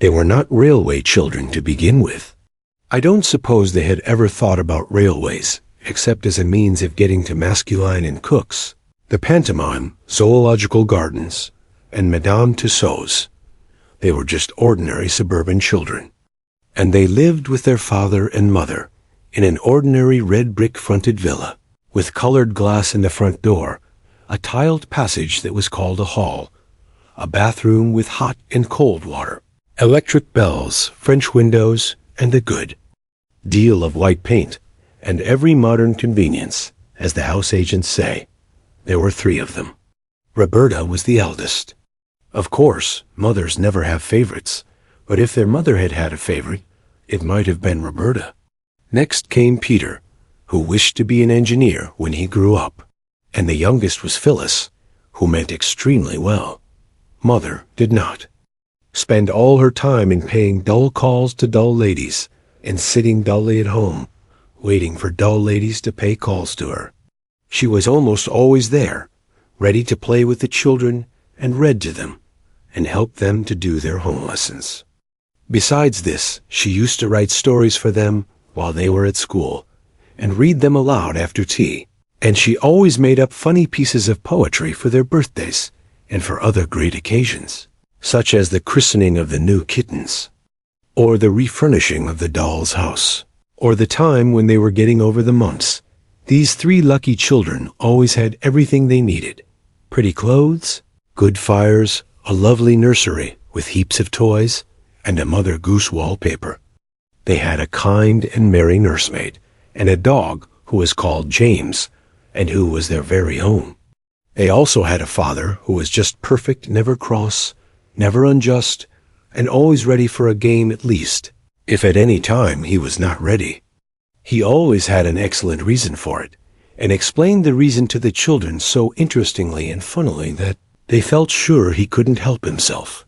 They were not railway children to begin with. I don't suppose they had ever thought about railways, except as a means of getting to Masculine and Cook's, the pantomime, zoological gardens, and Madame Tussauds. They were just ordinary suburban children. And they lived with their father and mother in an ordinary red brick-fronted villa, with colored glass in the front door, a tiled passage that was called a hall, a bathroom with hot and cold water, electric bells, French windows, and a good deal of white paint, and every modern convenience, as the house agents say. There were 3 of them. Roberta was the eldest. Of course, mothers never have favorites, but if their mother had had a favorite, it might have been Roberta. Next came Peter, who wished to be an engineer when he grew up, and the youngest was Phyllis, who meant extremely well. Mother did not. Spend all her time in paying dull calls to dull ladies, and sitting dully at home, waiting for dull ladies to pay calls to her. She was almost always there, ready to play with the children and read to them, and help them to do their home lessons. Besides this, she used to write stories for them while they were at school, and read them aloud after tea, and she always made up funny pieces of poetry for their birthdays and for other great occasions, such as the christening of the new kittens, or the refurnishing of the doll's house, or the time when they were getting over the mumps. These 3 lucky children always had everything they needed: pretty clothes, good fires, a lovely nursery with heaps of toys, and a Mother Goose wallpaper. They had a kind and merry nursemaid, and a dog who was called James, and who was their very own. They also had a father who was just perfect, never cross, never unjust, and always ready for a game at least, if at any time he was not ready. He always had an excellent reason for it, and explained the reason to the children so interestingly and funnily that they felt sure he couldn't help himself.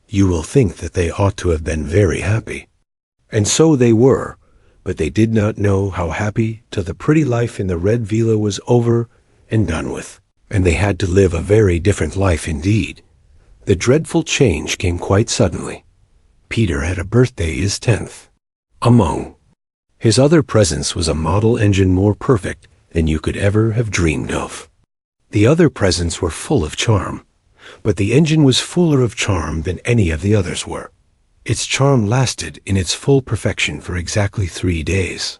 You will think that they ought to have been very happy. And so they were, but they did not know how happy till the pretty life in the red villa was over and done with, and they had to live a very different life indeed. The dreadful change came quite suddenly. Peter had a birthday, his 10th. Among his other presents was a model engine more perfect than you could ever have dreamed of. The other presents were full of charm, but the engine was fuller of charm than any of the others were. Its charm lasted in its full perfection for exactly 3 days.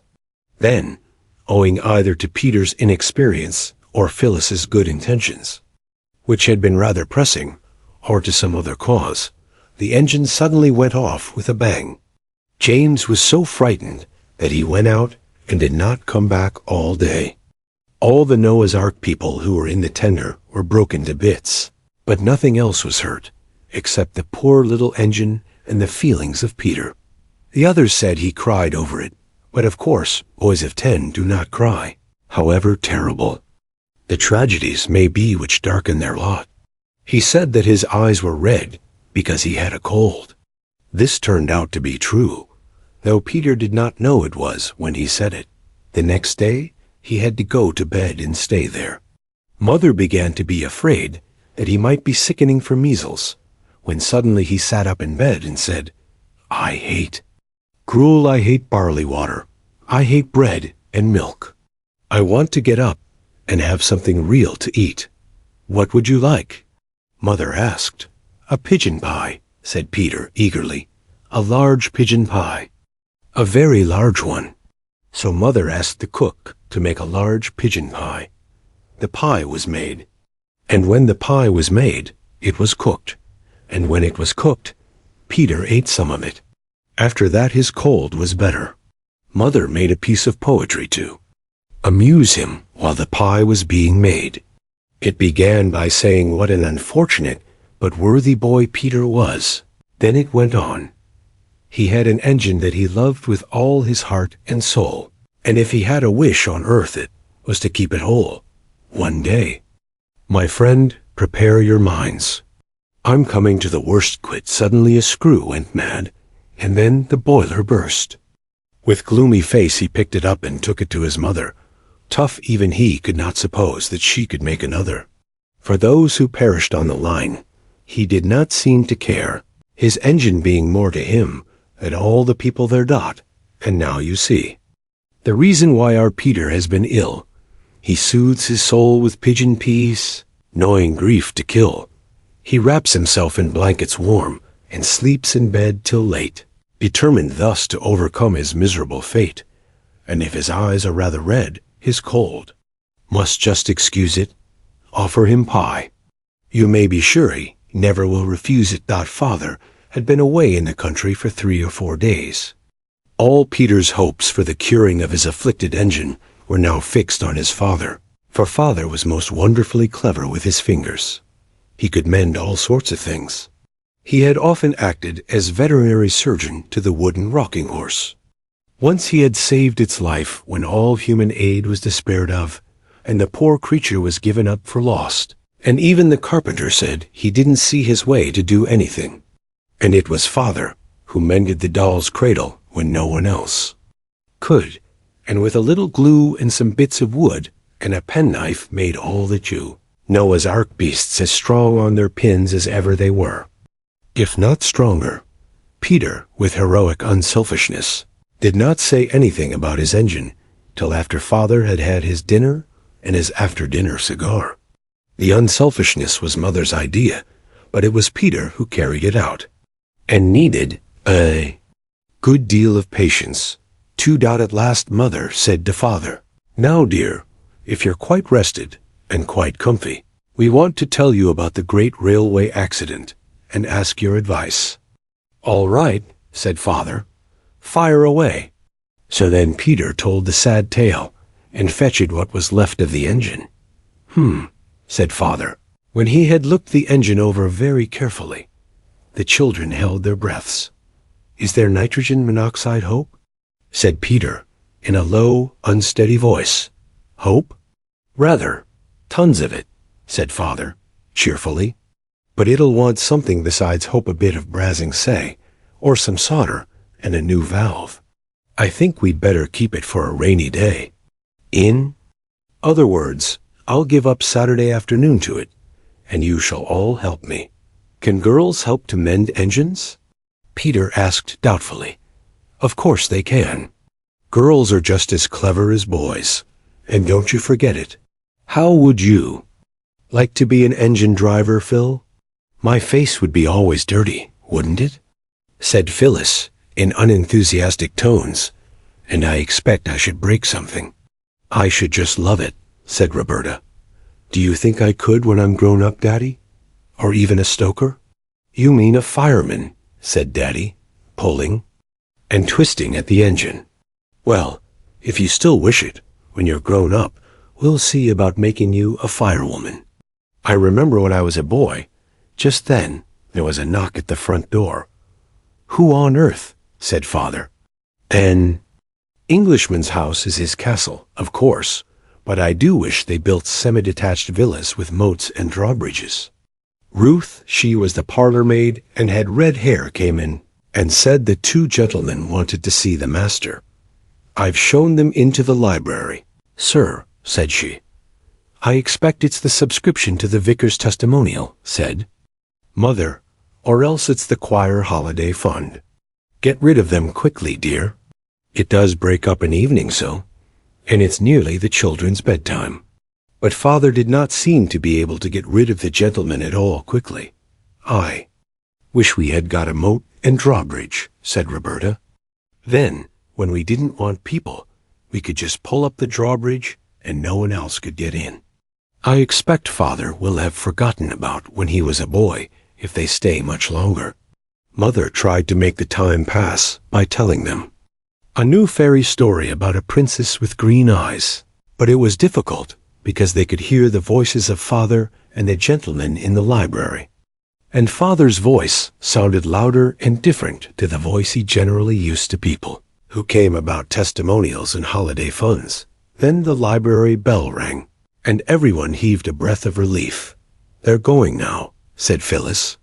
Then, owing either to Peter's inexperience or Phyllis's good intentions, which had been rather pressing, or to some other cause, the engine suddenly went off with a bang. James was so frightened that he went out and did not come back all day. All the Noah's Ark people who were in the tender were broken to bits, but nothing else was hurt, except the poor little engine and the feelings of Peter. The others said he cried over it, but of course boys of 10 do not cry, however terrible the tragedies may be which darken their lot. He said that his eyes were red because he had a cold. This turned out to be true, though Peter did not know it was when he said it. The next day he had to go to bed and stay there. Mother began to be afraid that he might be sickening for measles, when suddenly he sat up in bed and said, I hate barley water. I hate bread and milk. I want to get up and have something real to eat. What would you like? Mother asked. A pigeon pie, said Peter eagerly. A large pigeon pie. A very large one. So Mother asked the cook to make a large pigeon pie. The pie was made. And when the pie was made, it was cooked. And when it was cooked, Peter ate some of it. After that his cold was better. Mother made a piece of poetry to amuse him while the pie was being made. It began by saying what an unfortunate but worthy boy Peter was. Then it went on. He had an engine that he loved with all his heart and soul, and if he had a wish on earth it was to keep it whole. One day, my friend, prepare your minds. I'm coming to the worst quit. Suddenly a screw went mad, and then the boiler burst. With gloomy face he picked it up and took it to his mother. Tough even he could not suppose that she could make another. For those who perished on the line, he did not seem to care. his engine being more to him than all the people there dot. And now you see. The reason why our Peter has been ill. He soothes his soul with pigeon peas, knowing grief to kill. He wraps himself in blankets warm, and sleeps in bed till late, determined thus to overcome his miserable fate. And if his eyes are rather red, his cold must just excuse it, offer him pie. You may be sure he never will refuse it. Father had been away in the country for 3 or 4 days. All Peter's hopes for the curing of his afflicted engine were now fixed on his father, for father was most wonderfully clever with his fingers. He could mend all sorts of things. He had often acted as veterinary surgeon to the wooden rocking horse. Once he had saved its life when all human aid was despaired of, and the poor creature was given up for lost. And even the carpenter said he didn't see his way to do anything. And it was father who mended the doll's cradle when no one else could, and with a little glue and some bits of wood and a penknife made all the Jew. Noah's Ark beasts as strong on their pins as ever they were, if not stronger. Peter, with heroic unselfishness, did not say anything about his engine till after father had had his dinner and his after-dinner cigar. The unselfishness was mother's idea, but it was Peter who carried it out, and needed a good deal of patience. At last mother said to father, "Now, dear, if you're quite rested and quite comfy, we want to tell you about the great railway accident and ask your advice." "All right," said father, "fire away." So then Peter told the sad tale and fetched what was left of the engine. Said father, when he had looked the engine over very carefully. The children held their breaths. "Is there nitrogen monoxide, Hope?" said Peter, in a low, unsteady voice. "Hope? Rather, tons of it," said father, cheerfully. "But it'll want something besides Hope, a bit of brassing, say, or some solder, and a new valve. I think we'd better keep it for a rainy day. In other words, I'll give up Saturday afternoon to it, and you shall all help me." "Can girls help to mend engines?" Peter asked doubtfully. "Of course they can. Girls are just as clever as boys, and don't you forget it. How would you like to be an engine driver, Phil?" "My face would be always dirty, wouldn't it?" said Phyllis in unenthusiastic tones, "and I expect I should break something." "I should just love it," said Roberta. "Do you think I could when I'm grown up, Daddy? Or even a stoker?" "You mean a fireman," said Daddy, pulling and twisting at the engine. "Well, if you still wish it, when you're grown up, we'll see about making you a firewoman. I remember when I was a boy, just then there was a knock at the front door. "Who on earth?" said father. "An Englishman's house is his castle, of course, but I do wish they built semi-detached villas with moats and drawbridges." Ruth, she was the parlor maid and had red hair, came in and said the 2 gentlemen wanted to see the master. "I've shown them into the library, sir," said she. "I expect it's the subscription to the vicar's testimonial," said mother, "or else it's the choir holiday fund. Get rid of them quickly, dear. It does break up an evening so, and it's nearly the children's bedtime." But father did not seem to be able to get rid of the gentleman at all quickly. "I wish we had got a moat and drawbridge," said Roberta. "Then, when we didn't want people, we could just pull up the drawbridge and no one else could get in." "I expect father will have forgotten about when he was a boy if they stay much longer." Mother tried to make the time pass by telling them a new fairy story about a princess with green eyes, but it was difficult because they could hear the voices of father and the gentleman in the library. And father's voice sounded louder and different to the voice he generally used to people who came about testimonials and holiday funds. Then the library bell rang, and everyone heaved a breath of relief. "They're going now," said Phyllis.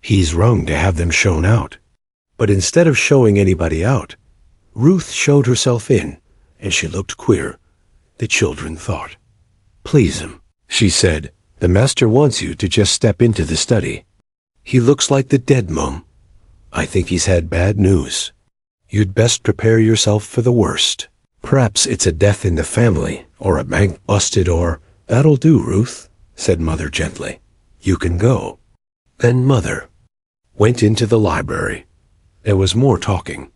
"He's rung to have them shown out." But instead of showing anybody out, Ruth showed herself in, and she looked queer, the children thought. "Please him," she said. "The master wants you to just step into the study. He looks like the dead mum, I think he's had bad news. You'd best prepare yourself for the worst. Perhaps it's a death in the family, or a bank busted, or—" "That'll do, Ruth," said Mother gently. "You can go." Then Mother went into the library. There was more talking.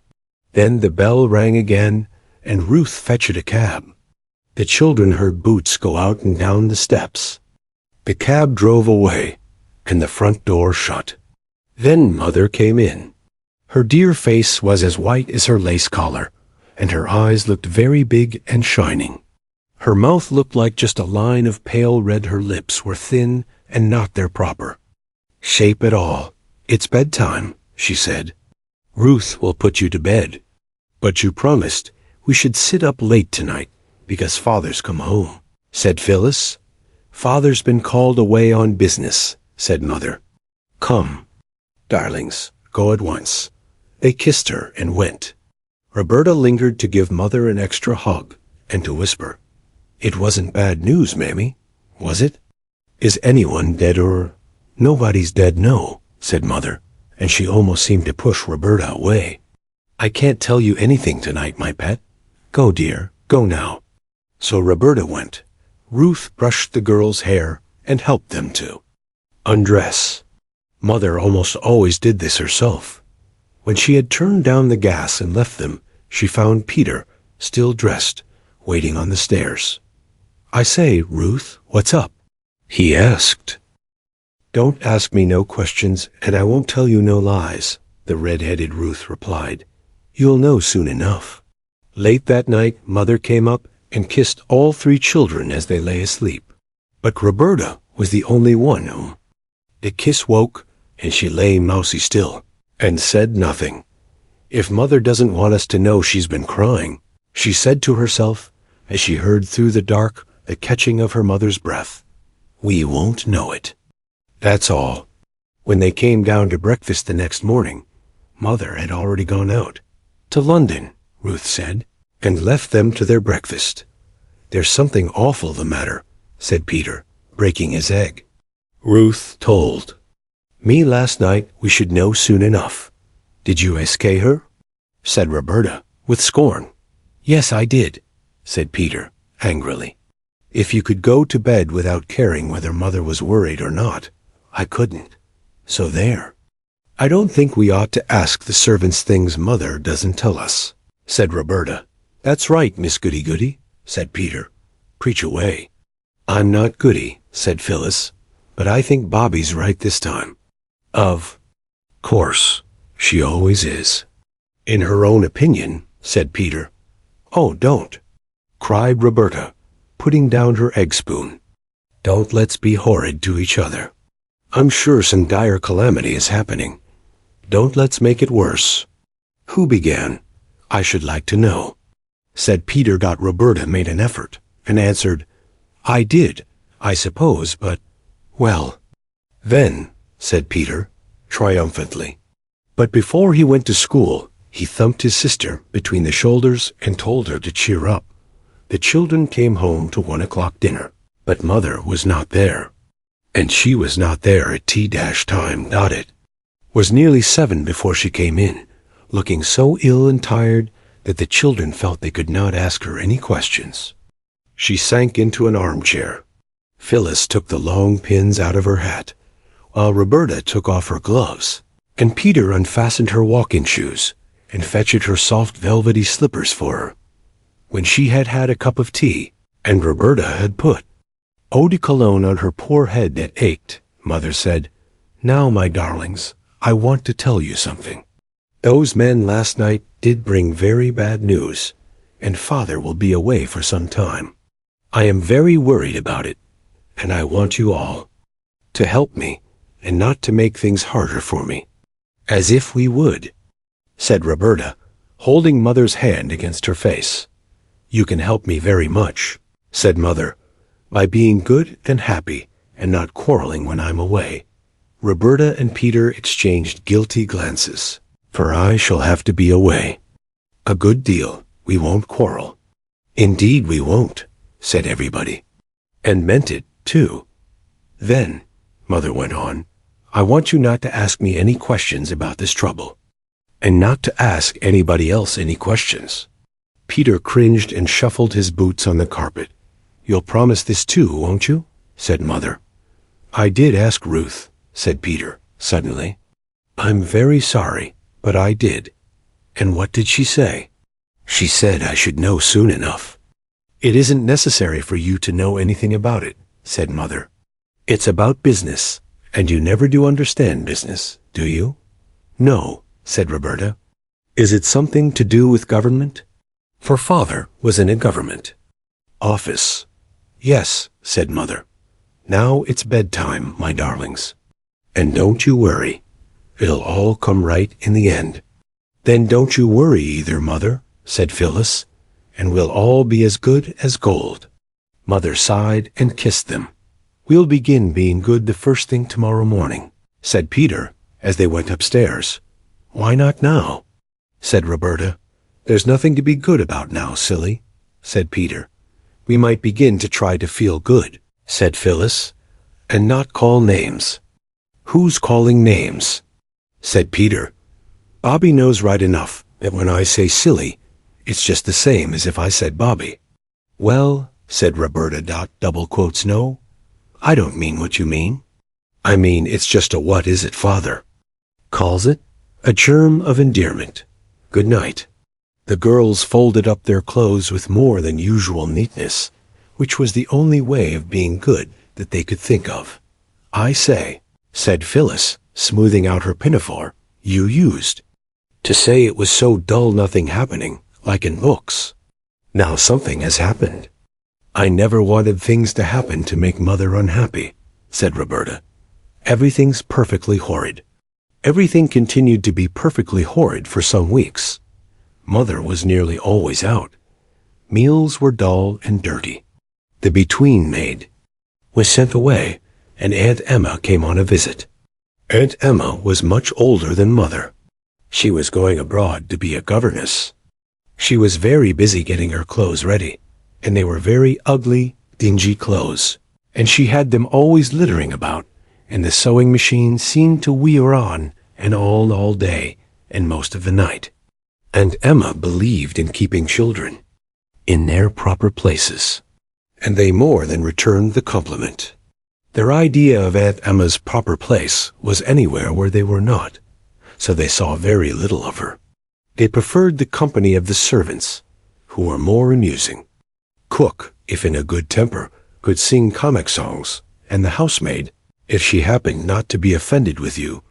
Then the bell rang again, and Ruth fetched a cab. The children heard boots go out and down the steps. The cab drove away, and the front door shut. Then Mother came in. Her dear face was as white as her lace collar, and her eyes looked very big and shining. Her mouth looked like just a line of pale red. Her lips were thin and not their proper shape at all. "It's bedtime," she said. "Ruth will put you to bed. But you promised we should sit up late tonight, because Father's come home," said Phyllis. "Father's been called away on business," said Mother. "Come, darlings, go at once." They kissed her and went. Roberta lingered to give Mother an extra hug and to whisper, "It wasn't bad news, Mammy, was it? Is anyone dead or—" "Nobody's dead, no," said Mother, and she almost seemed to push Roberta away. "I can't tell you anything tonight, my pet. Go, dear, go now." So Roberta went. Ruth brushed the girls' hair and helped them to undress. Mother almost always did this herself. When she had turned down the gas and left them, she found Peter, still dressed, waiting on the stairs. "I say, Ruth, what's up?" he asked. "Don't ask me no questions, and I won't tell you no lies," the red-headed Ruth replied. "You'll know soon enough." Late that night, Mother came up and kissed all three children as they lay asleep. But Roberta was the only one whom the kiss woke, and she lay mousy still and said nothing. "If Mother doesn't want us to know she's been crying," she said to herself as she heard through the dark the catching of her mother's breath, "we won't know it." That's all. When they came down to breakfast the next morning, Mother had already gone out. "To London," Ruth said, and left them to their breakfast. "There's something awful the matter," said Peter, breaking his egg. Ruth told. "Me last night we should know soon enough." "Did you ask her?" said Roberta, with scorn. "Yes, I did," said Peter, angrily. "If you could go to bed without caring whether Mother was worried or not, I couldn't. So there." "I don't think we ought to ask the servants things Mother doesn't tell us," said Roberta. "That's right, Miss Goody-Goody," said Peter. "Preach away." "I'm not Goody," said Phyllis, "but I think Bobby's right this time." "Of course, she always is." "In her own opinion," said Peter. "Oh, don't," cried Roberta, putting down her egg spoon. "Don't let's be horrid to each other. I'm sure some dire calamity is happening. Don't let's make it worse." "Who began? I should like to know," said Peter. Roberta made an effort and answered, "I did, I suppose, but—" "Well, then," said Peter, triumphantly. But before he went to school, he thumped his sister between the shoulders and told her to cheer up. The children came home to 1 o'clock dinner, but Mother was not there. And she was not there at tea-time. It was nearly 7 before she came in, looking so ill and tired that the children felt they could not ask her any questions. She sank into an armchair. Phyllis took the long pins out of her hat, while Roberta took off her gloves, and Peter unfastened her walking shoes and fetched her soft velvety slippers for her. When she had had a cup of tea, and Roberta had put eau de cologne on her poor head that ached, Mother said, "Now, my darlings, I want to tell you something. Those men last night did bring very bad news, and Father will be away for some time. I am very worried about it, and I want you all to help me and not to make things harder for me." "As if we would," said Roberta, holding Mother's hand against her face. "You can help me very much," said Mother, "by being good and happy and not quarreling when I'm away." Roberta and Peter exchanged guilty glances. "For I shall have to be away a good deal. We won't quarrel." "Indeed we won't," said everybody, and meant it, too. "Then," Mother went on, "I want you not to ask me any questions about this trouble. and not to ask anybody else any questions. Peter cringed and shuffled his boots on the carpet. "You'll promise this too, won't you?" said Mother. "I did ask Ruth," said Peter, suddenly. "I'm very sorry, but I did." "And what did she say?" "She said I should know soon enough." "It isn't necessary for you to know anything about it," said Mother. "It's about business, and you never do understand business, do you?" "No," said Roberta. "Is it something to do with government?" For Father was in a government office. "Yes," said Mother. "Now it's bedtime, my darlings. And don't you worry. It'll all come right in the end." "Then don't you worry either, Mother," said Phyllis, "and we'll all be as good as gold." Mother sighed and kissed them. "We'll begin being good the first thing tomorrow morning," said Peter as they went upstairs. "Why not now?" said Roberta. "There's nothing to be good about now, silly," said Peter. "We might begin to try to feel good," said Phyllis, "and not call names." "Who's calling names?" said Peter. "Bobby knows right enough that when I say silly, it's just the same as if I said Bobby." "Well," said Roberta. "No, I don't mean what you mean. I mean it's just a what is it Father calls it, a germ of endearment. Good night." The girls folded up their clothes with more than usual neatness, which was the only way of being good that they could think of. "I say," said Phyllis, smoothing out her pinafore, "you used to say it was so dull nothing happening, like in books. Now something has happened." "I never wanted things to happen to make Mother unhappy," said Roberta. "Everything's perfectly horrid." Everything continued to be perfectly horrid for some weeks. Mother was nearly always out. Meals were dull and dirty. The between maid was sent away, and Aunt Emma came on a visit. Aunt Emma was much older than Mother. She was going abroad to be a governess. She was very busy getting her clothes ready, and they were very ugly, dingy clothes, and she had them always littering about, and the sewing machine seemed to wheel on and on all day and most of the night. And Emma believed in keeping children in their proper places, and they more than returned the compliment. Their idea of Aunt Emma's proper place was anywhere where they were not, so they saw very little of her. They preferred the company of the servants, who were more amusing. Cook, if in a good temper, could sing comic songs, and the housemaid, if she happened not to be offended with you,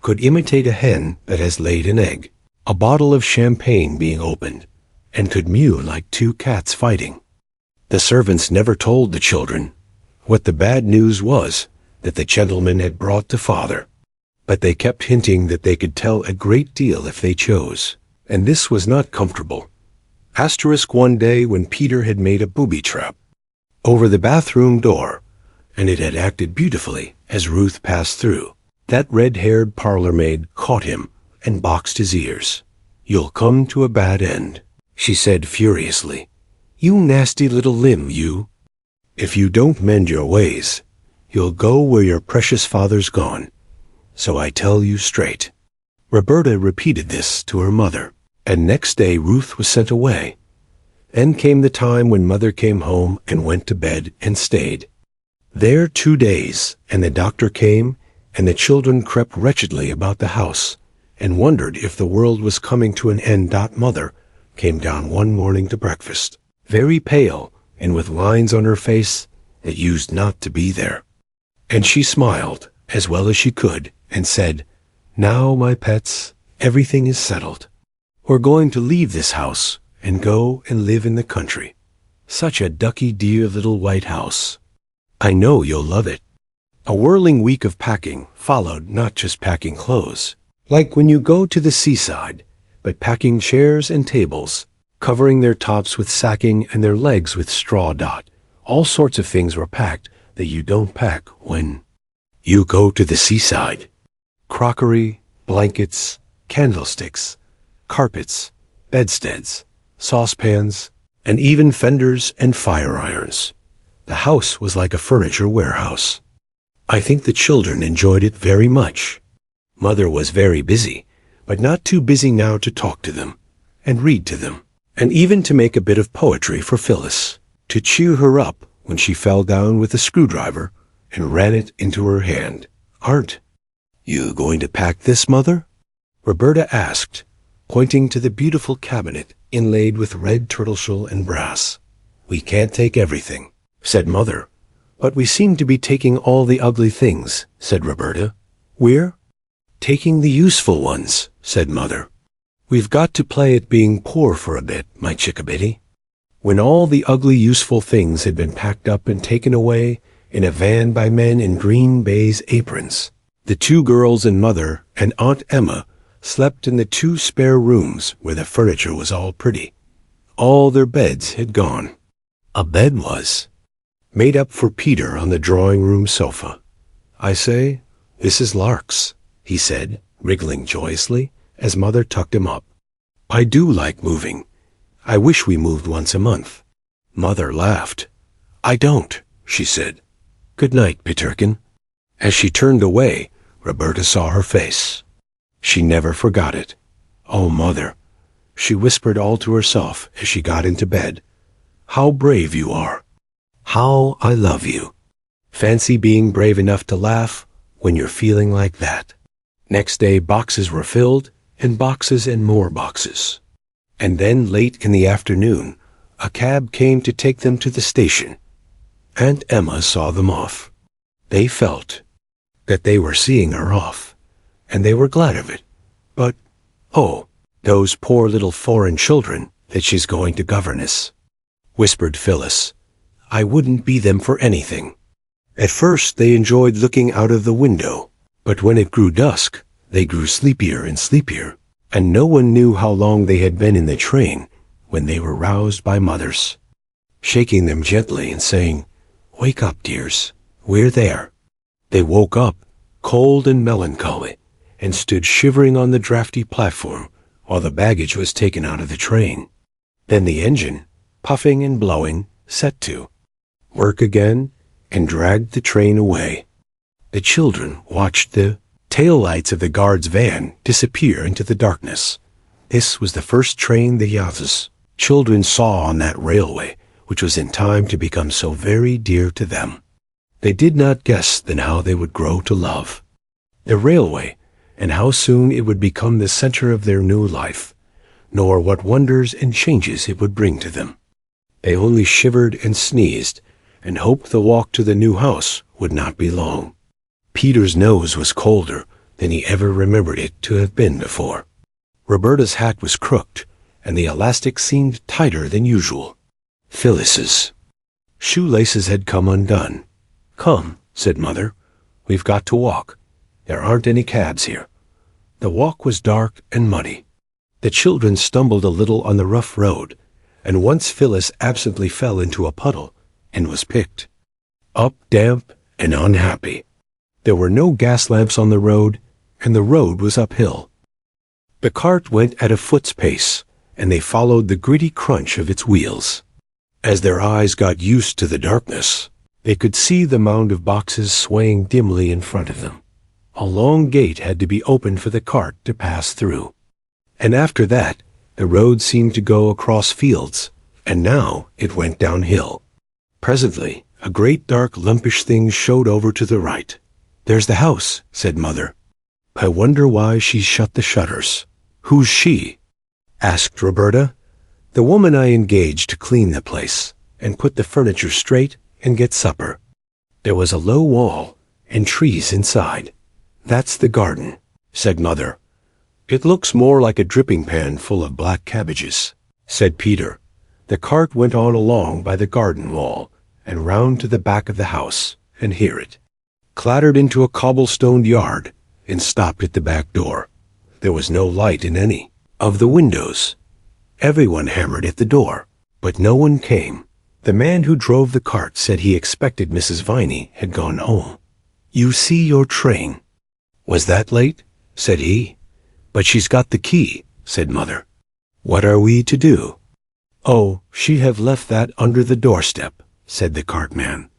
could imitate a hen that has laid an egg, a bottle of champagne being opened, and could mew like two cats fighting. The servants never told the children what the bad news was that the gentleman had brought to Father, but they kept hinting that they could tell a great deal if they chose, and this was not comfortable. One day when Peter had made a booby trap over the bathroom door, and it had acted beautifully as Ruth passed through, that red-haired parlor maid caught him and boxed his ears. "You'll come to a bad end," she said furiously. "You nasty little limb, you. If you don't mend your ways, you'll go where your precious father's gone. So I tell you straight." Roberta repeated this to her mother, and next day Ruth was sent away. Then came the time when Mother came home and went to bed and stayed there 2 days, and the doctor came, and the children crept wretchedly about the house, and wondered if the world was coming to an end. Mother came down one morning to breakfast, very pale and with lines on her face that used not to be there. And she smiled as well as she could and said, "Now, my pets, everything is settled. We're going to leave this house and go and live in the country. Such a ducky dear little white house. I know you'll love it." A whirling week of packing followed, not just packing clothes, like when you go to the seaside, but packing chairs and tables, covering their tops with sacking and their legs with straw. All sorts of things were packed that you don't pack when you go to the seaside. Crockery, blankets, candlesticks, carpets, bedsteads, saucepans, and even fenders and fire irons. The house was like a furniture warehouse. I think the children enjoyed it very much. Mother was very busy, but not too busy now to talk to them and read to them, and even to make a bit of poetry for Phyllis, to cheer her up when she fell down with a screwdriver and ran it into her hand. "Aren't you going to pack this, Mother?" Roberta asked, pointing to the beautiful cabinet inlaid with red turtleshell and brass. "We can't take everything," said Mother. "But we seem to be taking all the ugly things," said Roberta. "We're taking the useful ones," said Mother. "We've got to play at being poor for a bit, my chickabiddy." When all the ugly useful things had been packed up and taken away in a van by men in green baize aprons, the two girls and Mother and Aunt Emma slept in the 2 spare rooms where the furniture was all pretty. All their beds had gone. A bed was made up for Peter on the drawing-room sofa. "I say, this is larks," he said, wriggling joyously as Mother tucked him up. "I do like moving. I wish we moved once a month." Mother laughed. "I don't," she said. "Good night, Peterkin." As she turned away, Roberta saw her face. She never forgot it. "Oh, Mother," she whispered all to herself as she got into bed. "How brave you are. How I love you. Fancy being brave enough to laugh when you're feeling like that." Next day boxes were filled, and boxes and more boxes. And then late in the afternoon, a cab came to take them to the station. Aunt Emma saw them off. They felt that they were seeing her off, and they were glad of it. But, oh, those poor little foreign children that she's going to governess, whispered Phyllis. "I wouldn't be them for anything." At first they enjoyed looking out of the window, but when it grew dusk, they grew sleepier and sleepier, and no one knew how long they had been in the train when they were roused by mothers, shaking them gently and saying, "Wake up, dears, we're there." They woke up, cold and melancholy, and stood shivering on the drafty platform while the baggage was taken out of the train. Then the engine, puffing and blowing, set to work again and dragged the train away. The children watched the taillights of the guard's van disappear into the darkness. This was the first train the Yaz's children saw on that railway, which was in time to become so very dear to them. They did not guess then how they would grow to love the railway, and how soon it would become the center of their new life, nor what wonders and changes it would bring to them. They only shivered and sneezed, and hoped the walk to the new house would not be long. Peter's nose was colder than he ever remembered it to have been before. Roberta's hat was crooked, and the elastic seemed tighter than usual. Phyllis's shoelaces had come undone. "Come," said Mother, "we've got to walk. There aren't any cabs here." The walk was dark and muddy. The children stumbled a little on the rough road, and once Phyllis absently fell into a puddle and was picked up damp and unhappy. There were no gas lamps on the road, and the road was uphill. The cart went at a foot's pace, and they followed the gritty crunch of its wheels. As their eyes got used to the darkness, they could see the mound of boxes swaying dimly in front of them. A long gate had to be opened for the cart to pass through. And after that, the road seemed to go across fields, and now it went downhill. Presently, a great dark lumpish thing showed over to the right. "There's the house," said Mother. "I wonder why she's shut the shutters." "Who's she?" asked Roberta. "The woman I engaged to clean the place and put the furniture straight and get supper. There was a low wall and trees inside. That's the garden," said Mother. "It looks more like a dripping pan full of black cabbages," said Peter. The cart went on along by the garden wall and round to the back of the house, and here it clattered into a cobblestoned yard and stopped at the back door. There was no light in any of the windows. Everyone hammered at the door, but no one came. The man who drove the cart said he expected Mrs. Viney had gone home. "You see your train." "Was that late?" said he. "But she's got the key," said Mother. "What are we to do?" "Oh, she have left that under the doorstep," said the cartman.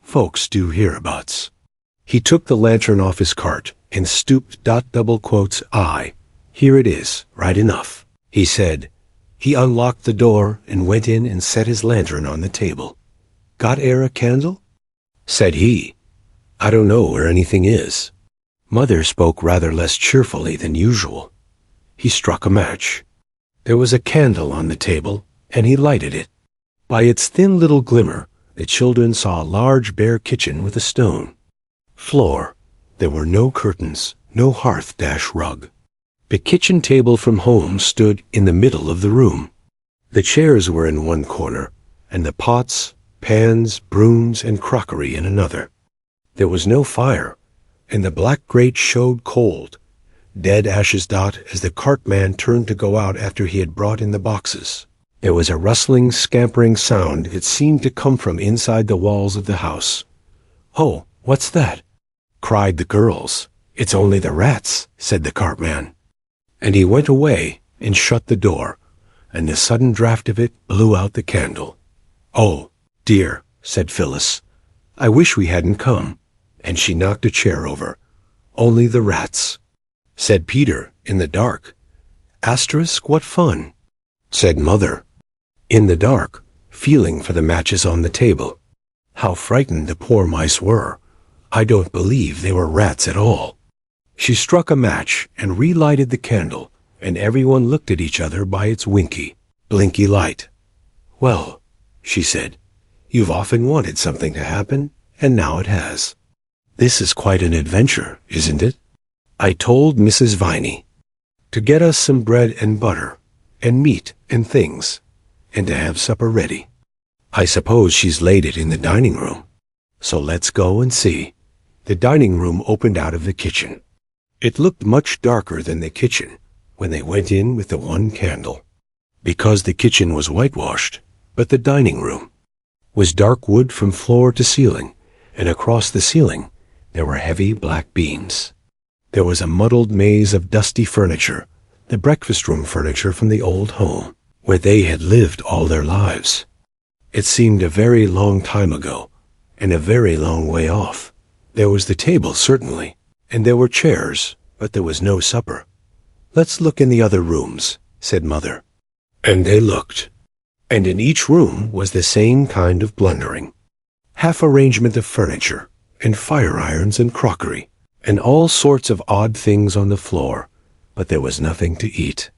"Folks do hereabouts." He took the lantern off his cart and stooped. "I Here it is, right enough, he said. He unlocked the door and went in and set his lantern on the table. Got a candle? Said he. I don't know where anything is. Mother spoke rather less cheerfully than usual. He struck a match. There was a candle on the table, and he lighted it. By its thin little glimmer, the children saw a large bare kitchen with a stone floor. There were no curtains, no hearth-rug. The kitchen table from home stood in the middle of the room. The chairs were in one corner, and the pots, pans, brooms, and crockery in another. There was no fire, and the black grate showed cold, dead ashes as the cartman turned to go out after he had brought in the boxes. There was a rustling, scampering sound. It seemed to come from inside the walls of the house. "Oh, what's that?" cried the girls. "It's only the rats," said the cartman. And he went away and shut the door, and the sudden draft of it blew out the candle. "Oh, dear," said Phyllis. "I wish we hadn't come." And she knocked a chair over. "Only the rats," said Peter, in the dark. "What fun," said Mother, in the dark, feeling for the matches on the table. How frightened the poor mice were. I don't believe they were rats at all. She struck a match and relighted the candle, and everyone looked at each other by its winky, blinky light. "Well," she said, "you've often wanted something to happen, and now it has. This is quite an adventure, isn't it? I told Mrs. Viney to get us some bread and butter, and meat and things, and to have supper ready. I suppose she's laid it in the dining room. So let's go and see." The dining room opened out of the kitchen. It looked much darker than the kitchen when they went in with the one candle, because the kitchen was whitewashed, but the dining room was dark wood from floor to ceiling, and across the ceiling there were heavy black beams. There was a muddled maze of dusty furniture, the breakfast room furniture from the old home, where they had lived all their lives. It seemed a very long time ago, and a very long way off. There was the table, certainly, and there were chairs, but there was no supper. "Let's look in the other rooms," said Mother. And they looked. And in each room was the same kind of blundering. Half arrangement of furniture, and fire irons and crockery, and all sorts of odd things on the floor, but there was nothing to eat.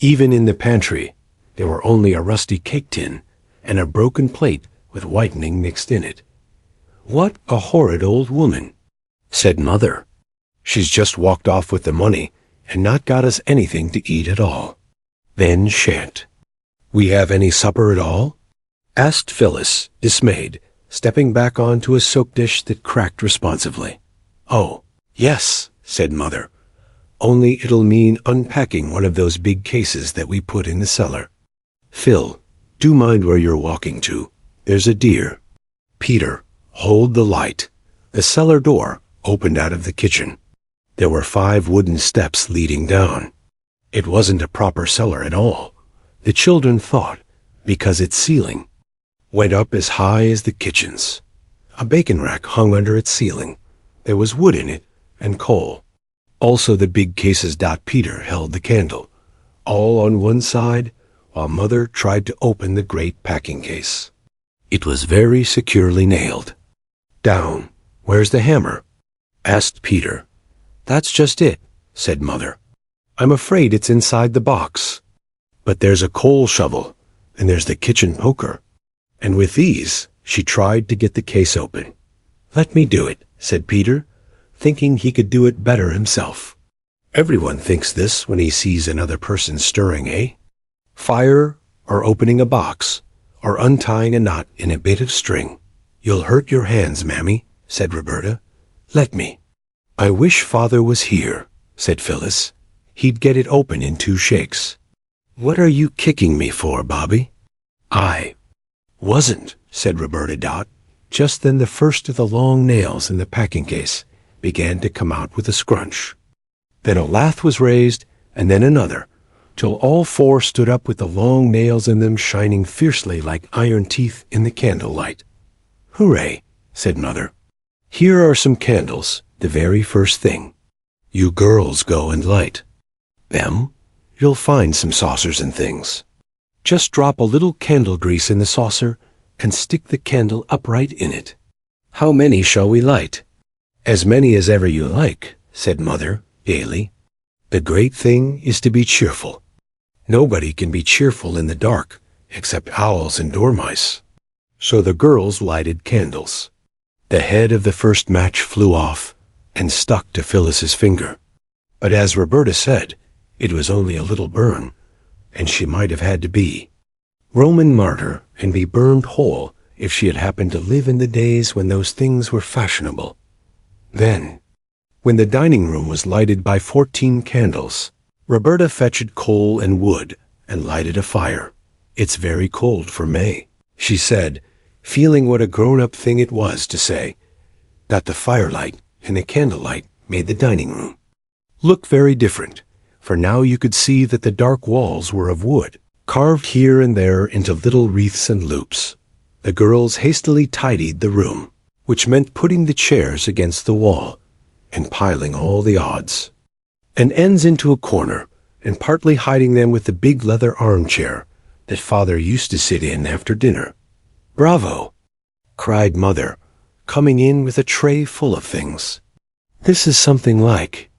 Even in the pantry, there were only a rusty cake tin and a broken plate with whitening mixed in it. "What a horrid old woman," said Mother. "She's just walked off with the money and not got us anything to eat at all." "Then shan't we have any supper at all?" asked Phyllis, dismayed, stepping back onto a soap dish that cracked responsively. "Oh, yes," said Mother. "Only it'll mean unpacking one of those big cases that we put in the cellar. Phil, do mind where you're walking to. There's a dear. Peter, hold the light." The cellar door opened out of the kitchen. There were 5 wooden steps leading down. It wasn't a proper cellar at all, the children thought, because its ceiling went up as high as the kitchen's. A bacon rack hung under its ceiling. There was wood in it, and coal. Also the big cases. Peter held the candle, all on one side, while Mother tried to open the great packing case. It was very securely nailed down. "Where's the hammer?" asked Peter. "That's just it," said Mother. "I'm afraid it's inside the box. But there's a coal shovel, and there's the kitchen poker. And with these, she tried to get the case open. "Let me do it," said Peter, thinking he could do it better himself. Everyone thinks this when he sees another person stirring, eh? Fire, or opening a box, or untying a knot in a bit of string. "You'll hurt your hands, Mammy," said Roberta. "Let me." "I wish Father was here," said Phyllis. "He'd get it open in 2 shakes. What are you kicking me for, Bobby?" "I wasn't," said Roberta. Just then the first of the long nails in the packing case began to come out with a scrunch. Then a lath was raised, and then another, till all 4 stood up with the long nails in them shining fiercely like iron teeth in the candlelight. "Hooray," said Mother. "Here are some candles, the very first thing. You girls go and light." them, you'll find some saucers and things. Just drop a little candle grease in the saucer and stick the candle upright in it. How many shall we light? As many as ever you like, said Mother, gaily. The great thing is to be cheerful. Nobody can be cheerful in the dark, except owls and dormice. So the girls lighted candles. The head of the first match flew off and stuck to Phyllis's finger. But as Roberta said, it was only a little burn, and she might have had to be Roman martyr and be burned whole if she had happened to live in the days when those things were fashionable. Then, when the dining room was lighted by 14 candles, Roberta fetched coal and wood and lighted a fire. It's very cold for May, she said, feeling what a grown-up thing it was to say, that the firelight and the candlelight made the dining room look very different, for now you could see that the dark walls were of wood, carved here and there into little wreaths and loops. The girls hastily tidied the room, which meant putting the chairs against the wall and piling all the odds and ends into a corner and partly hiding them with the big leather armchair that Father used to sit in after dinner. "Bravo!" cried Mother, coming in with a tray full of things. "This is something like.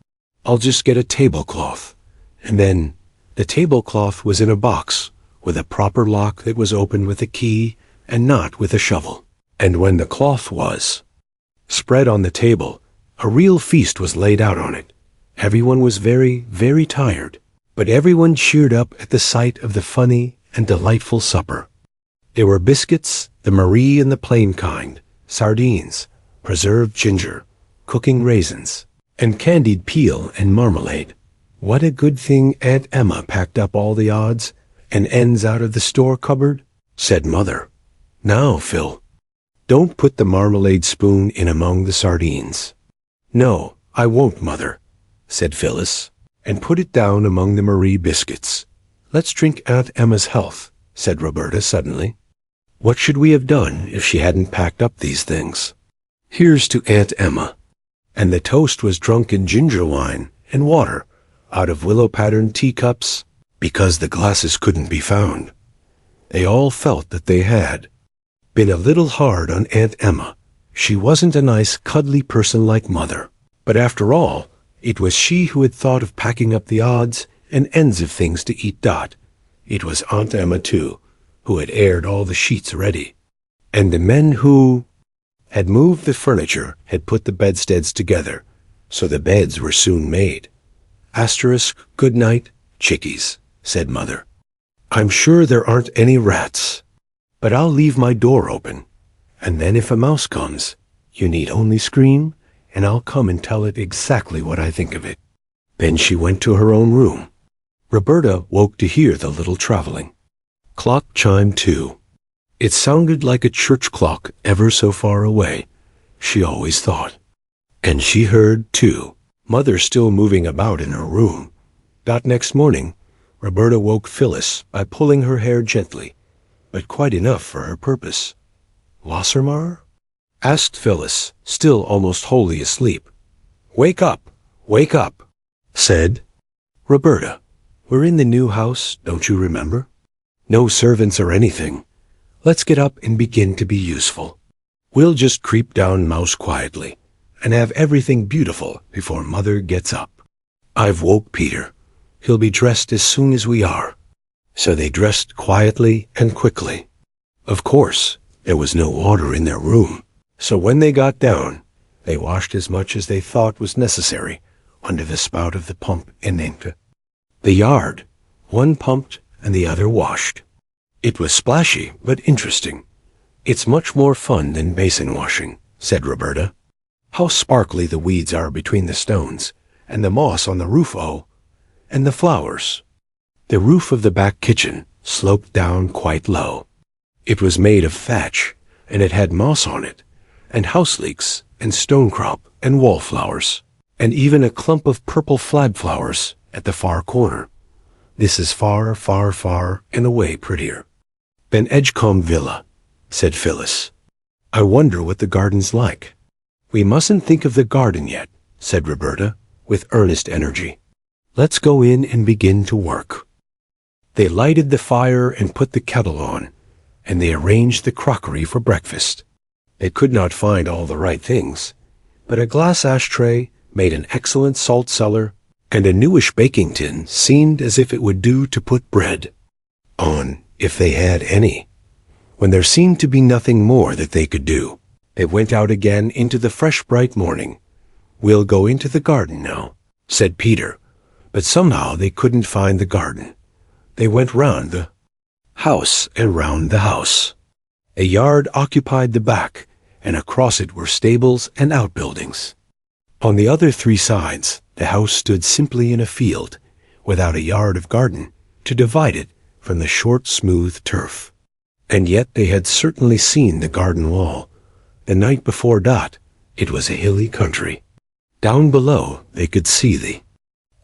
I'll just get a tablecloth." And then the tablecloth was in a box with a proper lock that was opened with a key and not with a shovel. And when the cloth was spread on the table, a real feast was laid out on it. Everyone was very, very tired, but everyone cheered up at the sight of the funny and delightful supper. There were biscuits, the Marie and the plain kind, sardines, preserved ginger, cooking raisins, and candied peel and marmalade. What a good thing Aunt Emma packed up all the odds and ends out of the store cupboard, said Mother. Now, Phil, don't put the marmalade spoon in among the sardines. No, I won't, Mother, said Phyllis, and put it down among the Marie biscuits. Let's drink Aunt Emma's health, said Roberta suddenly. What should we have done if she hadn't packed up these things? Here's to Aunt Emma. And the toast was drunk in ginger wine and water out of willow-patterned teacups because the glasses couldn't be found. They all felt that they had been a little hard on Aunt Emma. She wasn't a nice, cuddly person like Mother. But after all, it was she who had thought of packing up the odds and ends of things to eat. It was Aunt Emma, too, who had aired all the sheets ready. And the men who had moved the furniture had put the bedsteads together, so the beds were soon made. Good night, chickies, said Mother. I'm sure there aren't any rats, but I'll leave my door open, and then if a mouse comes, you need only scream, and I'll come and tell it exactly what I think of it. Then she went to her own room. Roberta woke to hear the little traveling clock chime 2. It sounded like a church clock ever so far away, she always thought. And she heard, too, Mother still moving about in her room. Next morning, Roberta woke Phyllis by pulling her hair gently, but quite enough for her purpose. Wassermar? Asked Phyllis, still almost wholly asleep. Wake up, said Roberta. We're in the new house, don't you remember? No servants or anything. Let's get up and begin to be useful. We'll just creep down mouse quietly and have everything beautiful before Mother gets up. I've woke Peter. He'll be dressed as soon as we are. So they dressed quietly and quickly. Of course, there was no water in their room, so when they got down, they washed as much as they thought was necessary under the spout of the pump in the yard. One pumped and the other washed. It was splashy, but interesting. It's much more fun than basin washing, said Roberta. How sparkly the weeds are between the stones, and the moss on the roof, and the flowers. The roof of the back kitchen sloped down quite low. It was made of thatch, and it had moss on it, and house leeks, and stonecrop, and wallflowers, and even a clump of purple fladflowers at the far corner. This is far, far, far and away prettier than Edgecombe Villa, said Phyllis. I wonder what the garden's like. We mustn't think of the garden yet, said Roberta, with earnest energy. Let's go in and begin to work." They lighted the fire and put the kettle on, and they arranged the crockery for breakfast. They could not find all the right things, but a glass ashtray made an excellent salt cellar, and a newish baking tin seemed as if it would do to put bread on, if they had any. When there seemed to be nothing more that they could do, they went out again into the fresh bright morning. "We'll go into the garden now," said Peter, but somehow they couldn't find the garden. They went round the house and round the house. A yard occupied the back, and across it were stables and outbuildings. On the other three sides, the house stood simply in a field, without a yard of garden to divide it from the short, smooth turf. And yet they had certainly seen the garden wall. The night before that, it was a hilly country. Down below they could see the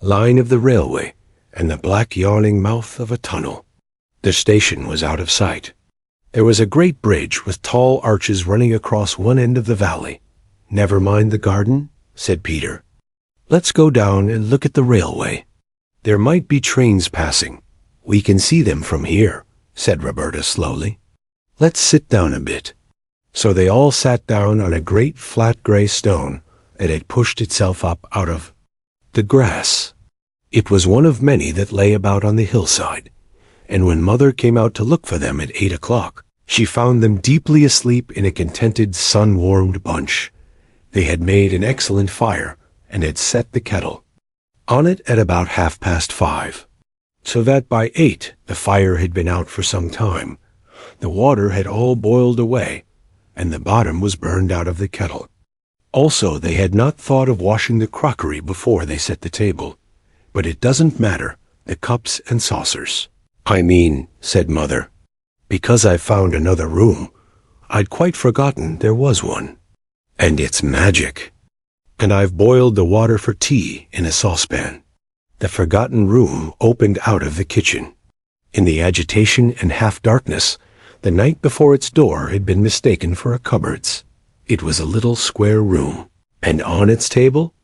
line of the railway and the black yawning mouth of a tunnel. The station was out of sight. There was a great bridge with tall arches running across one end of the valley. "Never mind the garden," said Peter. "Let's go down and look at the railway. There might be trains passing. We can see them from here," said Roberta slowly. "Let's sit down a bit." So they all sat down on a great flat gray stone that had pushed itself up out of the grass. It was one of many that lay about on the hillside, and when Mother came out to look for them at 8 o'clock, she found them deeply asleep in a contented, sun-warmed bunch. They had made an excellent fire and had set the kettle on it at about 5:30, so that by 8 the fire had been out for some time. The water had all boiled away, and the bottom was burned out of the kettle. Also, they had not thought of washing the crockery before they set the table. "But it doesn't matter, the cups and saucers." "I mean," said Mother, "because I've found another room. I'd quite forgotten there was one. And it's magic. And I've boiled the water for tea in a saucepan." The forgotten room opened out of the kitchen. In the agitation and half-darkness, the night before its door had been mistaken for a cupboard's. It was a little square room, and on its table,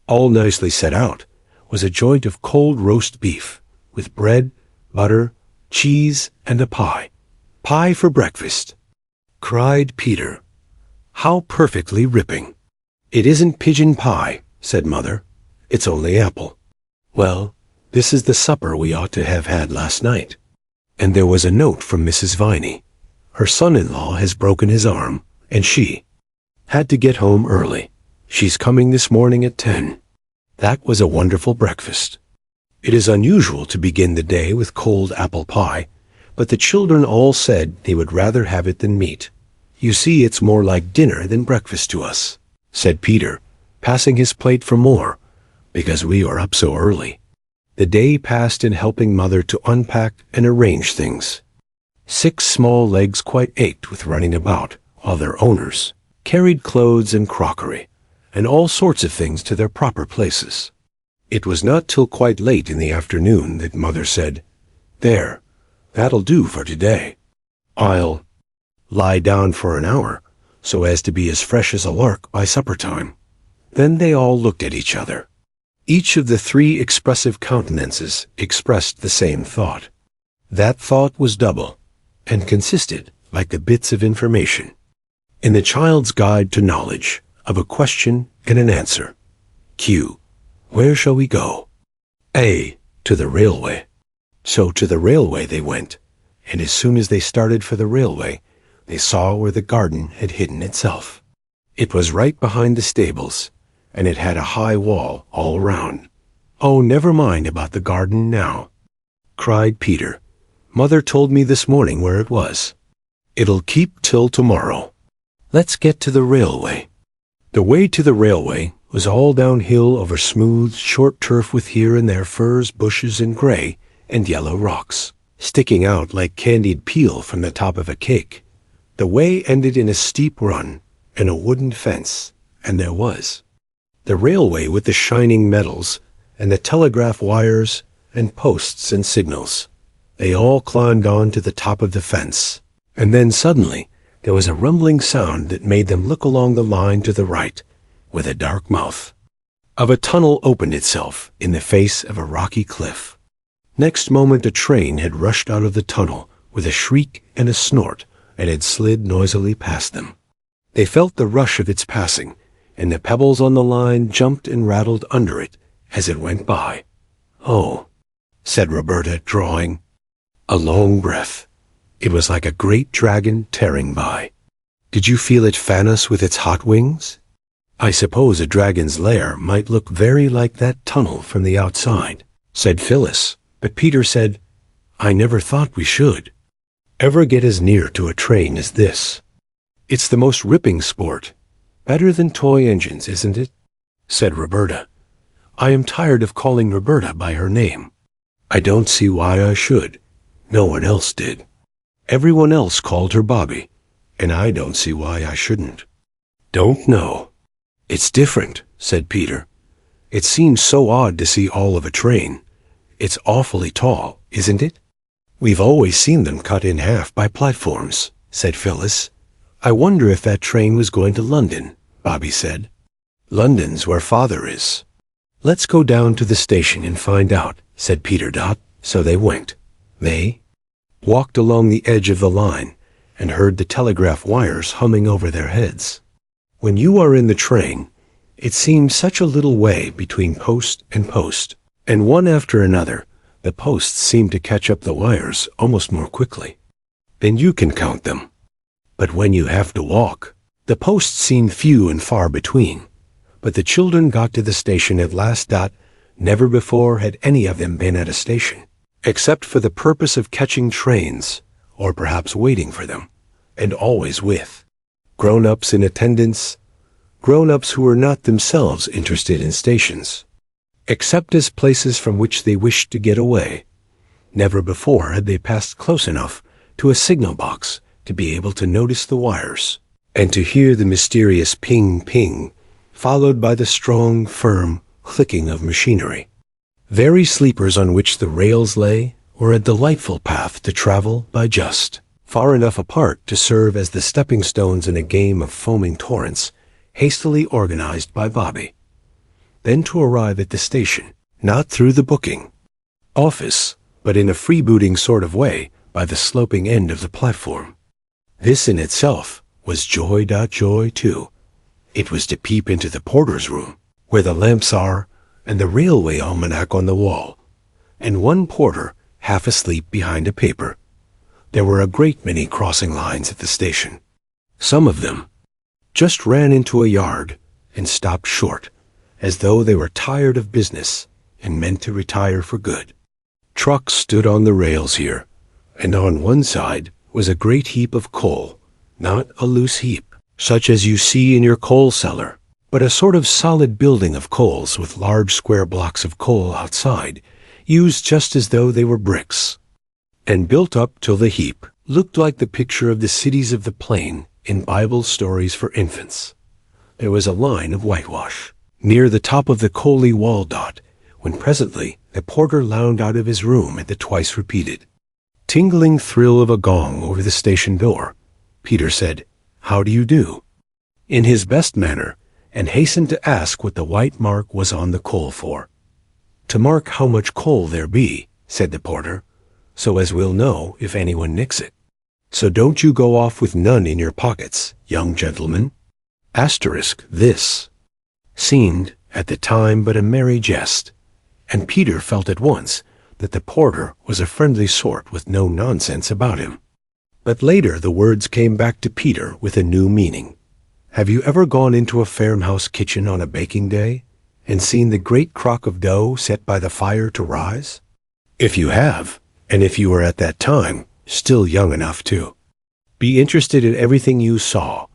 all nicely set out, was a joint of cold roast beef, with bread, butter, cheese, and a pie. "Pie for breakfast," cried Peter. "How perfectly ripping." "It isn't pigeon pie," said Mother. "It's only apple." "Well, this is the supper we ought to have had last night." And there was a note from Mrs. Viney. Her son-in-law has broken his arm, and she had to get home early. She's coming this morning at 10. That was a wonderful breakfast. It is unusual to begin the day with cold apple pie, but the children all said they would rather have it than meat. "You see, it's more like dinner than breakfast to us," said Peter, passing his plate for more, "because we are up so early." The day passed in helping Mother to unpack and arrange things. 6 small legs quite ached with running about, while their owners carried clothes and crockery, and all sorts of things to their proper places. It was not till quite late in the afternoon that Mother said, "There, that'll do for today. I'll lie down for an hour, so as to be as fresh as a lark by supper time." Then they all looked at each other. Each of the 3 expressive countenances expressed the same thought. That thought was double, and consisted, like the bits of information in the child's guide to knowledge, of a question and an answer. Q. Where shall we go? A. To the railway. So to the railway they went, and as soon as they started for the railway, they saw where the garden had hidden itself. It was right behind the stables, and it had a high wall all round. "Oh, never mind about the garden now," cried Peter. "Mother told me this morning where it was. It'll keep till tomorrow. Let's get to the railway." The way to the railway was all downhill over smooth, short turf with here and there furze, bushes, and gray and yellow rocks, sticking out like candied peel from the top of a cake. The way ended in a steep run and a wooden fence, and there was the railway with the shining metals and the telegraph wires and posts and signals. They all climbed on to the top of the fence, and then suddenly there was a rumbling sound that made them look along the line to the right, with a dark mouth. of a tunnel opened itself in the face of a rocky cliff. Next moment a train had rushed out of the tunnel with a shriek and a snort and had slid noisily past them. They felt the rush of its passing, and the pebbles on the line jumped and rattled under it as it went by. "Oh," said Roberta, drawing a long breath. It was like a great dragon tearing by. "Did you feel it fan us with its hot wings?" "I suppose a dragon's lair might look very like that tunnel from the outside," said Phyllis, but Peter said, "I never thought we should ever get as near to a train as this. It's the most ripping sport. Better than toy engines, isn't it?" said Roberta. "I am tired of calling Roberta by her name." "I don't see why I should. No one else did. Everyone else called her Bobby, and I don't see why I shouldn't." "Don't know. It's different," said Peter. "It seems so odd to see all of a train. It's awfully tall, isn't it?" "We've always seen them cut in half by platforms," said Phyllis. "I wonder if that train was going to London," Bobby said. "London's where Father is." "Let's go down to the station and find out," said Peter Dot. So they went. They walked along the edge of the line and heard the telegraph wires humming over their heads. When you are in the train, it seems such a little way between post and post, and one after another, the posts seem to catch up the wires almost more quickly than you can count them. But when you have to walk, the posts seem few and far between. But the children got to the station at last. Never before had any of them been at a station, except for the purpose of catching trains, or perhaps waiting for them, and always with grown-ups in attendance, grown-ups who were not themselves interested in stations, except as places from which they wished to get away. Never before had they passed close enough to a signal box to be able to notice the wires, and to hear the mysterious ping-ping, followed by the strong, firm clicking of machinery. Very sleepers on which the rails lay were a delightful path to travel by, just far enough apart to serve as the stepping stones in a game of foaming torrents hastily organized by Bobby. Then to arrive at the station, not through the booking office, but in a freebooting sort of way by the sloping end of the platform. This in itself was joy. Joy, too. It was to peep into the porter's room, where the lamps are, and the railway almanac on the wall, and one porter half asleep behind a paper. There were a great many crossing lines at the station. Some of them just ran into a yard and stopped short, as though they were tired of business and meant to retire for good. Trucks stood on the rails here, and on one side was a great heap of coal, not a loose heap, such as you see in your coal cellar, but a sort of solid building of coals with large square blocks of coal outside, used just as though they were bricks, and built up till the heap looked like the picture of the cities of the plain in Bible stories for infants. There was a line of whitewash near the top of the coaly wall. When presently the porter lounged out of his room at the twice-repeated tingling thrill of a gong over the station door. Peter said, "How do you do?" in his best manner, and hastened to ask what the white mark was on the coal for. "To mark how much coal there be," said the porter, "so as we'll know if anyone nicks it. So don't you go off with none in your pockets, young gentlemen." This seemed at the time but a merry jest, and Peter felt at once that the porter was a friendly sort with no nonsense about him. But later the words came back to Peter with a new meaning. Have you ever gone into a farmhouse kitchen on a baking day and seen the great crock of dough set by the fire to rise? If you have, and if you were at that time still young enough to be interested in everything you saw,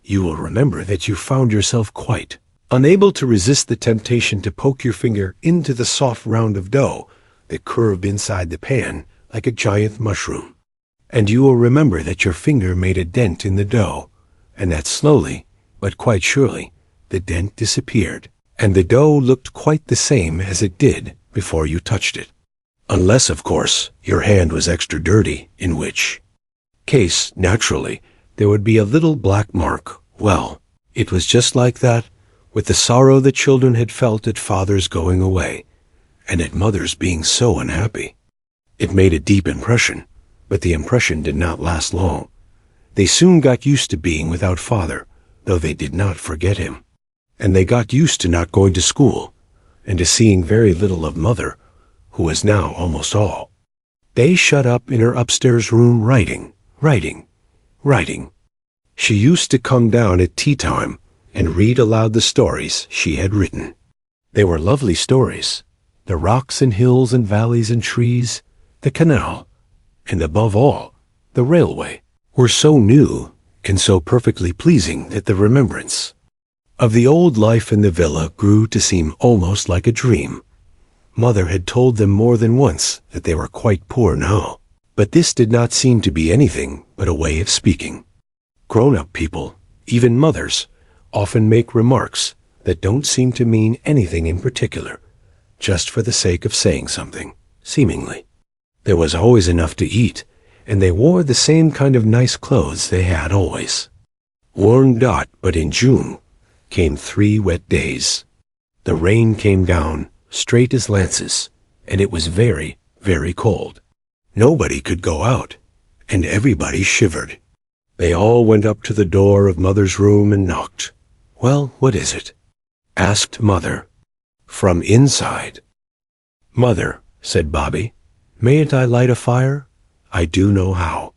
you will remember that you found yourself quite unable to resist the temptation to poke your finger into the soft round of dough that curved inside the pan like a giant mushroom. And you will remember that your finger made a dent in the dough, and that slowly, but quite surely, the dent disappeared, and the dough looked quite the same as it did before you touched it. Unless, of course, your hand was extra dirty, in which case, naturally, there would be a little black mark. Well, it was just like that with the sorrow the children had felt at father's going away, and at mother's being so unhappy. It made a deep impression, but the impression did not last long. They soon got used to being without father, though they did not forget him. And they got used to not going to school, and to seeing very little of mother, who was now almost all. They shut up in her upstairs room writing. She used to come down at tea time and read aloud the stories she had written. They were lovely stories. The rocks and hills and valleys and trees, the canal, and above all, the railway, were so new and so perfectly pleasing that the remembrance of the old life in the villa grew to seem almost like a dream. Mother had told them more than once that they were quite poor now, but this did not seem to be anything but a way of speaking. Grown-up people, even mothers, often make remarks that don't seem to mean anything in particular, just for the sake of saying something, seemingly. There was always enough to eat, and they wore the same kind of nice clothes they had always worn. But in June came 3 wet days. The rain came down, straight as lances, and it was very, very cold. Nobody could go out, and everybody shivered. They all went up to the door of Mother's room and knocked. "Well, what is it?" asked Mother. From inside. "Mother," said Bobby, "mayn't I light a fire? I do know how."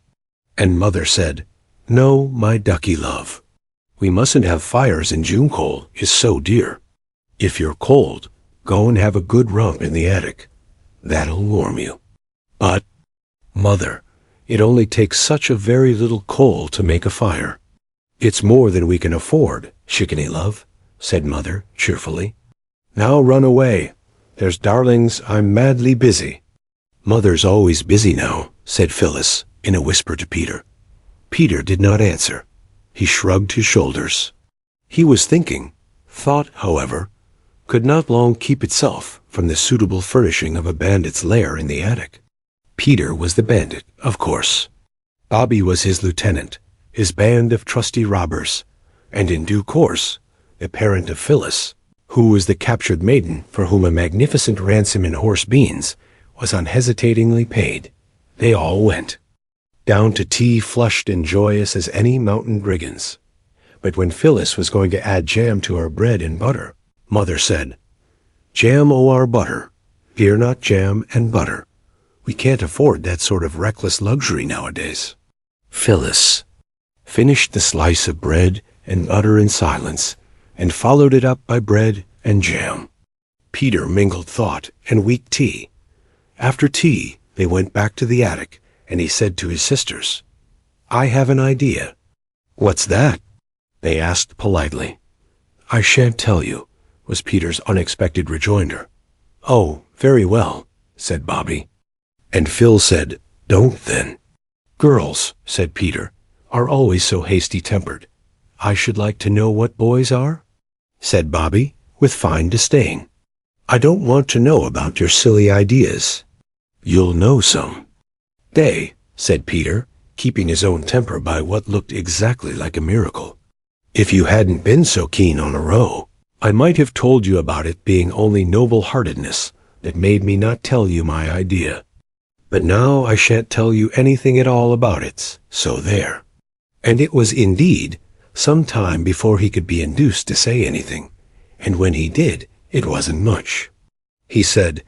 And Mother said, "No, my ducky love. We mustn't have fires in June. Coal is so dear. If you're cold, go and have a good romp in the attic. That'll warm you." "But, Mother, it only takes such a very little coal to make a fire." "It's more than we can afford, chickeny love," said Mother cheerfully. "Now run away. There's darlings, I'm madly busy." "Mother's always busy now," said Phyllis in a whisper to Peter. Peter did not answer. He shrugged his shoulders. He was thinking. Thought, however, could not long keep itself from the suitable furnishing of a bandit's lair in the attic. Peter was the bandit, of course. Bobby was his lieutenant, his band of trusty robbers, and in due course, the parent of Phyllis, who was the captured maiden for whom a magnificent ransom in horse beans was unhesitatingly paid. They all went down to tea, flushed and joyous as any mountain brigands. But when Phyllis was going to add jam to her bread and butter, Mother said, "Jam o' our butter, fear not jam and butter. We can't afford that sort of reckless luxury nowadays." Phyllis finished the slice of bread and butter in silence, and followed it up by bread and jam. Peter mingled thought and weak tea. After tea, they went back to the attic, and he said to his sisters, "I have an idea." "What's that?" they asked politely. "I shan't tell you," was Peter's unexpected rejoinder. "Oh, very well," said Bobby. And Phil said, "Don't then." "Girls," said Peter, "are always so hasty-tempered. I should like to know what boys are," said Bobby, with fine disdain. "I don't want to know about your silly ideas. You'll know some day," said Peter, keeping his own temper by what looked exactly like a miracle. "If you hadn't been so keen on a row, I might have told you about it being only noble-heartedness that made me not tell you my idea. But now I shan't tell you anything at all about it, so there." And it was indeed some time before he could be induced to say anything, and when he did, it wasn't much. He said,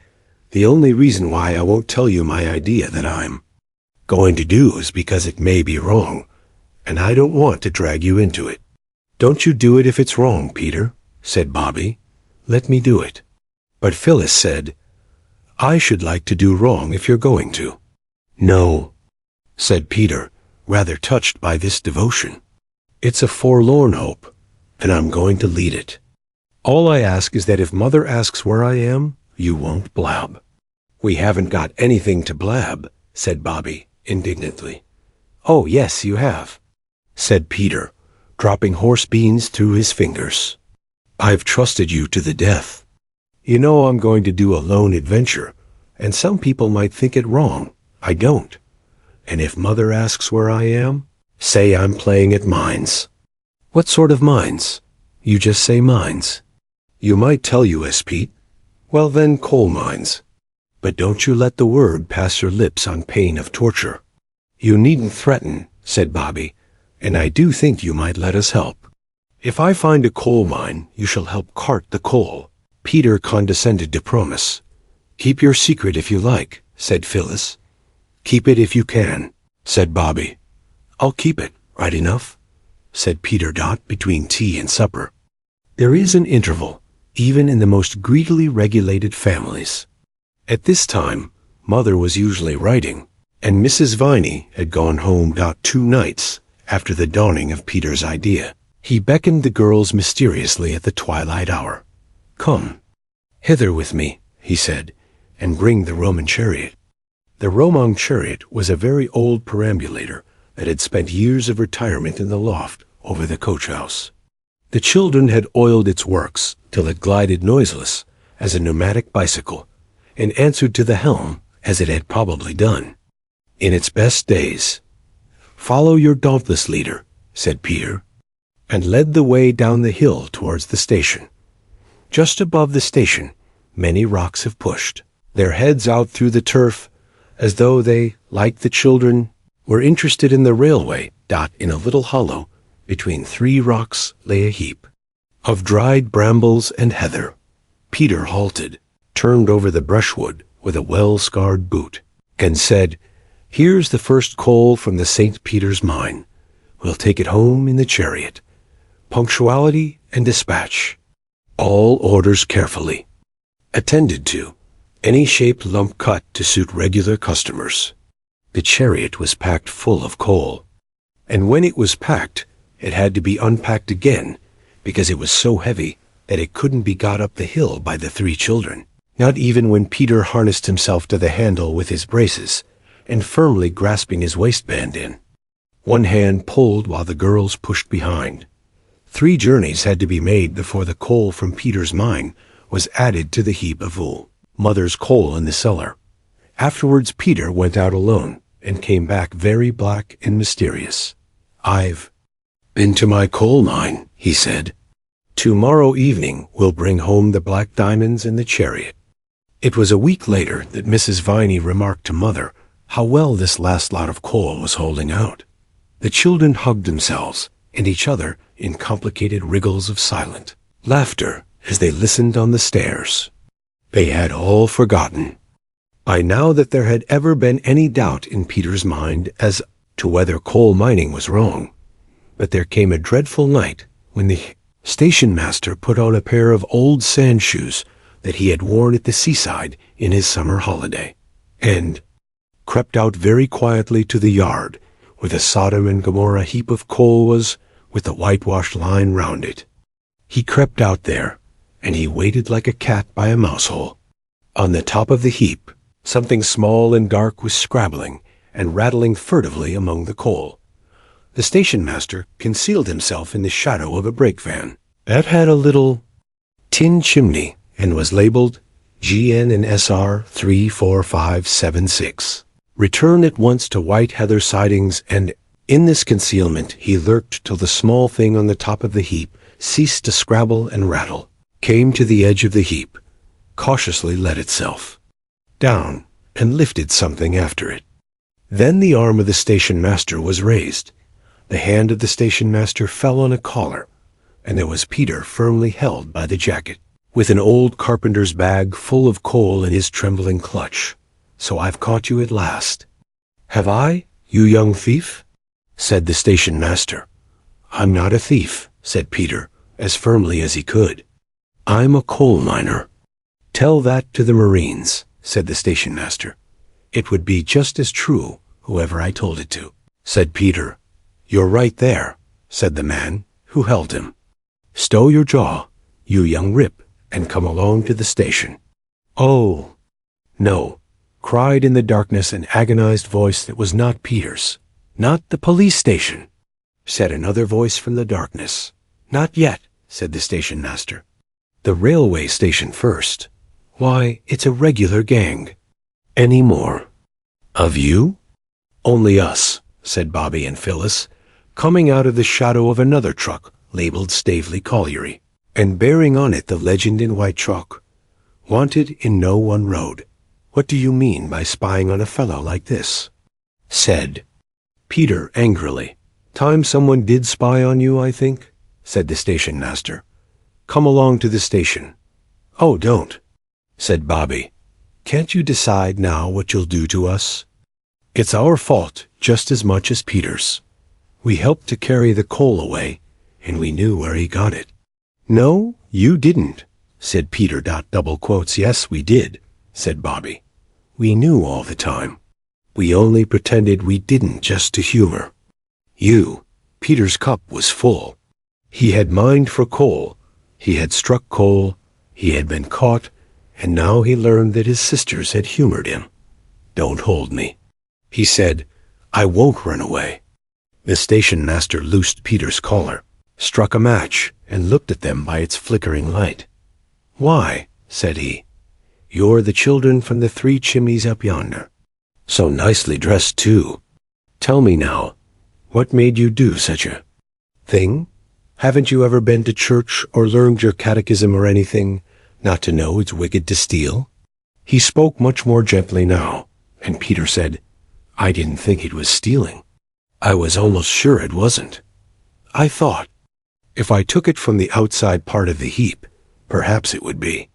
"The only reason why I won't tell you my idea that I'm going to do is because it may be wrong, and I don't want to drag you into it." "Don't you do it if it's wrong, Peter," said Bobby. "Let me do it." But Phyllis said, "I should like to do wrong if you're going to." "No," said Peter, rather touched by this devotion. "It's a forlorn hope, and I'm going to lead it. All I ask is that if Mother asks where I am, you won't blab." "We haven't got anything to blab," said Bobby indignantly. "Oh, yes, you have," said Peter, dropping horse beans through his fingers. "I've trusted you to the death. You know I'm going to do a lone adventure, and some people might think it wrong. I don't. And if Mother asks where I am, say I'm playing at mines." "What sort of mines?" "You just say mines. You might tell U.S. Pete. Well then, coal mines. But don't you let the word pass your lips on pain of torture. You needn't threaten, said Bobby, and I do think you might let us help. If I find a coal mine, you shall help cart the coal. Peter condescended to promise. Keep your secret if you like, said Phyllis. Keep it if you can, said Bobby. I'll keep it, right enough, said Peter between tea and supper. There is an interval, even in the most greedily regulated families. At this time, Mother was usually writing, and Mrs. Viney had gone home 2 nights after the dawning of Peter's idea. He beckoned the girls mysteriously at the twilight hour. Come, hither with me, he said, and bring the Roman chariot. The Roman chariot was a very old perambulator that had spent years of retirement in the loft over the coach-house. The children had oiled its works till it glided noiseless as a pneumatic bicycle, and answered to the helm as it had probably done in its best days. Follow your dauntless leader, said Peter, and led the way down the hill towards the station. Just above the station, many rocks have pushed their heads out through the turf, as though they, like the children, were interested in the railway. In a little hollow, between 3 rocks, lay a heap of dried brambles and heather. Peter halted, turned over the brushwood with a well-scarred boot, and said, Here's the first coal from the St. Peter's mine. We'll take it home in the chariot. Punctuality and dispatch. All orders carefully. Attended to. Any shaped lump cut to suit regular customers. The chariot was packed full of coal, and when it was packed, it had to be unpacked again because it was so heavy that it couldn't be got up the hill by the 3 children, not even when Peter harnessed himself to the handle with his braces and firmly grasping his waistband in. One hand pulled while the girls pushed behind. 3 journeys had to be made before the coal from Peter's mine was added to the heap of Mother's coal in the cellar. Afterwards Peter went out alone and came back very black and mysterious. I've been to my coal mine, he said. Tomorrow evening we'll bring home the black diamonds in the chariot. It was a week later that Mrs. Viney remarked to Mother how well this last lot of coal was holding out. The children hugged themselves and each other in complicated wriggles of silent laughter as they listened on the stairs. They had all forgotten by now that there had ever been any doubt in Peter's mind as to whether coal mining was wrong. But there came a dreadful night when the station master put on a pair of old sand shoes that he had worn at the seaside in his summer holiday, and crept out very quietly to the yard where the Sodom and Gomorrah heap of coal was, with the whitewashed line round it. He crept out there, and he waited like a cat by a mouse-hole. On the top of the heap, something small and dark was scrabbling and rattling furtively among the coal. The station-master concealed himself in the shadow of a brake van that had a little tin chimney and was labeled GN and SR 34576. Return at once to White Heather Sidings, and in this concealment he lurked till the small thing on the top of the heap ceased to scrabble and rattle, came to the edge of the heap, cautiously let itself down, and lifted something after it. Then the arm of the station-master was raised. The hand of the station-master fell on a collar, and there was Peter firmly held by the jacket, with an old carpenter's bag full of coal in his trembling clutch. So I've caught you at last. Have I, you young thief? Said the station-master. I'm not a thief, said Peter, as firmly as he could. I'm a coal miner. Tell that to the Marines, said the station-master. It would be just as true, whoever I told it to, said Peter. You're right there, said the man who held him. Stow your jaw, you young rip, and come along to the station. Oh, no, cried in the darkness an agonized voice that was not Peter's. Not the police station, said another voice from the darkness. Not yet, said the station-master. The railway station first. Why, it's a regular gang. Any more? Of you? Only us, said Bobby and Phyllis, coming out of the shadow of another truck labeled Stavely Colliery. and bearing on it the legend in white chalk, "Wanted in no one road. What do you mean by spying on a fellow like this?" said Peter angrily. "Time someone did spy on you, I think," said the station master. "Come along to the station." "Oh, don't," said Bobby. "Can't you decide now what you'll do to us? It's our fault just as much as Peter's. We helped to carry the coal away, and we knew where he got it." "No, you didn't," said Peter. Double quotes. "Yes, we did," said Bobby. "We knew all the time. We only pretended we didn't just to humor you." Peter's cup was full. He had mined for coal, he had struck coal, he had been caught, and now he learned that his sisters had humored him. "Don't hold me," he said. "I won't run away." The station master loosed Peter's collar, struck a match, and looked at them by its flickering light. "Why," said he, "you're the children from the 3 chimneys up yonder. So nicely dressed, too. Tell me now, what made you do such a thing? Haven't you ever been to church or learned your catechism or anything, not to know it's wicked to steal?" He spoke much more gently now, and Peter said, "I didn't think it was stealing. I was almost sure it wasn't. I thought, if I took it from the outside part of the heap, perhaps it would be.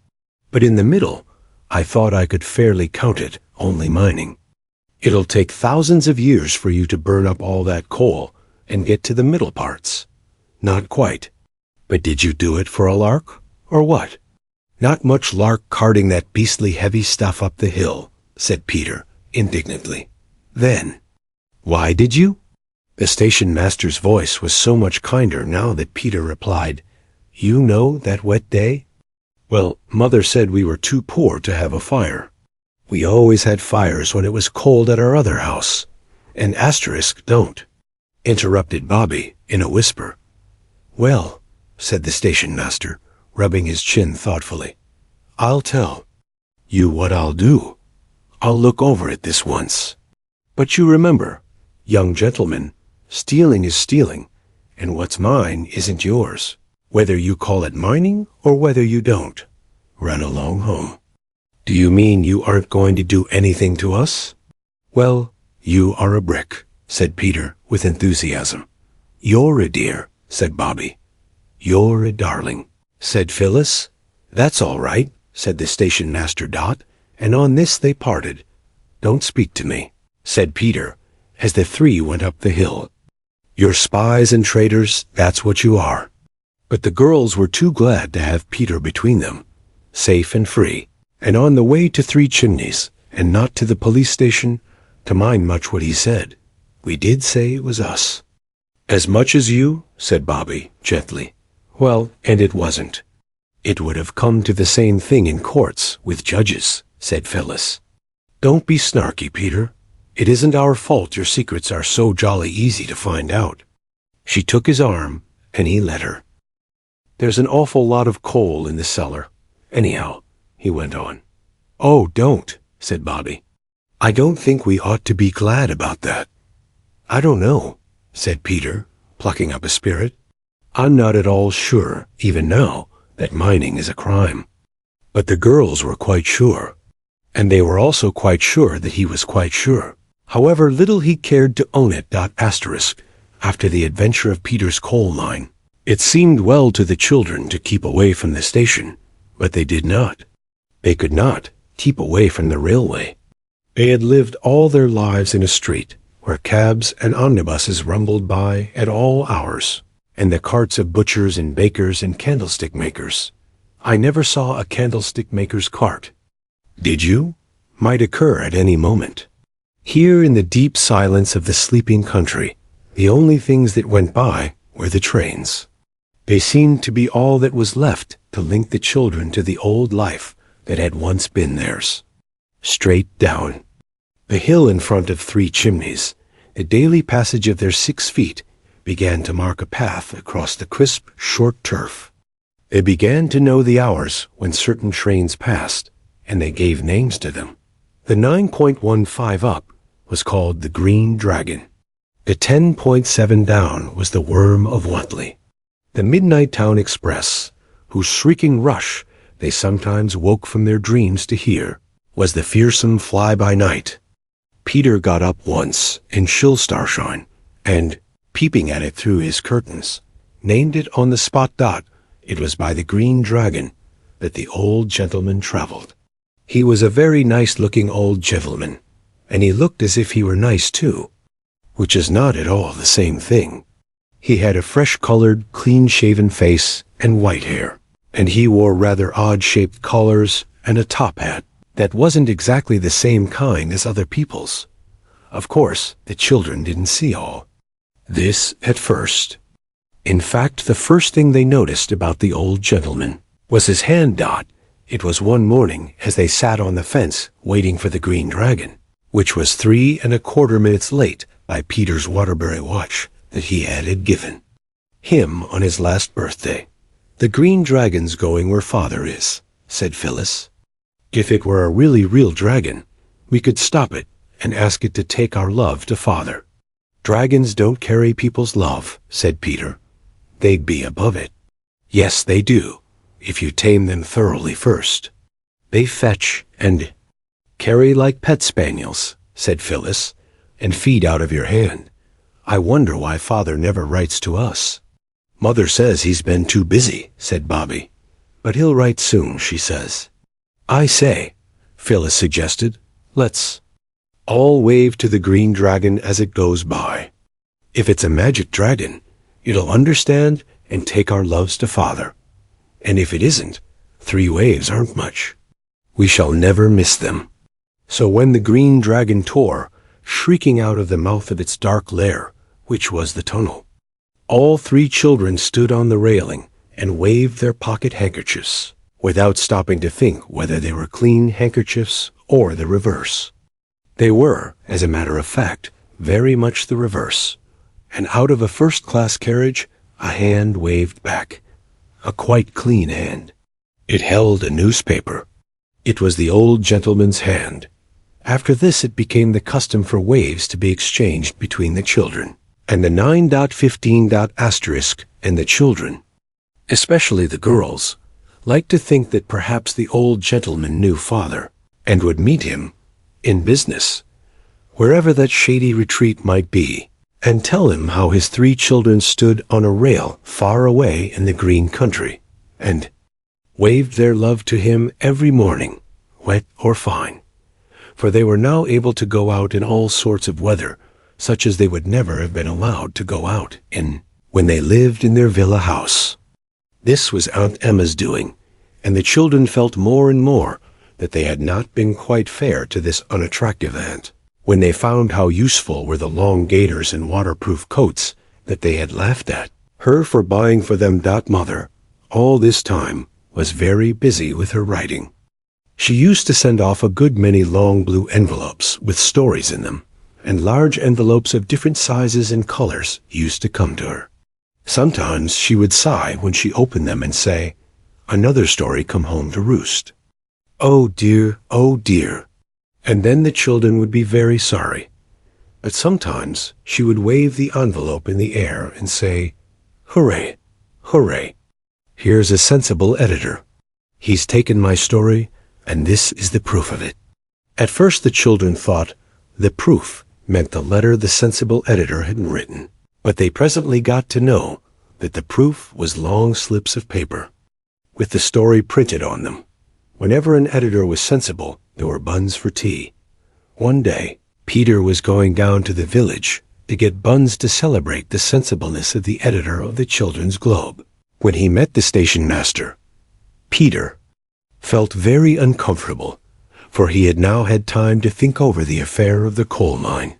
But in the middle, I thought I could fairly count it only mining. It'll take thousands of years for you to burn up all that coal and get to the middle parts." "Not quite. But did you do it for a lark, or what?" "Not much lark carting that beastly heavy stuff up the hill," said Peter indignantly. "Then, why did you?" The station master's voice was so much kinder now that Peter replied, "You know that wet day? Well, Mother said we were too poor to have a fire. We always had fires when it was cold at our other house, and asterisk don't," interrupted Bobby in a whisper. "Well," said the station master, rubbing his chin thoughtfully, "I'll tell you what I'll do. I'll look over it this once. But you remember, young gentleman, stealing is stealing, and what's mine isn't yours, whether you call it mining or whether you don't. Run along home." "Do you mean you aren't going to do anything to us?" "Well, you are a brick," said Peter with enthusiasm. "You're a dear," said Bobby. "You're a darling," said Phyllis. "That's all right," said the station master. And on this they parted. "Don't speak to me," said Peter, as the 3 went up the hill. "You're spies and traitors, that's what you are." But the girls were too glad to have Peter between them, safe and free, and on the way to 3 chimneys, and not to the police station, to mind much what he said. "We did say it was us." "As much as you?" said Bobby gently. "Well, and it wasn't. It would have come to the same thing in courts with judges," said Phyllis. "Don't be snarky, Peter. It isn't our fault your secrets are so jolly easy to find out." She took his arm, and he let her. "There's an awful lot of coal in the cellar. Anyhow," he went on. "Oh, don't," said Bobby. "I don't think we ought to be glad about that." "I don't know," said Peter, plucking up a spirit. "I'm not at all sure, even now, that mining is a crime." But the girls were quite sure, and they were also quite sure that he was quite sure, however little he cared to own it. Asterisk, after the adventure of Peter's coal mine. It seemed well to the children to keep away from the station, but they did not. They could not keep away from the railway. They had lived all their lives in a street where cabs and omnibuses rumbled by at all hours, and the carts of butchers and bakers and candlestick makers. I never saw a candlestick maker's cart. Did you? Might occur at any moment. Here in the deep silence of the sleeping country, the only things that went by were the trains. They seemed to be all that was left to link the children to the old life that had once been theirs. Straight down. The hill in front of 3 chimneys, the daily passage of their 6 feet, began to mark a path across the crisp, short turf. They began to know the hours when certain trains passed, and they gave names to them. The 9.15 up was called the Green Dragon. The 10.7 down was the Worm of Wantley. The Midnight Town Express whose shrieking rush they sometimes woke from their dreams to hear, was the fearsome fly-by-night. Peter got up once in chill starshine, and, peeping at it through his curtains, named it on the spot. It was by the Green Dragon that the old gentleman traveled. He was a very nice-looking old gentleman, and he looked as if he were nice too, which is not at all the same thing. He had a fresh-colored, clean-shaven face and white hair, and he wore rather odd-shaped collars and a top hat that wasn't exactly the same kind as other people's. Of course, the children didn't see all this at first. In fact, the first thing they noticed about the old gentleman was his hand. It was one morning as they sat on the fence waiting for the Green Dragon, which was 3¼ minutes late by Peter's Waterbury watch that he had given him on his last birthday. "The Green Dragon's going where Father is," said Phyllis. "If it were a really real dragon, we could stop it and ask it to take our love to Father." "Dragons don't carry people's love," said Peter. "They'd be above it." "Yes, they do, if you tame them thoroughly first. They fetch and carry like pet spaniels," said Phyllis, "and feed out of your hand. I wonder why Father never writes to us." "Mother says he's been too busy," said Bobby. "But he'll write soon, she says." "I say," Phyllis suggested, "let's all wave to the Green Dragon as it goes by. If it's a magic dragon, it'll understand and take our loves to Father. And if it isn't, 3 waves aren't much. We shall never miss them." So when the Green Dragon tore, shrieking out of the mouth of its dark lair, which was the tunnel, all 3 children stood on the railing and waved their pocket handkerchiefs, without stopping to think whether they were clean handkerchiefs or the reverse. They were, as a matter of fact, very much the reverse, and out of a first-class carriage a hand waved back, a quite clean hand. It held a newspaper. It was the old gentleman's hand. After this it became the custom for waves to be exchanged between the children, and the 9.15. And the children, especially the girls, liked to think that perhaps the old gentleman knew Father, and would meet him in business, wherever that shady retreat might be, and tell him how his 3 children stood on a rail far away in the green country, and waved their love to him every morning, wet or fine, for they were now able to go out in all sorts of weather, such as they would never have been allowed to go out in when they lived in their villa house. This was Aunt Emma's doing, and the children felt more and more that they had not been quite fair to this unattractive aunt, when they found how useful were the long gaiters and waterproof coats that they had laughed at her for buying for them. Mother, all this time, was very busy with her writing. She used to send off a good many long blue envelopes with stories in them, and large envelopes of different sizes and colors used to come to her. Sometimes she would sigh when she opened them and say, "Another story come home to roost. Oh dear, oh dear." And then the children would be very sorry. But sometimes she would wave the envelope in the air and say, "Hooray, hooray. Here's a sensible editor. He's taken my story, and this is the proof of it." At first the children thought the proof meant the letter the sensible editor had written, but they presently got to know that the proof was long slips of paper, with the story printed on them. Whenever an editor was sensible, there were buns for tea. One day, Peter was going down to the village to get buns to celebrate the sensibleness of the editor of the Children's Globe. When he met the station master, Peter felt very uncomfortable, for he had now had time to think over the affair of the coal mine.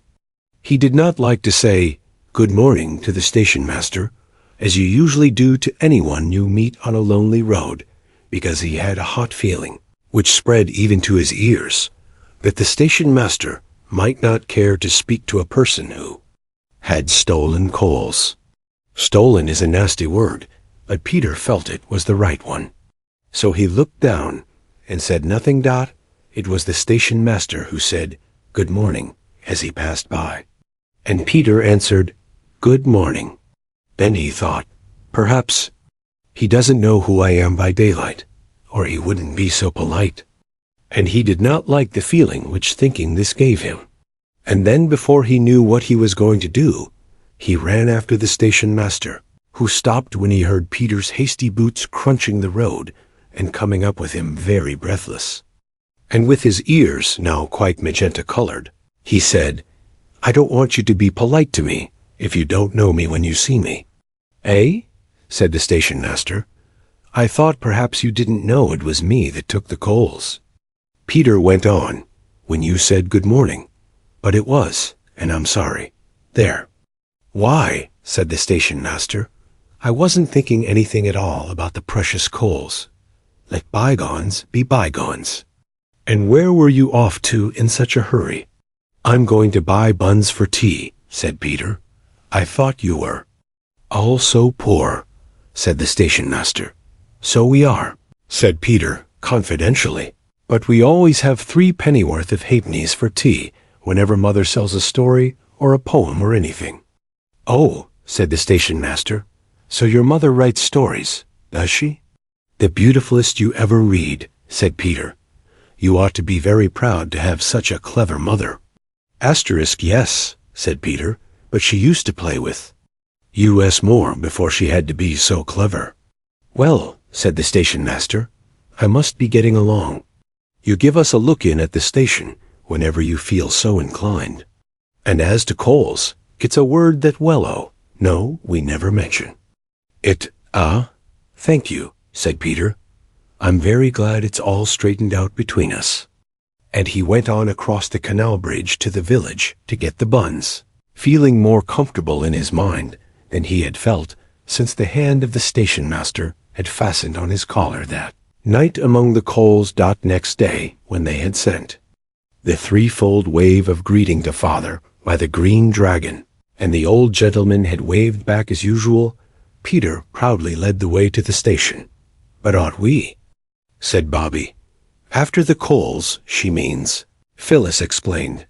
He did not like to say "Good morning" to the station master, as you usually do to anyone you meet on a lonely road, because he had a hot feeling, which spread even to his ears, that the station master might not care to speak to a person who had stolen coals. Stolen is a nasty word, but Peter felt it was the right one. So he looked down and said nothing. It was the station master who said "Good morning" as he passed by, and Peter answered "Good morning." Then he thought, perhaps He doesn't know who I am by daylight, or he wouldn't be so polite. And he did not like the feeling which thinking this gave him. And then before he knew what he was going to do, he ran after the station master, who stopped when he heard Peter's hasty boots crunching the road and coming up with him very breathless. And with his ears now quite magenta-colored, he said, "I don't want you to be polite to me if you don't know me when you see me." "Eh?" said the station master. "I thought perhaps you didn't know it was me that took the coals." Peter went on, "When you said good morning. But it was, and I'm sorry. There." "Why?" said the station master. "I wasn't thinking anything at all about the precious coals. Let bygones be bygones." "And where were you off to in such a hurry?" "I'm going to buy buns for tea," said Peter. "I thought you were." "All so poor," said the station master. "So we are," said Peter, confidentially. "But we always have 3 pennyworth of halfpennies for tea whenever Mother sells a story or a poem or anything." "Oh," said the station master, "so your mother writes stories, does she?" "The beautifulest you ever read," said Peter. "You ought to be very proud to have such a clever mother." "Yes," said Peter, "but she used to play with U.S. more before she had to be so clever." "Well," said the station master, "I must be getting along. You give us a look in at the station whenever you feel so inclined. And as to coals, it's a word that we never mention." Thank you," said Peter. "I'm very glad it's all straightened out between us." And he went on across the canal bridge to the village to get the buns, feeling more comfortable in his mind than he had felt since the hand of the station master had fastened on his collar that night among the coals. Next day, when they had sent the threefold wave of greeting to father by the green dragon, and the old gentleman had waved back as usual, Peter proudly led the way to the station. "But ought we?" said Bobby. "After the coals, she means," Phyllis explained.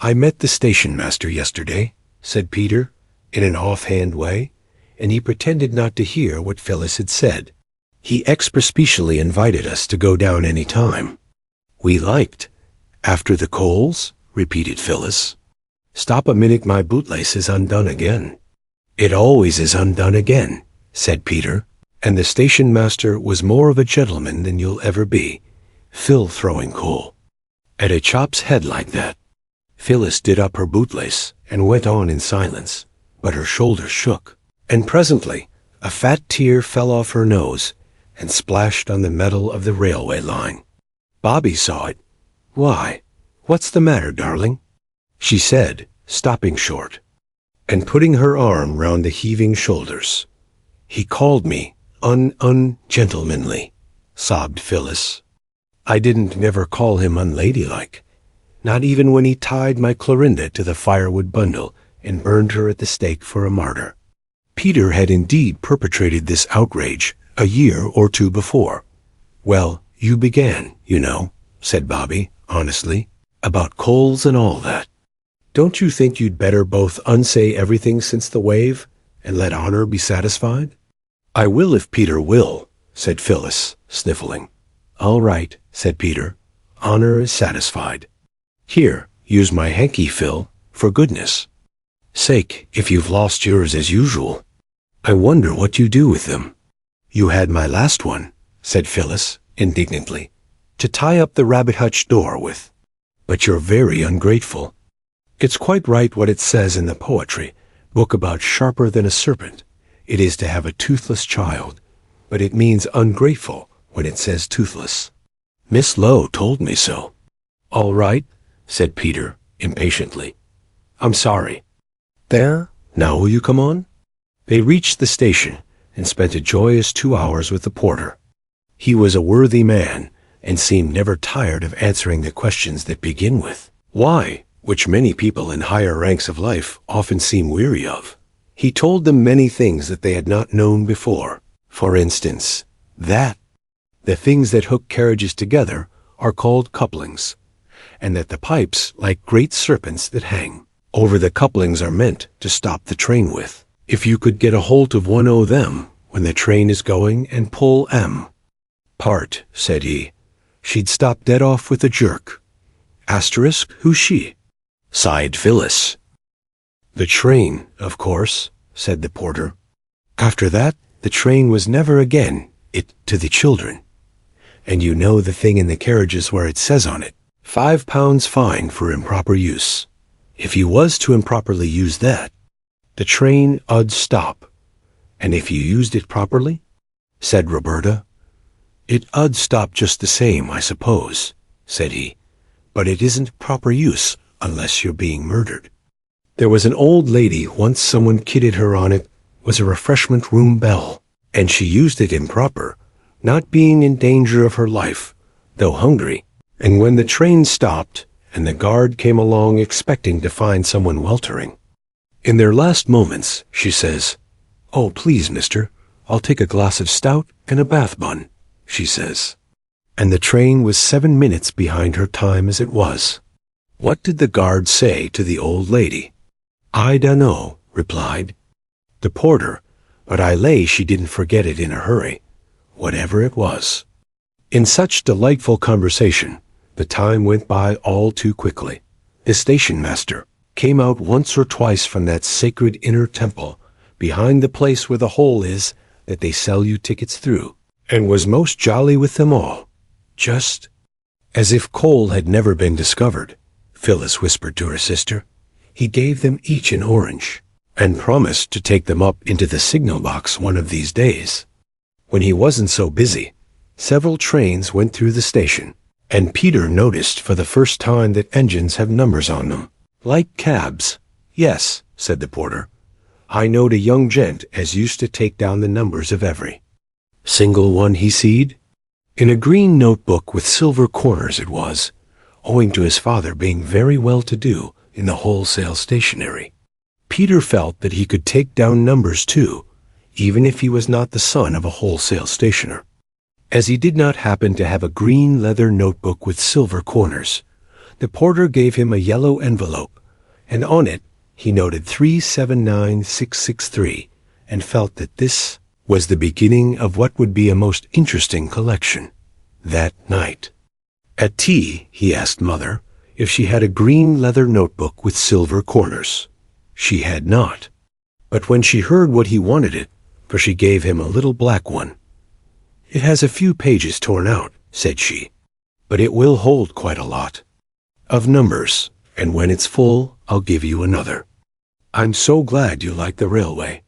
"I met the station master yesterday," said Peter, in an offhand way, and he pretended not to hear what Phyllis had said. "He exprespecially invited us to go down any time we liked." "After the coals?" repeated Phyllis. "Stop a minute, my bootlace is undone again." "It always is undone again," said Peter, and the station master was more of a gentleman than you'll ever be, Phil throwing coal at a chop's head like that. Phyllis did up her bootlace and went on in silence, but her shoulders shook, and presently a fat tear fell off her nose and splashed on the metal of the railway line. Bobby saw it. "Why, what's the matter, darling?" she said, stopping short, and putting her arm round the heaving shoulders. "He called me ungentlemanly," sobbed Phyllis. "I didn't never call him unladylike, not even when he tied my Clorinda to the firewood bundle and burned her at the stake for a martyr." Peter had indeed perpetrated this outrage a year or two before. "Well, you began, you know," said Bobby, honestly, "about coals and all that. Don't you think you'd better both unsay everything since the wave and let honor be satisfied?" "I will if Peter will," said Phyllis, sniffling. "All right," said Peter. "Honor is satisfied. Here, use my hanky, Phil, for goodness sake, if you've lost yours as usual. I wonder what you do with them." "You had my last one," said Phyllis, indignantly, "to tie up the rabbit hutch door with. But you're very ungrateful. It's quite right what it says in the poetry book about sharper than a serpent. It is to have a toothless child, but it means ungrateful when it says toothless. Miss Lowe told me so." "All right," said Peter, impatiently. "I'm sorry. There, now will you come on?" They reached the station and spent a joyous 2 hours with the porter. He was a worthy man and seemed never tired of answering the questions that begin with "Why?" which many people in higher ranks of life often seem weary of. He told them many things that they had not known before. For instance, that the things that hook carriages together are called couplings, and that the pipes, like great serpents that hang over the couplings, are meant to stop the train with. If you could get a hold of one o' them when the train is going and pull M. Part, said he. She'd stop dead off with a jerk. Asterisk, who's she? Sighed Phyllis. The train, of course, said the porter. After that, the train was never again it to the children. And you know the thing in the carriages where it says on it, £5 fine for improper use. If you was to improperly use that, the train 'ud stop. And if you used it properly, said Roberta. It 'ud stop just the same, I suppose, said he, but it isn't proper use unless you're being murdered. There was an old lady once someone kidded her on it was a refreshment room bell, and she used it improper, not being in danger of her life, though hungry, and when the train stopped and the guard came along expecting to find someone weltering. In their last moments, she says, "Oh, please, mister, I'll take a glass of stout and a bath bun," she says. And the train was 7 minutes behind her time as it was. What did the guard say to the old lady? "I dunno," replied the porter, but I lay she didn't forget it in a hurry, whatever it was. In such delightful conversation, the time went by all too quickly. The station master came out once or twice from that sacred inner temple behind the place where the hole is that they sell you tickets through, and was most jolly with them all. Just as if coal had never been discovered, Phyllis whispered to her sister, he gave them each an orange, and promised to take them up into the signal box one of these days. When he wasn't so busy, several trains went through the station, and Peter noticed for the first time that engines have numbers on them, like cabs. "Yes," said the porter, "I knowed a young gent as used to take down the numbers of every single one he seed." In a green notebook with silver corners it was, owing to his father being very well-to-do in the wholesale stationery. Peter felt that he could take down numbers too, even if he was not the son of a wholesale stationer. As he did not happen to have a green leather notebook with silver corners, the porter gave him a yellow envelope, and on it he noted 379663, and felt that this was the beginning of what would be a most interesting collection. That night, at tea, he asked Mother if she had a green leather notebook with silver corners. She had not, but when she heard what he wanted it, for she gave him a little black one. "It has a few pages torn out," said she, "but it will hold quite a lot of numbers, and when it's full, I'll give you another. I'm so glad you like the railway.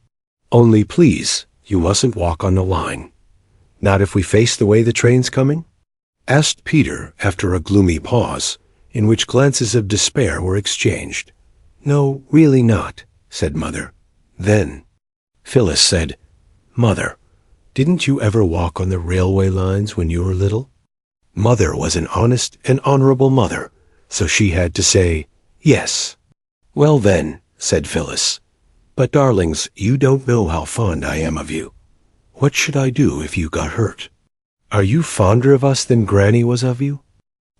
Only please, you mustn't walk on the line." "Not if we face the way the train's coming?" asked Peter after a gloomy pause, in which glances of despair were exchanged. "No, really not," said Mother. Then Phyllis said, "Mother, didn't you ever walk on the railway lines when you were little?" Mother was an honest and honorable mother, so she had to say, "Yes." "Well then," said Phyllis, "but darlings, you don't know how fond I am of you. What should I do if you got hurt? Are you fonder of us than Granny was of you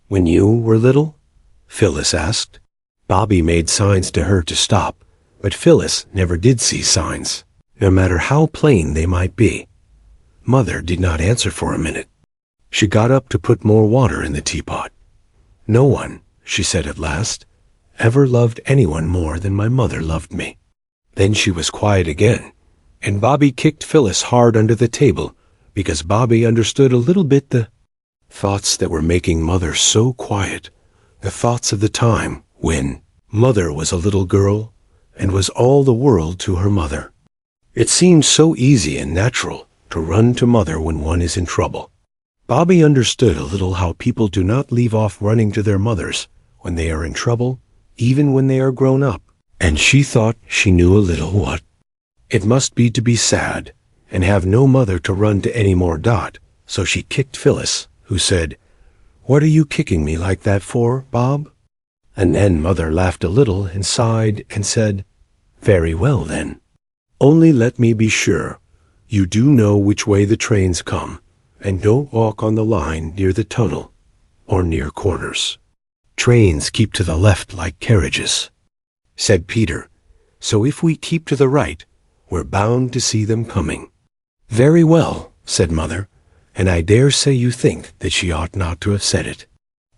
when you were little?" Phyllis asked. Bobby made signs to her to stop, but Phyllis never did see signs, no matter how plain they might be. Mother did not answer for a minute. She got up to put more water in the teapot. "No one," she said at last, "ever loved anyone more than my mother loved me." Then she was quiet again, and Bobby kicked Phyllis hard under the table, because Bobby understood a little bit the thoughts that were making Mother so quiet, the thoughts of the time when Mother was a little girl and was all the world to her mother. It seemed so easy and natural to run to Mother when one is in trouble. Bobby understood a little how people do not leave off running to their mothers when they are in trouble, even when they are grown up, and she thought she knew a little what it must be to be sad and have no mother to run to any more. So she kicked Phyllis, who said, "What are you kicking me like that for, Bob?" And then Mother laughed a little and sighed and said, "Very well then. Only let me be sure you do know which way the trains come, and don't walk on the line near the tunnel or near corners. Trains keep to the left like carriages," said Peter, "so if we keep to the right, we're bound to see them coming." Very well, said Mother, and I dare say you think that she ought not to have said it.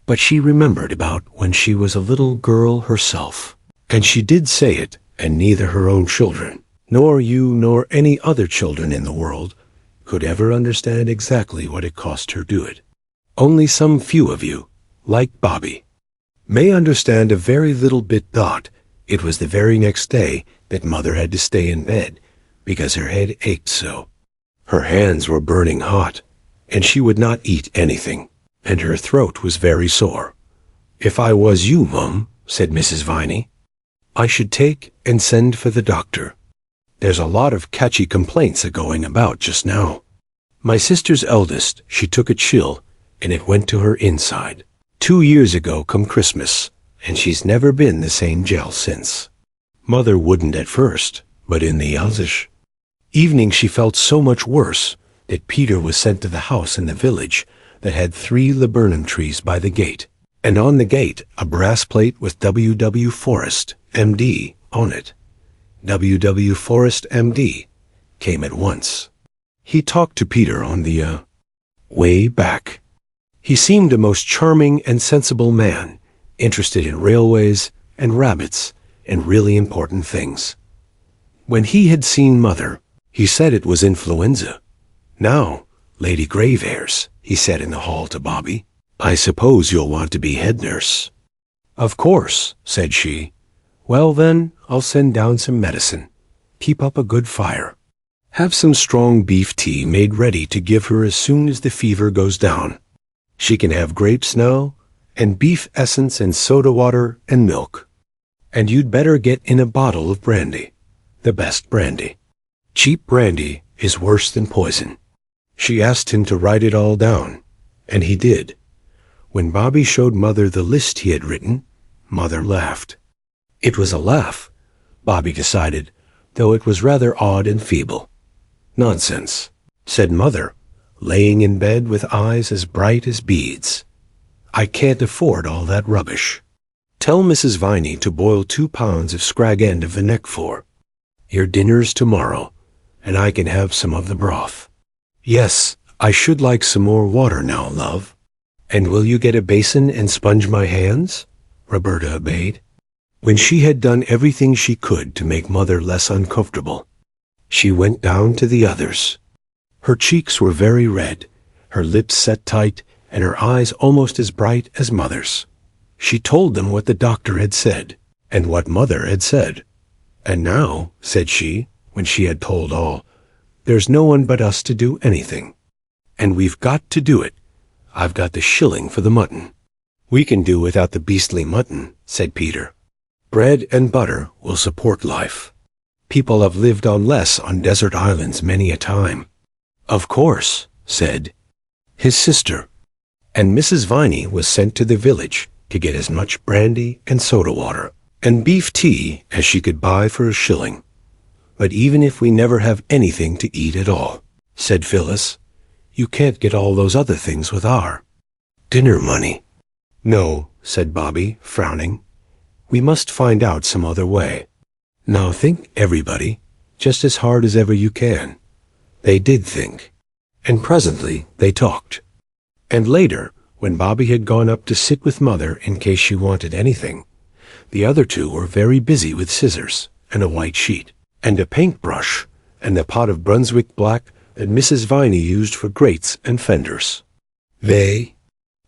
But she remembered about when she was a little girl herself, and she did say it, and neither her own children, nor you nor any other children in the world, could ever understand exactly what it cost her to do it. Only some few of you, like Bobby, may understand a very little bit. It was the very next day that Mother had to stay in bed, because her head ached so. Her hands were burning hot, and she would not eat anything, and her throat was very sore. If I was you, Mum, said Mrs. Viney, I should take and send for the doctor. There's a lot of catchy complaints a-going about just now. My sister's eldest, she took a chill, and it went to her inside. 2 years ago come Christmas, and she's never been the same gel since. Mother wouldn't at first, but in the evening she felt so much worse that Peter was sent to the house in the village that had 3 laburnum trees by the gate, and on the gate a brass plate with W. Forrest, M.D., on it. W. Forrest, M.D., came at once. He talked to Peter on the way back. He seemed a most charming and sensible man, interested in railways and rabbits and really important things. When he had seen Mother, he said it was influenza. Now, Lady Gravehairs, he said in the hall to Bobby, I suppose you'll want to be head nurse. Of course, said she. Well then, I'll send down some medicine. Keep up a good fire. Have some strong beef tea made ready to give her as soon as the fever goes down. She can have grapes now, and beef essence and soda water and milk. And you'd better get in a bottle of brandy, the best brandy. Cheap brandy is worse than poison. She asked him to write it all down, and he did. When Bobby showed Mother the list he had written, Mother laughed. It was a laugh, Bobby decided, though it was rather odd and feeble. Nonsense, said Mother, laying in bed with eyes as bright as beads. I can't afford all that rubbish. Tell Mrs. Viney to boil 2 pounds of scrag end of Venec. Your dinner's tomorrow, and I can have some of the broth. Yes, I should like some more water now, love. And will you get a basin and sponge my hands? Roberta obeyed. When she had done everything she could to make Mother less uncomfortable, she went down to the others. Her cheeks were very red, her lips set tight, and her eyes almost as bright as Mother's. She told them what the doctor had said, and what Mother had said. And now, said she, when she had told all, there's no one but us to do anything. And we've got to do it. I've got the shilling for the mutton. We can do without the beastly mutton, said Peter. Bread and butter will support life. People have lived on less on desert islands many a time. Of course, said his sister. And Mrs. Viney was sent to the village to get as much brandy and soda water and beef tea as she could buy for a shilling. But even if we never have anything to eat at all, said Phyllis, you can't get all those other things with our dinner money. No, said Bobby, frowning. We must find out some other way. Now think, everybody, just as hard as ever you can. They did think. And presently they talked. And later, when Bobby had gone up to sit with Mother in case she wanted anything, the other 2 were very busy with scissors and a white sheet and a paintbrush and the pot of Brunswick black that Mrs. Viney used for grates and fenders. They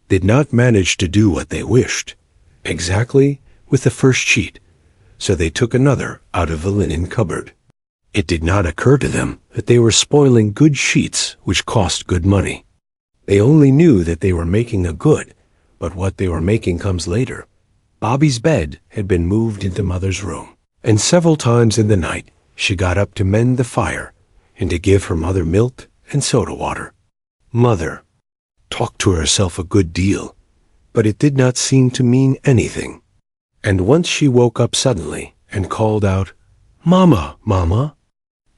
did not manage to do what they wished, exactly with the first sheet, so they took another out of the linen cupboard. It did not occur to them that they were spoiling good sheets which cost good money. They only knew that they were making a good, but what they were making comes later. Bobby's bed had been moved into Mother's room, and several times in the night she got up to mend the fire and to give her Mother milk and soda water. Mother talked to herself a good deal, but it did not seem to mean anything. And once she woke up suddenly and called out, Mama, Mama,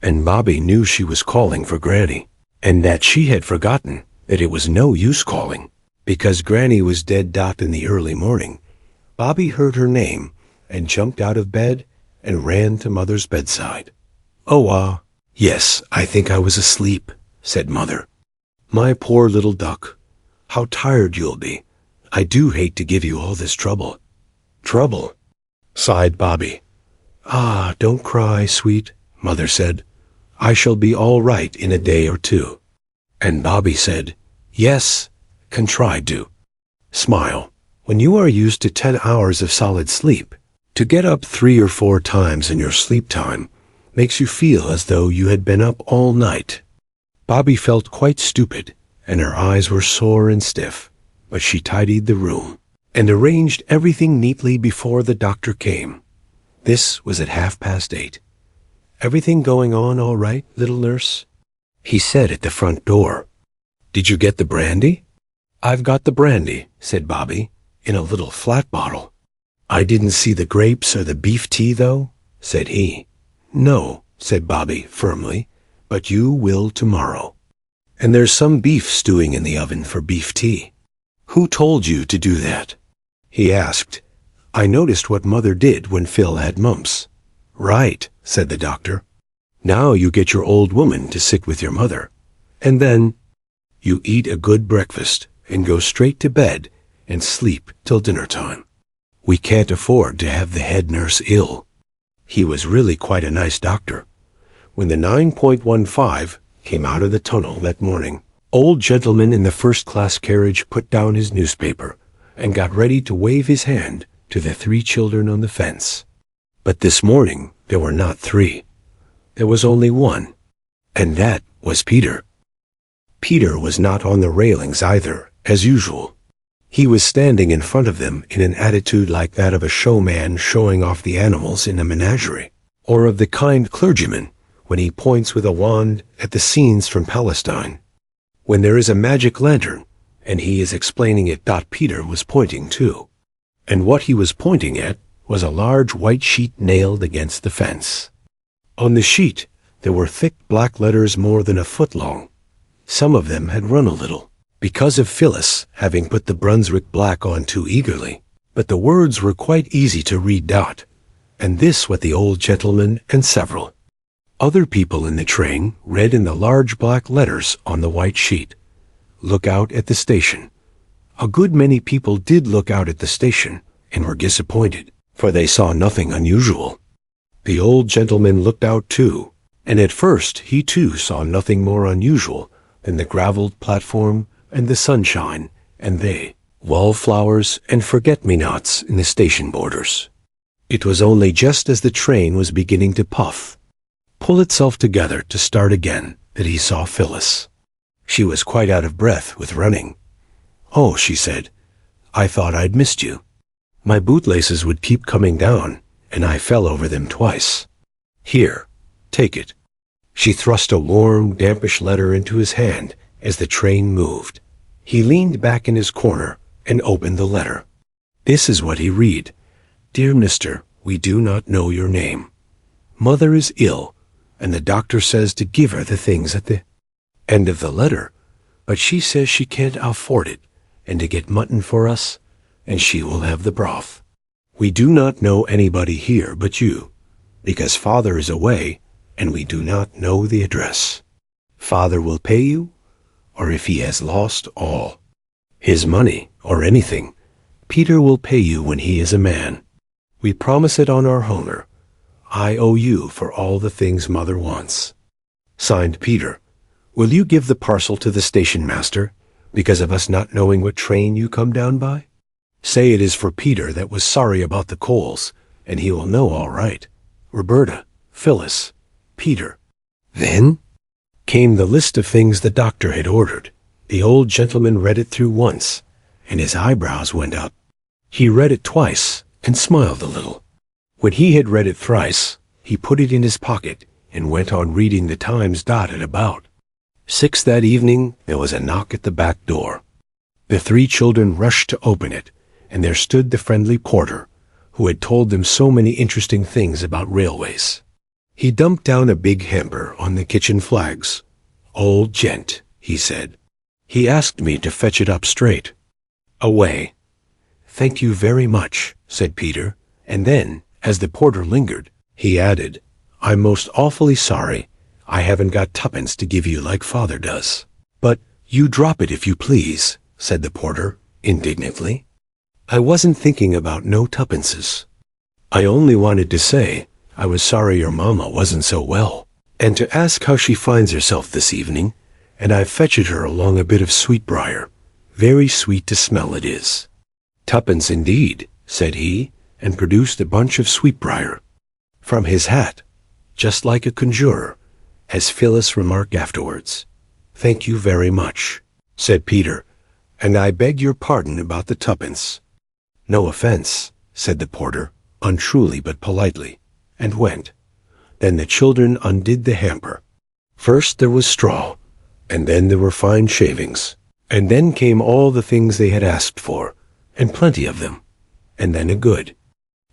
and Bobby knew she was calling for Granny, and that she had forgotten that it was no use calling, because Granny was dead in the early morning. Bobby heard her name and jumped out of bed and ran to Mother's bedside. Oh, Yes, I think I was asleep, said Mother. My poor little duck. How tired you'll be. I do hate to give you all this trouble. Trouble, sighed Bobby. Ah, don't cry, sweet, Mother said. I shall be all right in a day or two. And Bobby said, yes, can try to. Smile. When you are used to 10 hours of solid sleep, to get up 3 or 4 times in your sleep time makes you feel as though you had been up all night. Bobby felt quite stupid, and her eyes were sore and stiff, but she tidied the room and arranged everything neatly before the doctor came. This was at 8:30. Everything going on all right, little nurse? He said at the front door. Did you get the brandy? I've got the brandy, said Bobby, in a little flat bottle. I didn't see the grapes or the beef tea, though, said he. No, said Bobby firmly, but you will tomorrow. And there's some beef stewing in the oven for beef tea. Who told you to do that? He asked. I noticed what Mother did when Phil had mumps. Right, said the doctor. Now you get your old woman to sit with your mother. And then you eat a good breakfast and go straight to bed and sleep till dinner time. We can't afford to have the head nurse ill. He was really quite a nice doctor. When the 9.15 came out of the tunnel that morning, old gentleman in the first-class carriage put down his newspaper and got ready to wave his hand to the 3 children on the fence. But this morning there were not 3. There was only 1, and that was Peter. Peter was not on the railings either, as usual. He was standing in front of them in an attitude like that of a showman showing off the animals in a menagerie, or of the kind clergyman when he points with a wand at the scenes from Palestine. When there is a magic lantern, and he is explaining it, Peter was pointing too. And what he was pointing at was a large white sheet nailed against the fence. On the sheet there were thick black letters more than a foot long. Some of them had run a little, because of Phyllis having put the Brunswick black on too eagerly, but the words were quite easy to read. And this what the old gentleman and several other people in the train read in the large black letters on the white sheet. Look out at the station. A good many people did look out at the station and were disappointed, for they saw nothing unusual. The old gentleman looked out too, and at first he too saw nothing more unusual than the gravelled platform and the sunshine and the wallflowers and forget-me-nots in the station borders. It was only just as the train was beginning to pull itself together to start again, that he saw Phyllis. She was quite out of breath with running. Oh, she said, I thought I'd missed you. My bootlaces would keep coming down, and I fell over them twice. Here, take it. She thrust a warm, dampish letter into his hand as the train moved. He leaned back in his corner and opened the letter. This is what he read. Dear Mister, we do not know your name. Mother is ill, and the doctor says to give her the things at the end of the letter, but she says she can't afford it, and to get mutton for us, and she will have the broth. We do not know anybody here but you, because Father is away, and we do not know the address. Father will pay you, or if he has lost all his money or anything, Peter will pay you when he is a man. We promise it on our honor. I owe you for all the things Mother wants. Signed, Peter. Will you give the parcel to the station master, because of us not knowing what train you come down by? Say it is for Peter that was sorry about the coals, and he will know all right. Roberta, Phyllis, Peter. Then came the list of things the doctor had ordered. The old gentleman read it through once, and his eyebrows went up. He read it twice and smiled a little. When he had read it thrice, he put it in his pocket and went on reading the times at about 6 that evening. There was a knock at the back door. The 3 children rushed to open it, and there stood the friendly porter, who had told them so many interesting things about railways. He dumped down a big hamper on the kitchen flags. Old gent, he said. He asked me to fetch it up straight away. Thank you very much, said Peter, and then, as the porter lingered, he added, I'm most awfully sorry. I haven't got tuppence to give you like father does. But you drop it if you please, said the porter, indignantly. I wasn't thinking about no tuppences. I only wanted to say I was sorry your mamma wasn't so well, and to ask how she finds herself this evening, and I've fetched her along a bit of sweetbriar. Very sweet to smell it is. Tuppence indeed, said he, and produced a bunch of sweetbriar from his hat, just like a conjurer, as Phyllis remarked afterwards. Thank you very much, said Peter, and I beg your pardon about the tuppence. No offense, said the porter, untruly but politely, and went. Then the children undid the hamper. First there was straw, and then there were fine shavings, and then came all the things they had asked for, and plenty of them, and then a good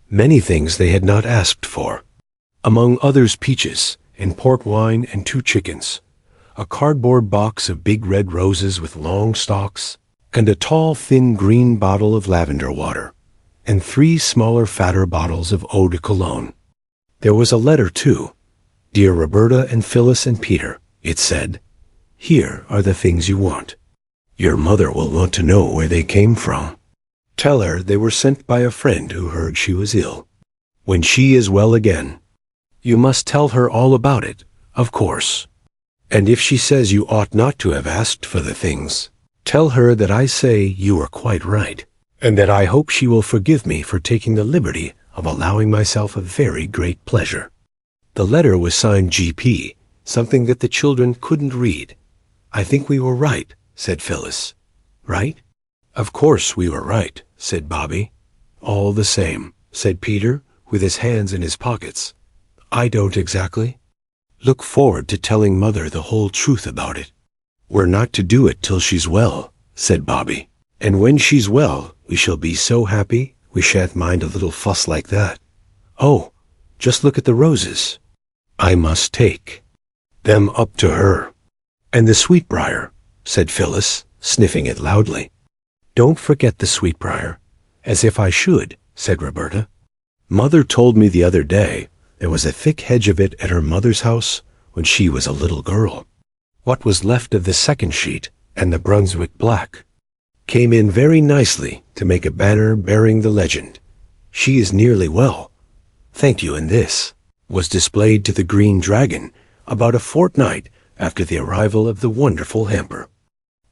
many things they had not asked for, among others peaches, and port wine, and 2 chickens, a cardboard box of big red roses with long stalks, and a tall thin green bottle of lavender water, and 3 smaller fatter bottles of eau de cologne. There was a letter too. Dear Roberta and Phyllis and Peter, it said, here are the things you want. Your mother will want to know where they came from. Tell her they were sent by a friend who heard she was ill. When she is well again, you must tell her all about it, of course. And if she says you ought not to have asked for the things, tell her that I say you are quite right, and that I hope she will forgive me for taking the liberty of allowing myself a very great pleasure. The letter was signed G.P., something that the children couldn't read. I think we were right, said Phyllis. Right? Of course we were right, said Bobby. All the same, said Peter, with his hands in his pockets. I don't exactly look forward to telling Mother the whole truth about it. We're not to do it till she's well, said Bobby. And when she's well, we shall be so happy we shan't mind a little fuss like that. Oh, just look at the roses. I must take them up to her. And the sweetbriar, said Phyllis, sniffing it loudly. Don't forget the sweetbriar. As if I should, said Roberta. Mother told me the other day there was a thick hedge of it at her mother's house when she was a little girl. What was left of the second sheet and the Brunswick black came in very nicely to make a banner bearing the legend, She is nearly well, thank you, and this was displayed to the Green Dragon about a fortnight after the arrival of the wonderful hamper.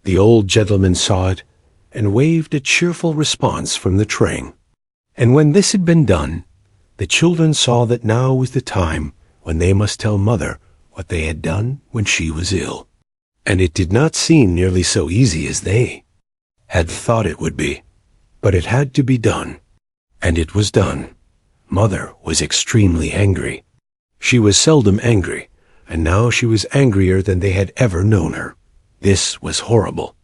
The old gentleman saw it and waved a cheerful response from the train. And when this had been done, the children saw that now was the time when they must tell Mother what they had done when she was ill. And it did not seem nearly so easy as they had thought it would be, but it had to be done. And it was done. Mother was extremely angry. She was seldom angry, and now she was angrier than they had ever known her. This was horrible.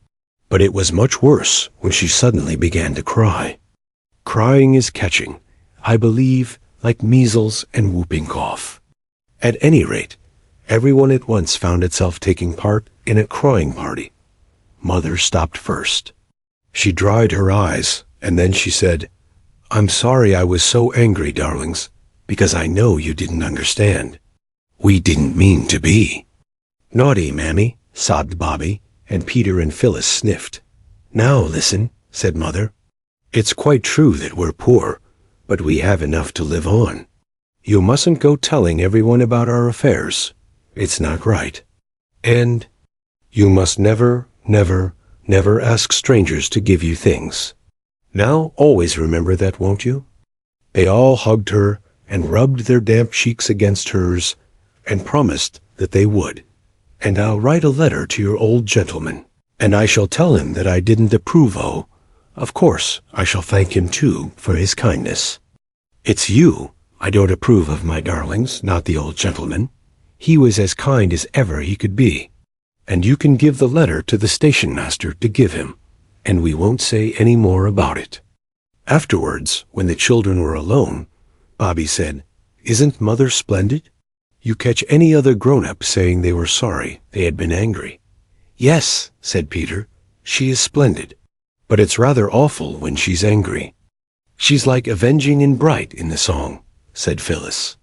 But it was much worse when she suddenly began to cry. Crying is catching, I believe, like measles and whooping cough. At any rate, everyone at once found itself taking part in a crying party. Mother stopped first. She dried her eyes, and then she said, "I'm sorry I was so angry, darlings, because I know you didn't understand. We didn't mean to be." "Naughty, Mammy," sobbed Bobby, and Peter and Phyllis sniffed. "Now listen," said Mother. "It's quite true that we're poor, but we have enough to live on. You mustn't go telling everyone about our affairs. It's not right. And you must never, never, never ask strangers to give you things. Now always remember that, won't you?" They all hugged her and rubbed their damp cheeks against hers and promised that they would. "And I'll write a letter to your old gentleman, and I shall tell him that I didn't approve of course I shall thank him too for his kindness. It's you I don't approve of, my darlings, not the old gentleman. He was as kind as ever he could be. And you can give the letter to the station master to give him, and we won't say any more about it." Afterwards, when the children were alone, Bobby said, "Isn't Mother splendid? You catch any other grown-up saying they were sorry they had been angry." "Yes," said Peter, "she is splendid, but it's rather awful when she's angry." "She's like Avenging and Bright in the song," said Phyllis.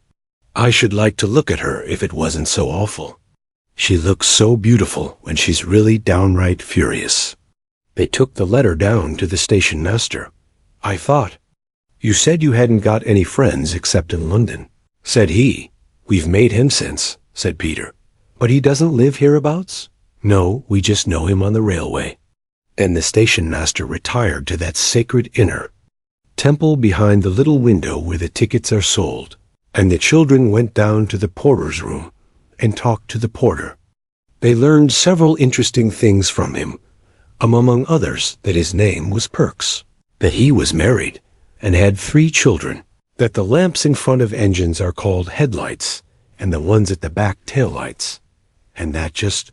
"I should like to look at her if it wasn't so awful," She looks so beautiful when she's really downright furious." They took the letter down to the station master. "I thought you said you hadn't got any friends except in London," said he. "We've made him since," said Peter. "But he doesn't live hereabouts?" "No, we just know him on the railway." And the station master retired to that sacred inner temple behind the little window where the tickets are sold, and the children went down to the porter's room and talked to the porter. They learned several interesting things from him, among others that his name was Perks, that he was married and had 3 children, that the lamps in front of engines are called headlights and the ones at the back taillights. "And that just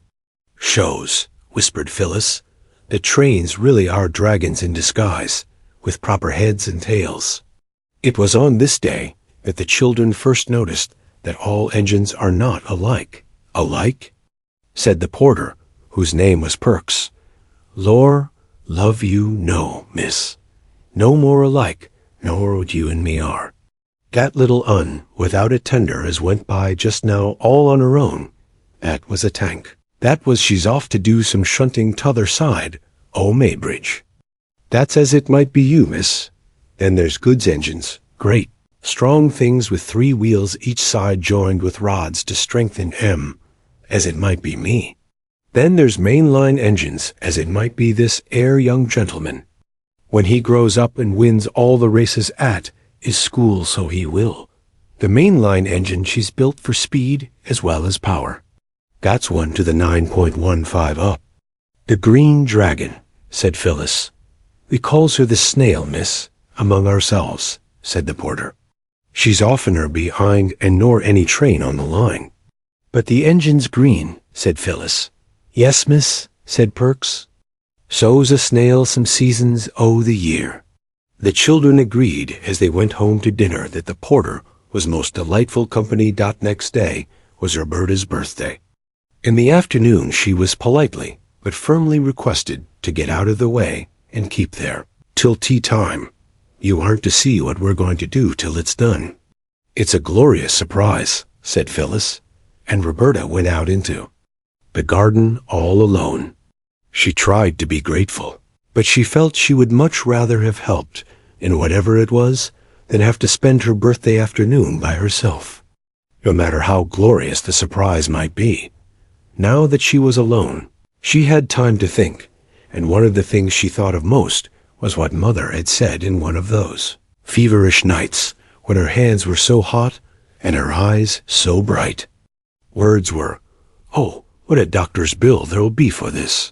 shows," whispered Phyllis, "that trains really are dragons in disguise, with proper heads and tails." It was on this day that the children first noticed that all engines are not alike. "Alike?" said the porter, whose name was Perks. "Lor, love you, no, miss. No more alike nor what you and me are. That little without a tender as went by just now all on her own, that was a tank. That was she's off to do some shunting t'other side, o' Maybridge. That's as it might be you, miss. Then there's goods engines, great, strong things with 3 wheels each side joined with rods to strengthen as it might be me. Then there's main-line engines, as it might be this 'ere young gentleman. When he grows up and wins all the races at his school, so he will. The main-line engine she's built for speed as well as power. That's one to the 9.15 up. The Green Dragon," said Phyllis. "We calls her the Snail, miss, among ourselves," said the porter. "She's oftener behind and nor any train on the line." "But the engine's green," said Phyllis. "Yes, miss," said Perks. "So's a snail some seasons o' the year." The children agreed as they went home to dinner that the porter was most delightful company. Next day was Roberta's birthday. In the afternoon she was politely but firmly requested to get out of the way and keep there till tea time. "You aren't to see what we're going to do till it's done." "It's a glorious surprise," said Phyllis, and Roberta went out into the garden all alone. She tried to be grateful, but she felt she would much rather have helped in whatever it was than have to spend her birthday afternoon by herself, no matter how glorious the surprise might be. Now that she was alone, she had time to think, and one of the things she thought of most was what Mother had said in one of those feverish nights when her hands were so hot and her eyes so bright. Words were, "Oh, what a doctor's bill there'll be for this."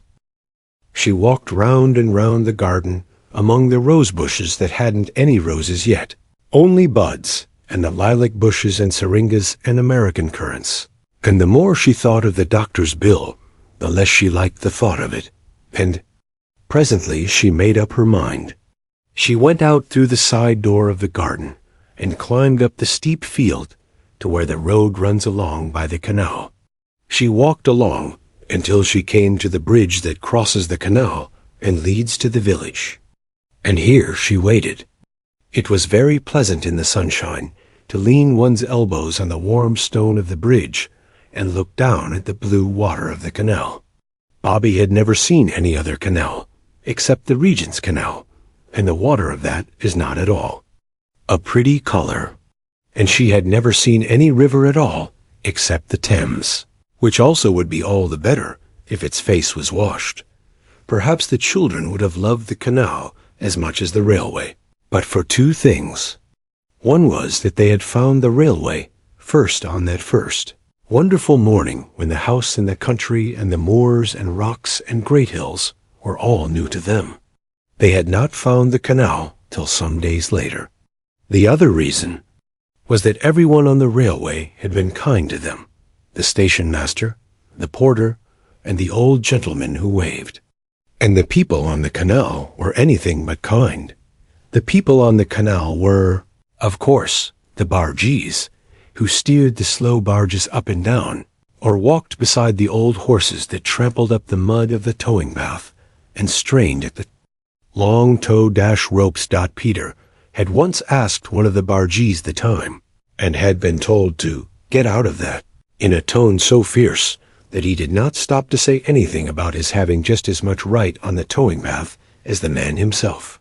She walked round and round the garden among the rose bushes that hadn't any roses yet, only buds, and the lilac bushes and syringas and American currants. And the more she thought of the doctor's bill, the less she liked the thought of it. And presently she made up her mind. She went out through the side door of the garden and climbed up the steep field to where the road runs along by the canal. She walked along until she came to the bridge that crosses the canal and leads to the village. And here she waited. It was very pleasant in the sunshine to lean one's elbows on the warm stone of the bridge and look down at the blue water of the canal. Bobby had never seen any other canal except the Regent's Canal, and the water of that is not at all a pretty color. And she had never seen any river at all except the Thames, which also would be all the better if its face was washed. Perhaps the children would have loved the canal as much as the railway, but for 2 things. One was that they had found the railway first on that first wonderful morning when the house and the country and the moors and rocks and great hills were all new to them. They had not found the canal till some days later. The other reason was that everyone on the railway had been kind to them, the station master, the porter, and the old gentleman who waved. And the people on the canal were anything but kind. The people on the canal were, of course, the bargees, who steered the slow barges up and down, or walked beside the old horses that trampled up the mud of the towing path and strained at the long tow-dash ropes. Peter had once asked one of the bargees the time, and had been told to get out of that in a tone so fierce that he did not stop to say anything about his having just as much right on the towing path as the man himself.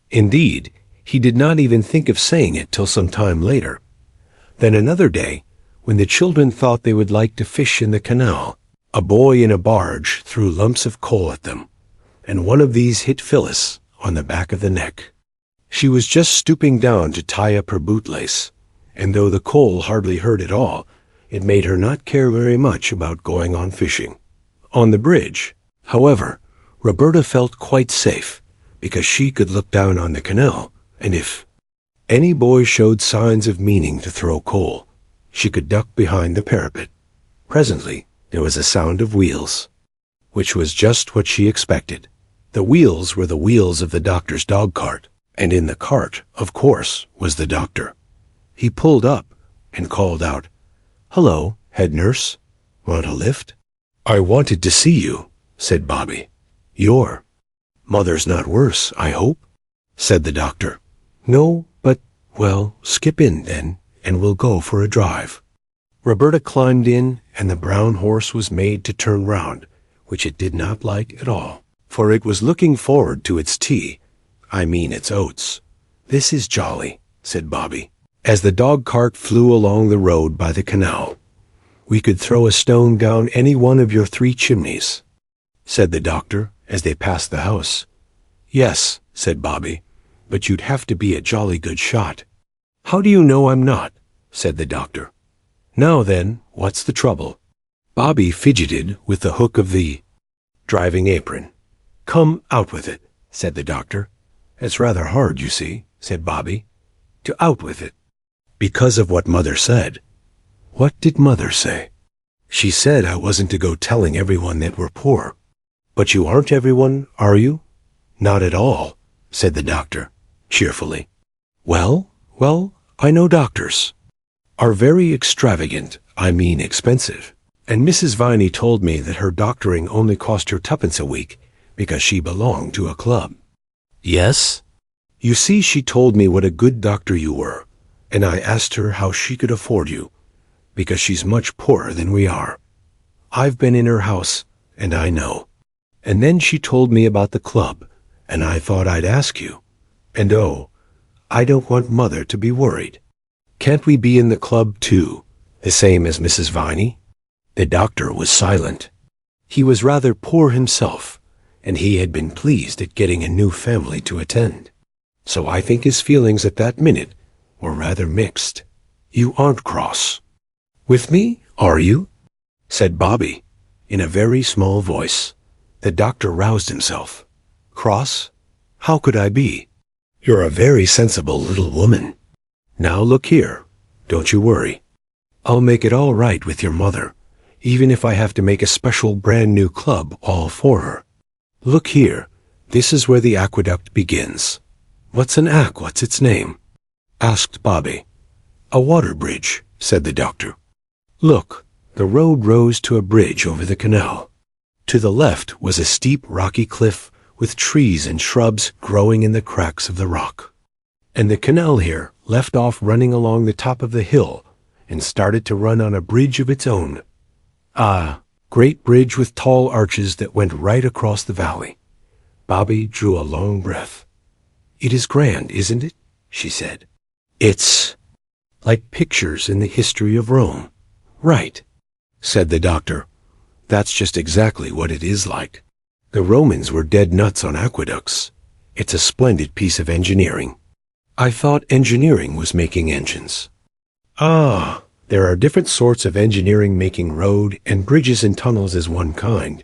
Indeed, he did not even think of saying it till some time later. Then another day, when the children thought they would like to fish in the canal, a boy in a barge threw lumps of coal at them, and one of these hit Phyllis on the back of the neck. She was just stooping down to tie up her bootlace, and though the coal hardly hurt at all, it made her not care very much about going on fishing. On the bridge, however, Roberta felt quite safe, because she could look down on the canal, and if any boy showed signs of meaning to throw coal, she could duck behind the parapet. Presently, there was a sound of wheels, which was just what she expected. The wheels were the wheels of the doctor's dog cart, and in the cart, of course, was the doctor. He pulled up and called out, "Hello, head nurse. Want a lift?" "I wanted to see you," said Bobby. "Your mother's not worse, I hope?" said the doctor. "No, but, well, skip in then, and we'll go for a drive." Roberta climbed in, and the brown horse was made to turn round, which it did not like at all, for it was looking forward to its tea. I mean its oats. "This is jolly," said Bobby, as the dog cart flew along the road by the canal. "We could throw a stone down any one of your 3 chimneys," said the doctor as they passed the house. "Yes," said Bobby, "but you'd have to be a jolly good shot." "How do you know I'm not?" said the doctor. "Now then, what's the trouble?" Bobby fidgeted with the hook of the driving apron. "Come, out with it," said the doctor. "It's rather hard, you see," said Bobby, "to out with it." "Because of what Mother said." "What did Mother say?" "She said I wasn't to go telling everyone that we're poor." "But you aren't everyone, are you?" "Not at all," said the doctor, cheerfully. Well, I know doctors are very extravagant, I mean expensive, and Mrs. Viney told me that her doctoring only cost her 2pence a week because she belonged to a club." "Yes?" "You see, she told me what a good doctor you were, and I asked her how she could afford you, because she's much poorer than we are. I've been in her house, and I know. And then she told me about the club, and I thought I'd ask you. And oh, I don't want Mother to be worried. Can't we be in the club too, the same as Mrs. Viney?" The doctor was silent. He was rather poor himself, and he had been pleased at getting a new family to attend. So I think his feelings at that minute were rather mixed. "You aren't cross with me, are you?" said Bobby, in a very small voice. The doctor roused himself. "Cross? How could I be? You're a very sensible little woman. Now look here, don't you worry. I'll make it all right with your mother, even if I have to make a special brand new club all for her. Look here, this is where the aqueduct begins." "What's an what's its name?" asked Bobby. "A water bridge," said the doctor. Look, the road rose to a bridge over the canal. To the left was a steep rocky cliff with trees and shrubs growing in the cracks of the rock. And the canal here left off running along the top of the hill and started to run on a bridge of its own. Great bridge with tall arches that went right across the valley. Bobby drew a long breath. "It is grand, isn't it?" she said. "It's like pictures in the history of Rome." "Right," said the doctor. "That's just exactly what it is like. The Romans were dead nuts on aqueducts. It's a splendid piece of engineering." "I thought engineering was making engines." There are different sorts of engineering. Making road and bridges and tunnels is one kind,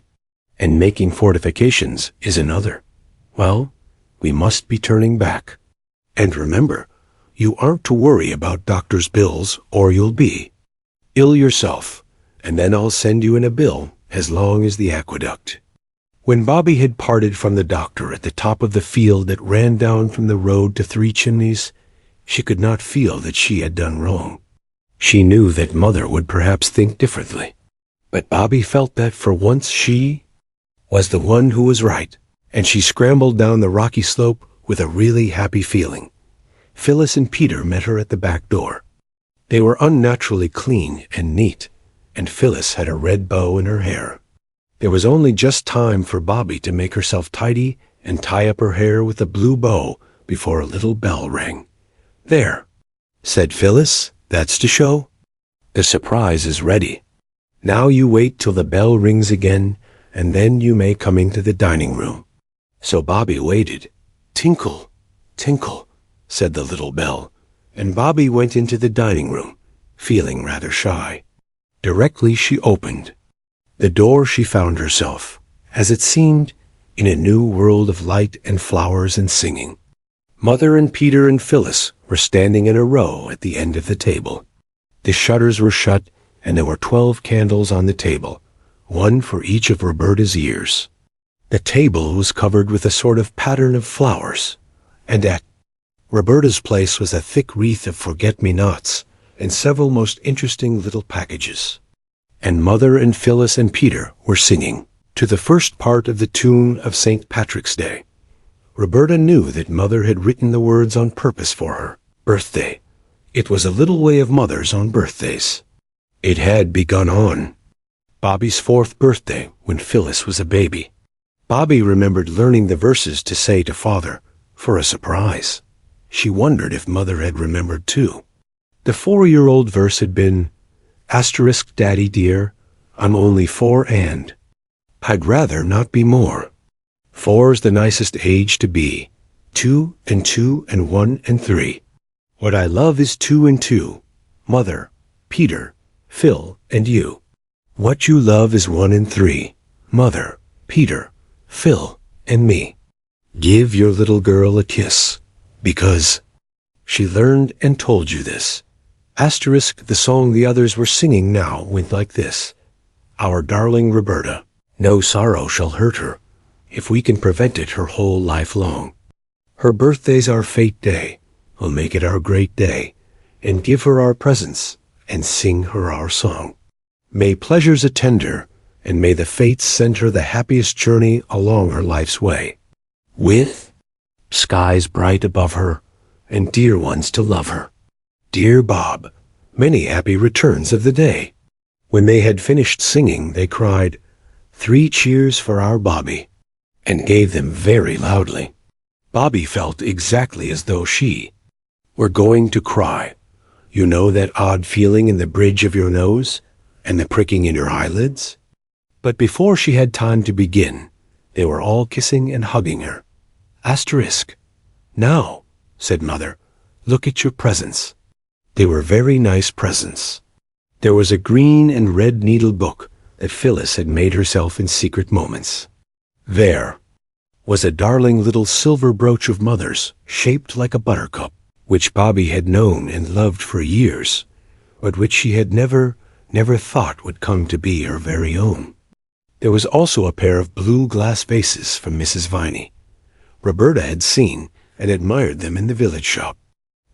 and making fortifications is another. Well, we must be turning back. And remember, you aren't to worry about doctor's bills, or you'll be ill yourself, and then I'll send you in a bill as long as the aqueduct. When Bobby had parted from the doctor at the top of the field that ran down from the road to 3 Chimneys, she could not feel that she had done wrong. She knew that Mother would perhaps think differently, but Bobby felt that for once she was the one who was right, and she scrambled down the rocky slope with a really happy feeling. Phyllis and Peter met her at the back door. They were unnaturally clean and neat, and Phyllis had a red bow in her hair. There was only just time for Bobby to make herself tidy and tie up her hair with a blue bow before a little bell rang. "There," said Phyllis, "that's to show. The surprise is ready. Now you wait till the bell rings again, and then you may come into the dining room." So Bobby waited. "Tinkle, tinkle," said the little bell, and Bobby went into the dining room, feeling rather shy. Directly she opened the door, she found herself, as it seemed, in a new world of light and flowers and singing. Mother and Peter and Phyllis were standing in a row at the end of the table. The shutters were shut, and there were 12 candles on the table, one for each of Roberta's ears. The table was covered with a sort of pattern of flowers, and at Roberta's place was a thick wreath of forget-me-nots and several most interesting little packages. And Mother and Phyllis and Peter were singing to the first part of the tune of St. Patrick's Day. Roberta knew that Mother had written the words on purpose for her birthday. It was a little way of Mother's on birthdays. It had begun on Bobby's 4th birthday when Phyllis was a baby. Bobby remembered learning the verses to say to Father for a surprise. She wondered if Mother had remembered too. The 4-year-old verse had been, "Asterisk, Daddy dear, I'm only 4 and I'd rather not be more. 4's the nicest age to be. 2 and 2 and 1 and 3. What I love is 2 and 2. Mother, Peter, Phil, and you. What you love is 1 and 3. Mother, Peter, Phil, and me. Give your little girl a kiss, because she learned and told you this." Asterisk, the song the others were singing now went like this. "Our darling Roberta, no sorrow shall hurt her, if we can prevent it her whole life long. Her birthday's our fete day, we'll make it our great day, and give her our presents, and sing her our song. May pleasures attend her, and may the fates send her the happiest journey along her life's way, with skies bright above her, and dear ones to love her. Dear Bob, many happy returns of the day." When they had finished singing, they cried, "3 cheers for our Bobby," and gave them very loudly. Bobby felt exactly as though she were going to cry. You know that odd feeling in the bridge of your nose and the pricking in your eyelids? But before she had time to begin, they were all kissing and hugging her. Asterisk. "Now," said Mother, "look at your presents." They were very nice presents. There was a green and red needle book that Phyllis had made herself in secret moments. There was a darling little silver brooch of Mother's, shaped like a buttercup, which Bobby had known and loved for years, but which she had never thought would come to be her very own. There was also a pair of blue glass vases from Mrs. Viney. Roberta had seen and admired them in the village shop.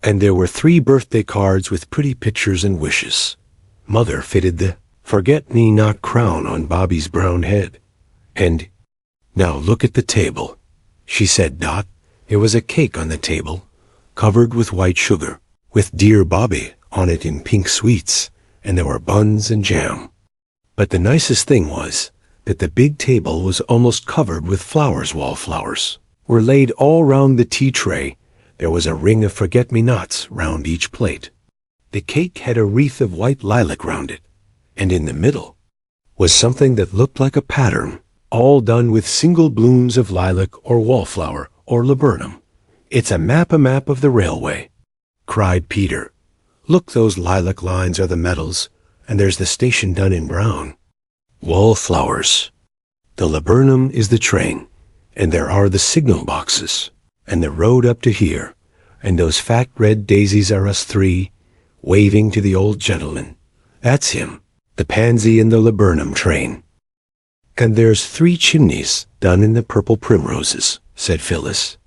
And there were 3 birthday cards with pretty pictures and wishes. Mother fitted the forget-me-not crown on Bobby's brown head. And, "Now look at the table," she said. There was a cake on the table, covered with white sugar, with Dear Bobby on it in pink sweets, and there were buns and jam. But the nicest thing was that the big table was almost covered with flowers. Wallflowers were laid all round the tea tray. There was a ring of forget-me-nots round each plate. The cake had a wreath of white lilac round it, and in the middle was something that looked like a pattern, all done with single blooms of lilac or wallflower or laburnum. "It's a map of the railway," cried Peter. "Look, those lilac lines are the metals, and there's the station done in brown. Wallflowers. The laburnum is the train, and there are the signal boxes, and the road up to here, and those fat red daisies are us 3, waving to the old gentleman. That's him, the pansy in the laburnum train. And there's 3 chimneys done in the purple primroses," said Phyllis.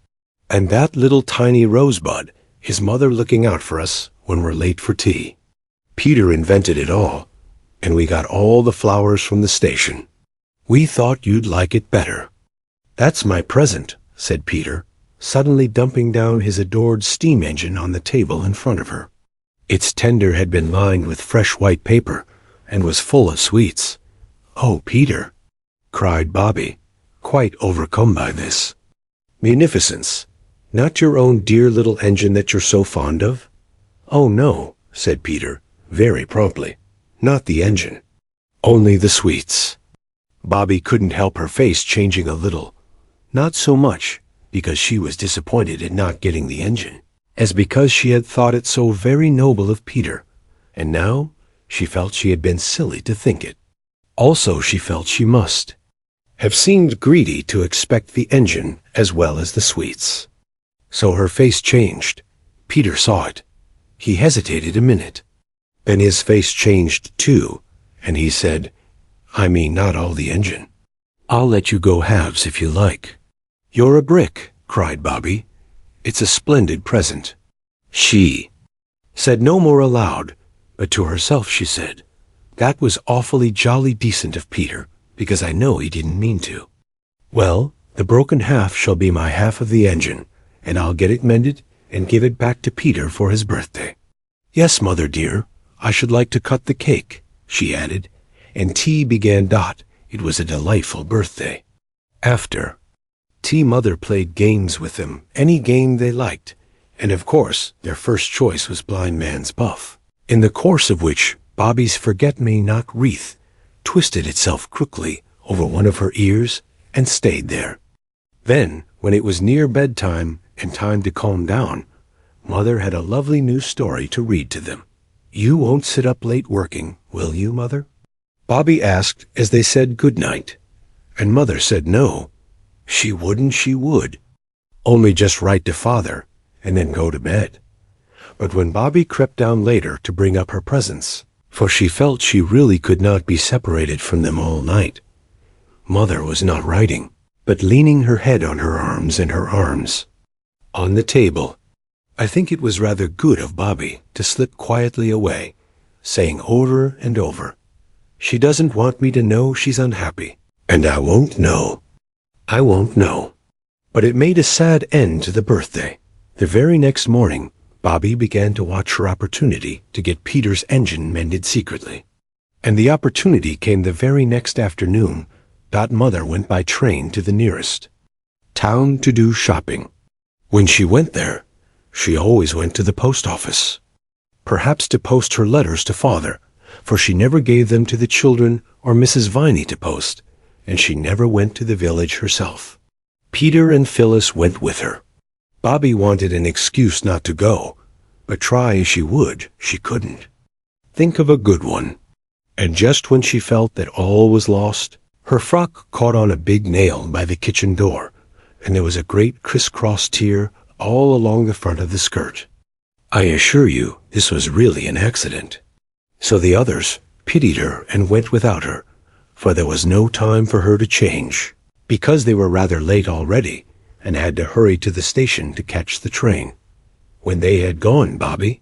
"And that little tiny rosebud is Mother looking out for us when we're late for tea. Peter invented it all, and we got all the flowers from the station. We thought you'd like it better." "That's my present," said Peter, suddenly dumping down his adored steam engine on the table in front of her. Its tender had been lined with fresh white paper, and was full of sweets. "Oh, Peter," cried Bobby, quite overcome by this. "Munificence, not your own dear little engine that you're so fond of?" "Oh, no," said Peter, very promptly. "Not the engine. Only the sweets." Bobby couldn't help her face changing a little. Not so much because she was disappointed at not getting the engine, as because she had thought it so very noble of Peter, and now she felt she had been silly to think it. Also, she felt she must have seemed greedy to expect the engine as well as the sweets. So her face changed. Peter saw it. He hesitated a minute. Then his face changed too, and he said, "I mean not all the engine. I'll let you go halves if you like." "You're a brick," cried Bobby. "It's a splendid present." She said no more aloud, but to herself she said, "That was awfully jolly decent of Peter, because I know he didn't mean to. Well, the broken half shall be my half of the engine, and I'll get it mended and give it back to Peter for his birthday. Yes, mother dear, I should like to cut the cake," she added, and tea began. It was a delightful birthday. After tea, mother played games with them, any game they liked, and of course their first choice was Blind Man's Buff, in the course of which Bobby's forget-me-not wreath twisted itself crookily over one of her ears and stayed there. Then, when it was near bedtime and time to calm down, Mother had a lovely new story to read to them. "You won't sit up late working, will you, Mother?" Bobby asked as they said good night, and Mother said no. She wouldn't, she would. Only just write to Father and then go to bed. But when Bobby crept down later to bring up her presents, for she felt she really could not be separated from them all night, Mother was not writing, but leaning her head on her arms and her arms on the table. I think it was rather good of Bobby to slip quietly away, saying over and over, "She doesn't want me to know she's unhappy, and I won't know. I won't know." But it made a sad end to the birthday. The very next morning, Bobby began to watch her opportunity to get Peter's engine mended secretly. And the opportunity came the very next afternoon. Mother went by train to the nearest town to do shopping. When she went there, she always went to the post office, perhaps to post her letters to Father, for she never gave them to the children or Mrs. Viney to post, and she never went to the village herself. Peter and Phyllis went with her. Bobby wanted an excuse not to go, but try as she would, she couldn't think of a good one. And just when she felt that all was lost, her frock caught on a big nail by the kitchen door, and there was a great crisscross tear all along the front of the skirt. I assure you, this was really an accident. So the others pitied her and went without her, for there was no time for her to change, because they were rather late already, and had to hurry to the station to catch the train. When they had gone, Bobby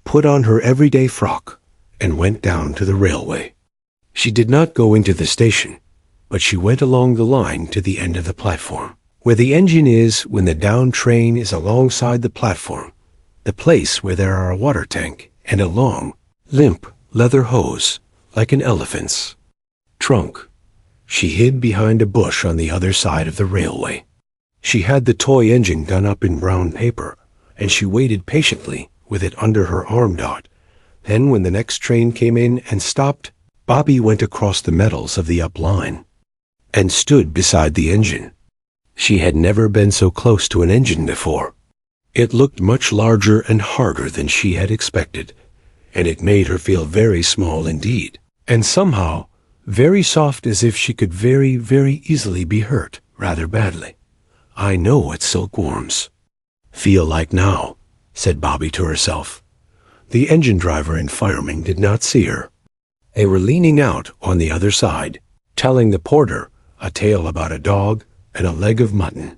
put on her everyday frock and went down to the railway. She did not go into the station, but she went along the line to the end of the platform, where the engine is when the down train is alongside the platform, the place where there are a water tank and a long, limp leather hose, like an elephant's trunk. She hid behind a bush on the other side of the railway. She had the toy engine done up in brown paper, and she waited patiently with it under her arm. Then when the next train came in and stopped, Bobby went across the metals of the up line and stood beside the engine. She had never been so close to an engine before. It looked much larger and harder than she had expected, and it made her feel very small indeed, and somehow very soft, as if she could very, very easily be hurt rather badly. "I know what silkworms feel like now," said Bobby to herself. The engine driver and fireman did not see her. They were leaning out on the other side, telling the porter a tale about a dog and a leg of mutton.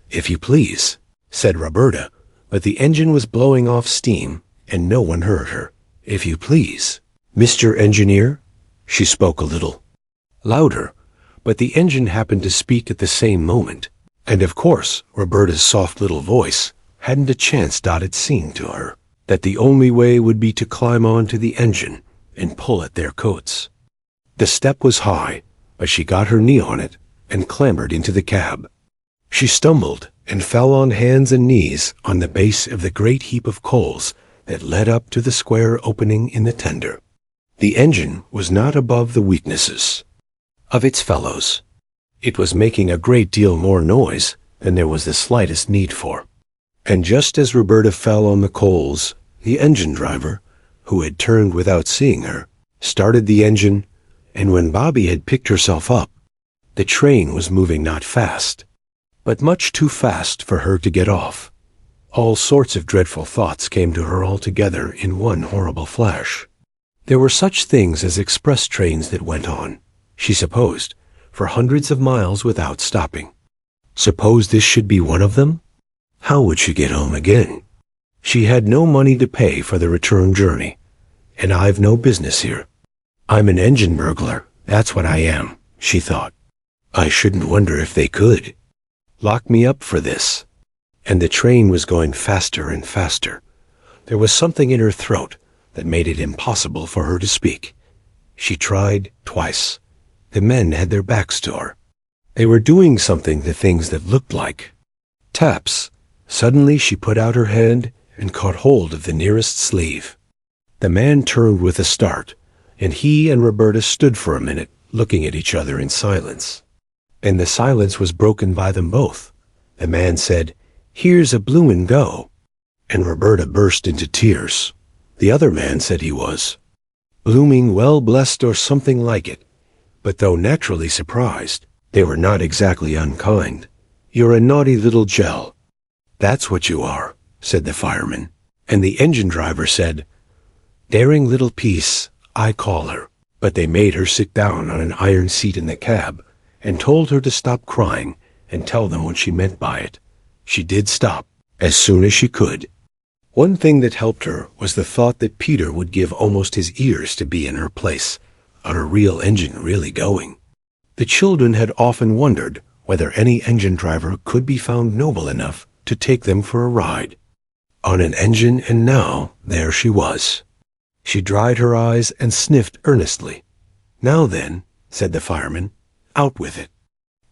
"If you please," said Roberta, but the engine was blowing off steam, and no one heard her. "If you please, Mr. Engineer?" She spoke a little louder, but the engine happened to speak at the same moment, and of course Roberta's soft little voice hadn't a chance. It seemed to her that the only way would be to climb on to the engine and pull at their coats. The step was high, but she got her knee on it and clambered into the cab. She stumbled and fell on hands and knees on the base of the great heap of coals that led up to the square opening in the tender. The engine was not above the weaknesses of its fellows. It was making a great deal more noise than there was the slightest need for. And just as Roberta fell on the coals, the engine driver, who had turned without seeing her, started the engine, and when Bobby had picked herself up, the train was moving not fast, but much too fast for her to get off. All sorts of dreadful thoughts came to her all together in one horrible flash. There were such things as express trains that went on, she supposed, for hundreds of miles without stopping. Suppose this should be one of them? How would she get home again? She had no money to pay for the return journey, and I've no business here. I'm an engine burglar, that's what I am, she thought. I shouldn't wonder if they could lock me up for this. And the train was going faster and faster. There was something in her throat that made it impossible for her to speak. She tried twice. The men had their backs to her. They were doing something to things that looked like taps. Suddenly she put out her hand and caught hold of the nearest sleeve. The man turned with a start, and he and Roberta stood for a minute looking at each other in silence. And the silence was broken by them both. The man said, "Here's a bloomin' go." And Roberta burst into tears. The other man said he was blooming well blessed or something like it. But though naturally surprised, they were not exactly unkind. "You're a naughty little gel." "That's what you are," said the fireman. And the engine driver said, "Daring little piece, I call her." But they made her sit down on an iron seat in the cab and told her to stop crying and tell them what she meant by it. She did stop, as soon as she could. One thing that helped her was the thought that Peter would give almost his ears to be in her place, on a real engine really going. The children had often wondered whether any engine driver could be found noble enough to take them for a ride on an engine, and now there she was. She dried her eyes and sniffed earnestly. "Now then," said the fireman, "out with it."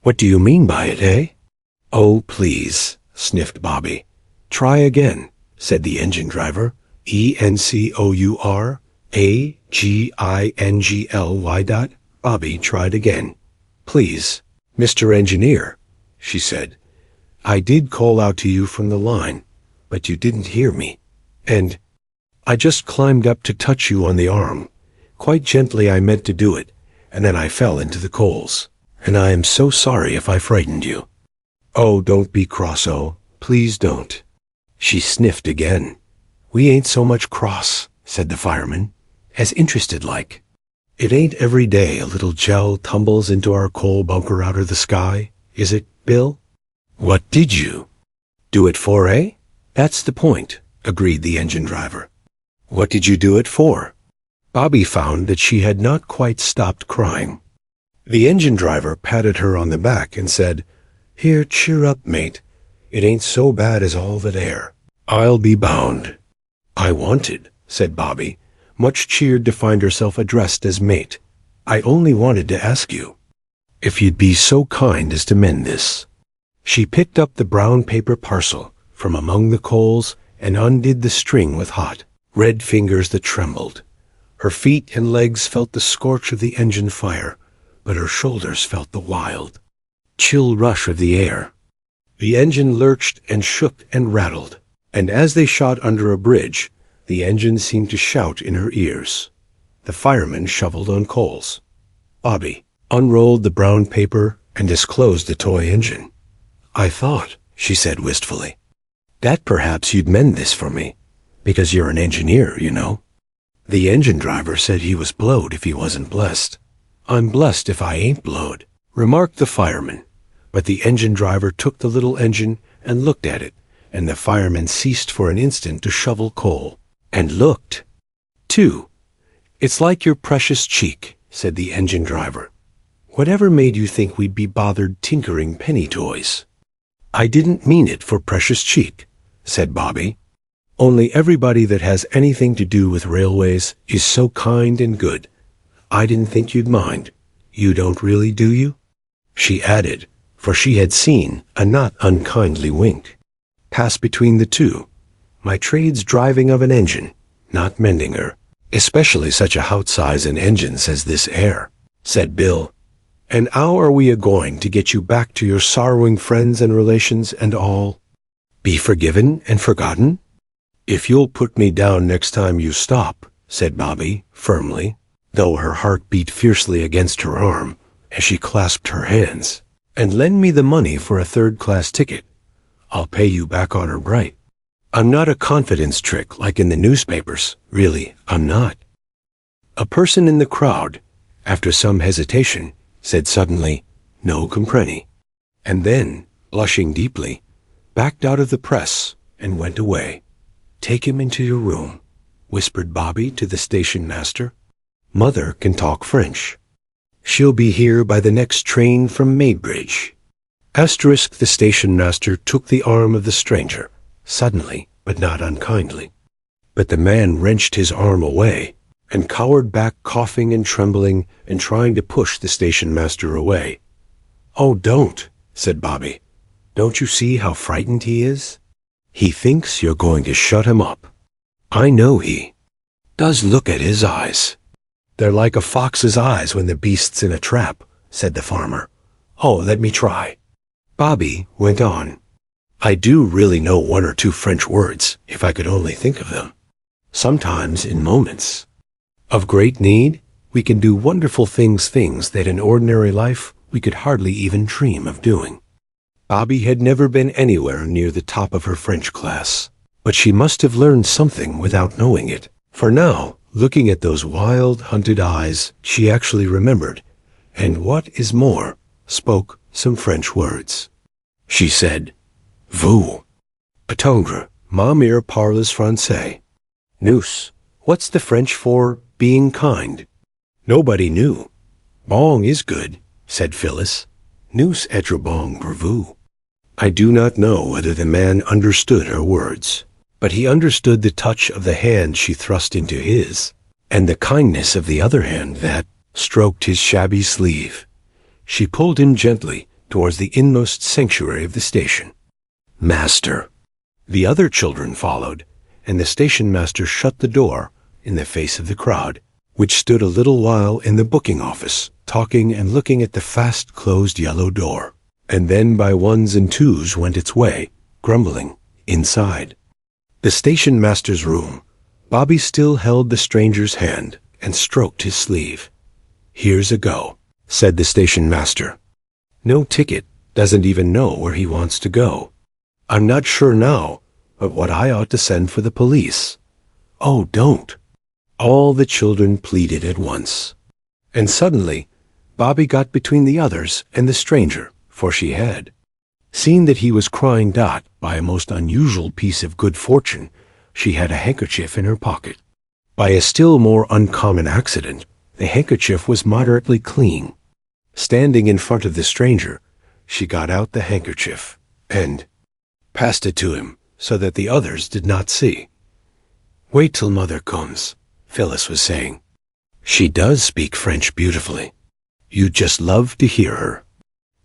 "What do you mean by it, eh?" "Oh, please," sniffed Bobby. "Try again," said the engine driver. ENCOURAGINGLY. Bobby tried again. "Please, Mr. Engineer," she said. "I did call out to you from the line, but you didn't hear me. And I just climbed up to touch you on the arm. Quite gently I meant to do it, and then I fell into the coals. And I am so sorry if I frightened you." "Oh, don't be cross-o. Please don't." She sniffed again. "We ain't so much cross," said the fireman, "as interested like. It ain't every day a little gel tumbles into our coal bunker out of the sky, is it, Bill?" "What did you do it for, eh?" "That's the point," agreed the engine driver. "What did you do it for?" Bobby found that she had not quite stopped crying. The engine driver patted her on the back and said, "Here, cheer up, mate. It ain't so bad as all that air, I'll be bound." "I wanted," said Bobby, much cheered to find herself addressed as mate. "I only wanted to ask you if you'd be so kind as to mend this." She picked up the brown paper parcel from among the coals and undid the string with hot, red fingers that trembled. Her feet and legs felt the scorch of the engine fire, but her shoulders felt the wild, chill rush of the air. The engine lurched and shook and rattled, and as they shot under a bridge, the engine seemed to shout in her ears. The fireman shoveled on coals. Bobby unrolled the brown paper and disclosed the toy engine. "I thought," she said wistfully, "that perhaps you'd mend this for me, because you're an engineer, you know." The engine driver said he was blowed if he wasn't blessed. "I'm blessed if I ain't blowed," remarked the fireman. But the engine driver took the little engine and looked at it, and the fireman ceased for an instant to shovel coal, and looked, too. "It's like your precious cheek," said the engine driver. "Whatever made you think we'd be bothered tinkering penny toys?" "I didn't mean it for precious cheek," said Bobby. Only everybody that has anything to do with railways is so kind and good. I didn't think you'd mind. You don't really, do you?" she added, for she had seen a not unkindly wink pass between the two. "My trade's driving of an engine, not mending her, especially such a hout-size an engine as this air," said Bill. "And how are we a-going to get you back to your sorrowing friends and relations and all? Be forgiven and forgotten? If you'll put me down next time you stop," said Bobby, firmly, though her heart beat fiercely against her arm as she clasped her hands, "and lend me the money for a third-class ticket, I'll pay you back on her bright. I'm not a confidence trick like in the newspapers, really, I'm not." A person in the crowd, after some hesitation, said suddenly, "No compreni," and then, blushing deeply, backed out of the press and went away. "Take him into your room," whispered Bobby to the station master. "Mother can talk French. She'll be here by the next train from Maidbridge." The station master took the arm of the stranger, suddenly but not unkindly. But the man wrenched his arm away and cowered back, coughing and trembling and trying to push the station master away. "Oh, don't," said Bobby. "Don't you see how frightened he is? He thinks you're going to shut him up. I know he does. Look at his eyes. They're like a fox's eyes when the beast's in a trap," said the farmer. "Oh, let me try." Bobby went on. "I do really know one or two French words, if I could only think of them. Sometimes, in moments of great need, we can do wonderful things that in ordinary life we could hardly even dream of doing." Bobby had never been anywhere near the top of her French class, but she must have learned something without knowing it, for now, looking at those wild, hunted eyes, she actually remembered, and what is more, spoke some French words. She said, "Vous, attendre, ma mère parles français." "Nous, what's the French for being kind?" Nobody knew. "Bon is good," said Phyllis. "Nous être bon pour vous." I do not know whether the man understood her words, but he understood the touch of the hand she thrust into his, and the kindness of the other hand that stroked his shabby sleeve. She pulled him gently towards the inmost sanctuary of the station. "Master." The other children followed, and the station master shut the door in the face of the crowd, which stood a little while in the booking office, talking and looking at the fast-closed yellow door, and then by ones and twos went its way, grumbling, inside. The station master's room. Bobby still held the stranger's hand and stroked his sleeve. "Here's a go," said the station master. "No ticket, doesn't even know where he wants to go. I'm not sure now, but what I ought to send for the police." "Oh, don't," all the children pleaded at once. And suddenly, Bobby got between the others and the stranger, for she had seen that he was crying. By a most unusual piece of good fortune, she had a handkerchief in her pocket. By a still more uncommon accident, the handkerchief was moderately clean. Standing in front of the stranger, she got out the handkerchief and passed it to him so that the others did not see. "Wait till Mother comes," Phyllis was saying. "She does speak French beautifully. You'd just love to hear her."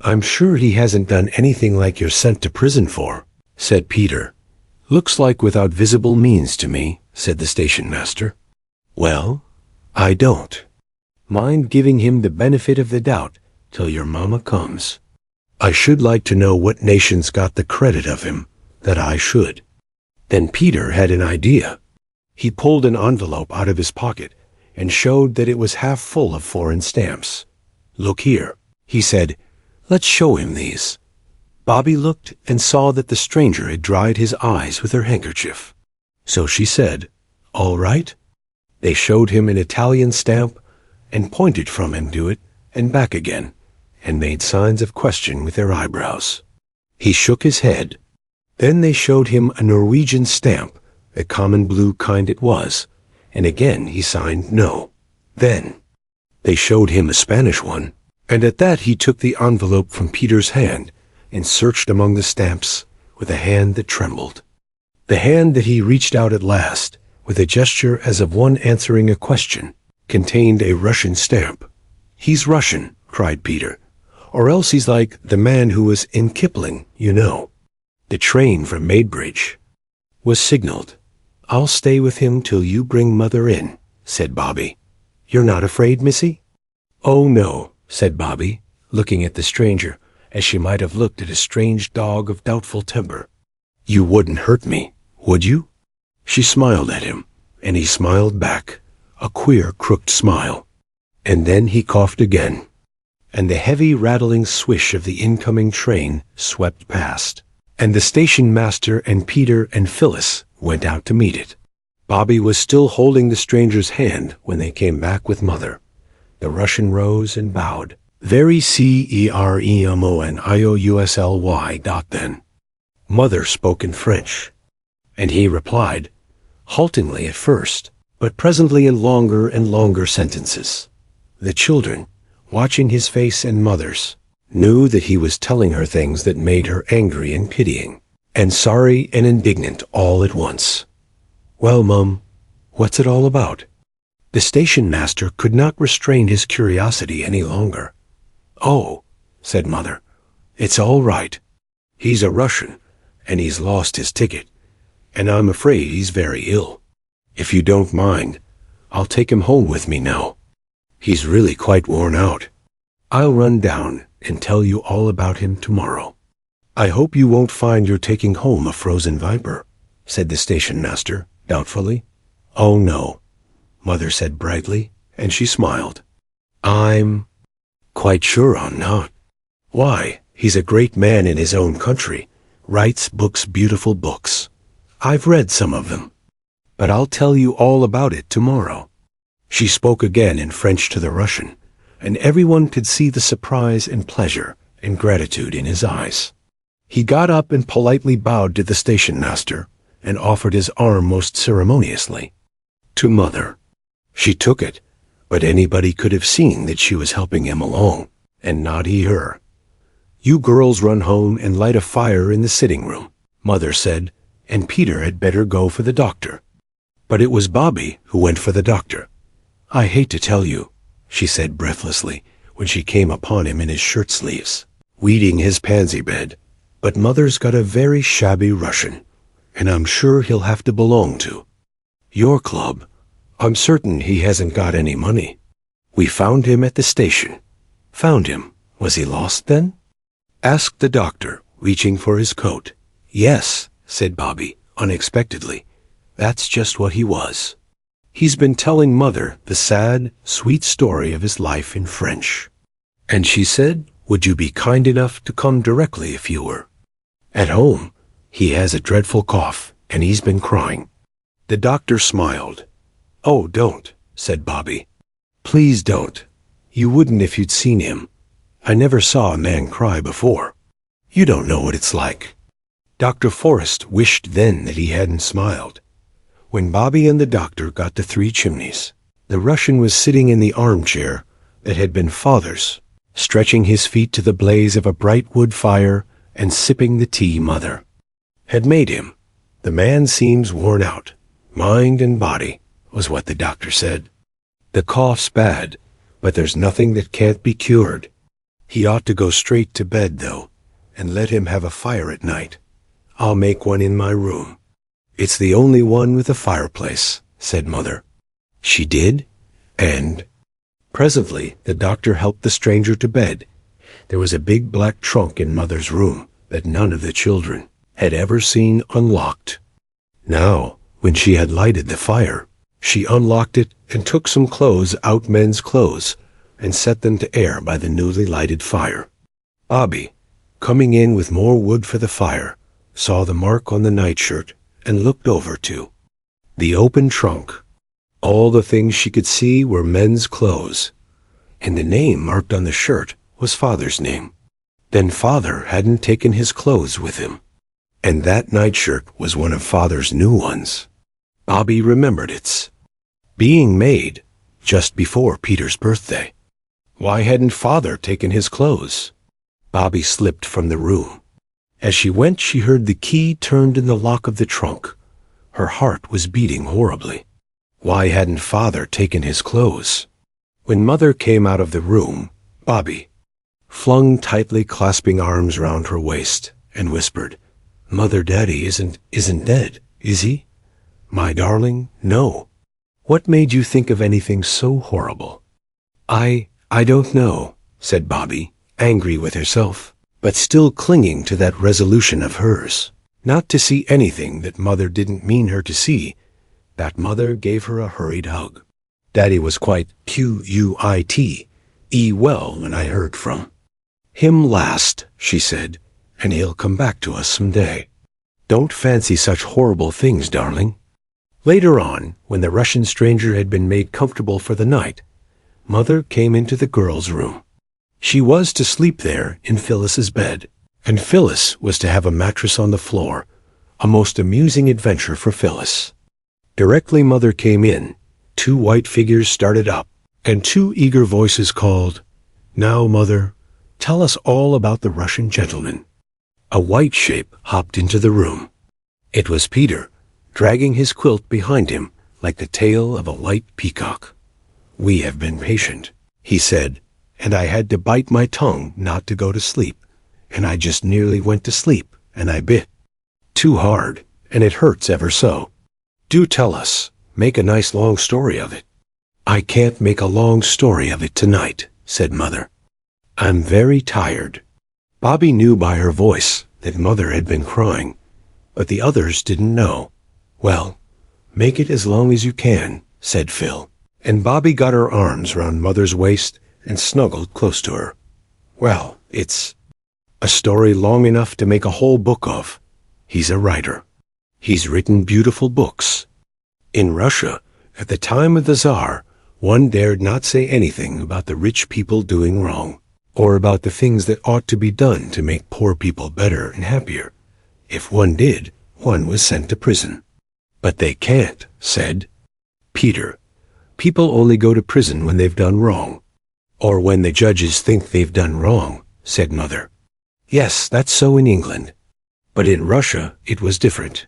"I'm sure he hasn't done anything like you're sent to prison for," said Peter. "Looks like without visible means to me," said the station master. "Well, I don't mind giving him the benefit of the doubt till your mamma comes. I should like to know what nation's got the credit of him, that I should." Then Peter had an idea. He pulled an envelope out of his pocket and showed that it was half full of foreign stamps. "Look here," he said. "Let's show him these." Bobby looked and saw that the stranger had dried his eyes with her handkerchief. So she said, "All right." They showed him an Italian stamp and pointed from him to it and back again, and made signs of question with their eyebrows. He shook his head. Then they showed him a Norwegian stamp, the common blue kind it was, and again he signed no. Then they showed him a Spanish one, and at that he took the envelope from Peter's hand and searched among the stamps with a hand that trembled. The hand that he reached out at last, with a gesture as of one answering a question, contained a Russian stamp. "He's Russian," cried Peter. "Or else he's like the man who was in Kipling, you know." The train from Maidbridge was signaled. "I'll stay with him till you bring Mother in," said Bobby. "You're not afraid, Missy?" "Oh, no," said Bobby, looking at the stranger as she might have looked at a strange dog of doubtful temper. "You wouldn't hurt me, would you?" She smiled at him, and he smiled back, a queer crooked smile. And then he coughed again, and the heavy rattling swish of the incoming train swept past, and the station master and Peter and Phyllis went out to meet it. Bobby was still holding the stranger's hand when they came back with Mother. The Russian rose and bowed. "Very CEREMONIOUSLY. Then." Mother spoke in French, and he replied, haltingly at first, but presently in longer and longer sentences. The children, watching his face and Mother's, knew that he was telling her things that made her angry and pitying, and sorry and indignant all at once. "Well, Mum, what's it all about?" The station master could not restrain his curiosity any longer. "Oh," said Mother, "it's all right. He's a Russian, and he's lost his ticket, and I'm afraid he's very ill. If you don't mind, I'll take him home with me now. He's really quite worn out. I'll run down and tell you all about him tomorrow." "I hope you won't find you're taking home a frozen viper," said the station master, doubtfully. "Oh, no," Mother said brightly, and she smiled. "I'm quite sure I'm not. Why, he's a great man in his own country, writes books, beautiful books. I've read some of them. But I'll tell you all about it tomorrow." She spoke again in French to the Russian, and everyone could see the surprise and pleasure and gratitude in his eyes. He got up and politely bowed to the station master and offered his arm most ceremoniously to Mother. She took it, but anybody could have seen that she was helping him along, and not he her. "You girls run home and light a fire in the sitting room," Mother said, "and Peter had better go for the doctor." But it was Bobby who went for the doctor. "I hate to tell you," she said breathlessly when she came upon him in his shirt sleeves, weeding his pansy bed, "but Mother's got a very shabby Russian, and I'm sure he'll have to belong to your club. I'm certain he hasn't got any money. We found him at the station." "Found him? Was he lost then?" asked the doctor, reaching for his coat. "Yes," said Bobby, unexpectedly. "That's just what he was. He's been telling Mother the sad, sweet story of his life in French. And she said, would you be kind enough to come directly if you were? At home, he has a dreadful cough, and he's been crying." The doctor smiled. "Oh, don't," said Bobby. "Please don't. You wouldn't if you'd seen him. I never saw a man cry before. You don't know what it's like." Dr. Forrest wished then that he hadn't smiled. When Bobby and the doctor got to Three Chimneys, the Russian was sitting in the armchair that had been Father's, stretching his feet to the blaze of a bright wood fire and sipping the tea Mother had made him. "The man seems worn out, mind and body," was what the doctor said. "The cough's bad, but there's nothing that can't be cured. He ought to go straight to bed, though, and let him have a fire at night. I'll make one in my room. It's the only one with a fireplace," said Mother. She did, and presently the doctor helped the stranger to bed. There was a big black trunk in Mother's room that none of the children had ever seen unlocked. Now, when she had lighted the fire, she unlocked it and took some clothes out, men's clothes, and set them to air by the newly lighted fire. Bobby, coming in with more wood for the fire, saw the mark on the nightshirt and looked over to the open trunk. All the things she could see were men's clothes, and the name marked on the shirt was Father's name. Then Father hadn't taken his clothes with him, and that nightshirt was one of Father's new ones. Bobby remembered its being made just before Peter's birthday. Why hadn't Father taken his clothes? Bobby slipped from the room. As she went, she heard the key turned in the lock of the trunk, Her heart was beating horribly. Why hadn't Father taken his clothes? When Mother came out of the room, Bobby flung tightly clasping arms round her waist and whispered, "Mother, Daddy isn't dead, is he? My darling, no. What made you think of anything so horrible?" I don't know," said Bobby, angry with herself, but still clinging to that resolution of hers, not to see anything that Mother didn't mean her to see. That Mother gave her a hurried hug. Daddy was quite quite well when I heard from him last, she said, and he'll come back to us someday. Don't fancy such horrible things, darling. Later on, when the Russian stranger had been made comfortable for the night, Mother came into the girls' room. She was to sleep there in Phyllis's bed, and Phyllis was to have a mattress on the floor, a most amusing adventure for Phyllis. Directly Mother came in, 2 white figures started up, and 2 eager voices called, "Now, Mother, tell us all about the Russian gentleman." A white shape hopped into the room. It was Peter, dragging his quilt behind him like the tail of a light peacock. "We have been patient," he said, "and I had to bite my tongue not to go to sleep, and I just nearly went to sleep, and I bit too hard, and it hurts ever so. Do tell us, make a nice long story of it." "I can't make a long story of it tonight," said Mother. "I'm very tired." Bobby knew by her voice that Mother had been crying, but the others didn't know. "Well, make it as long as you can," said Phil, and Bobby got her arms round Mother's waist and snuggled close to her. "Well, it's a story long enough to make a whole book of. He's a writer. He's written beautiful books. In Russia, at the time of the Tsar, one dared not say anything about the rich people doing wrong, or about the things that ought to be done to make poor people better and happier. If one did, one was sent to prison." "But they can't," said Peter. "People only go to prison when they've done wrong." "Or when the judges think they've done wrong," said Mother. "Yes, that's so in England. But in Russia it was different.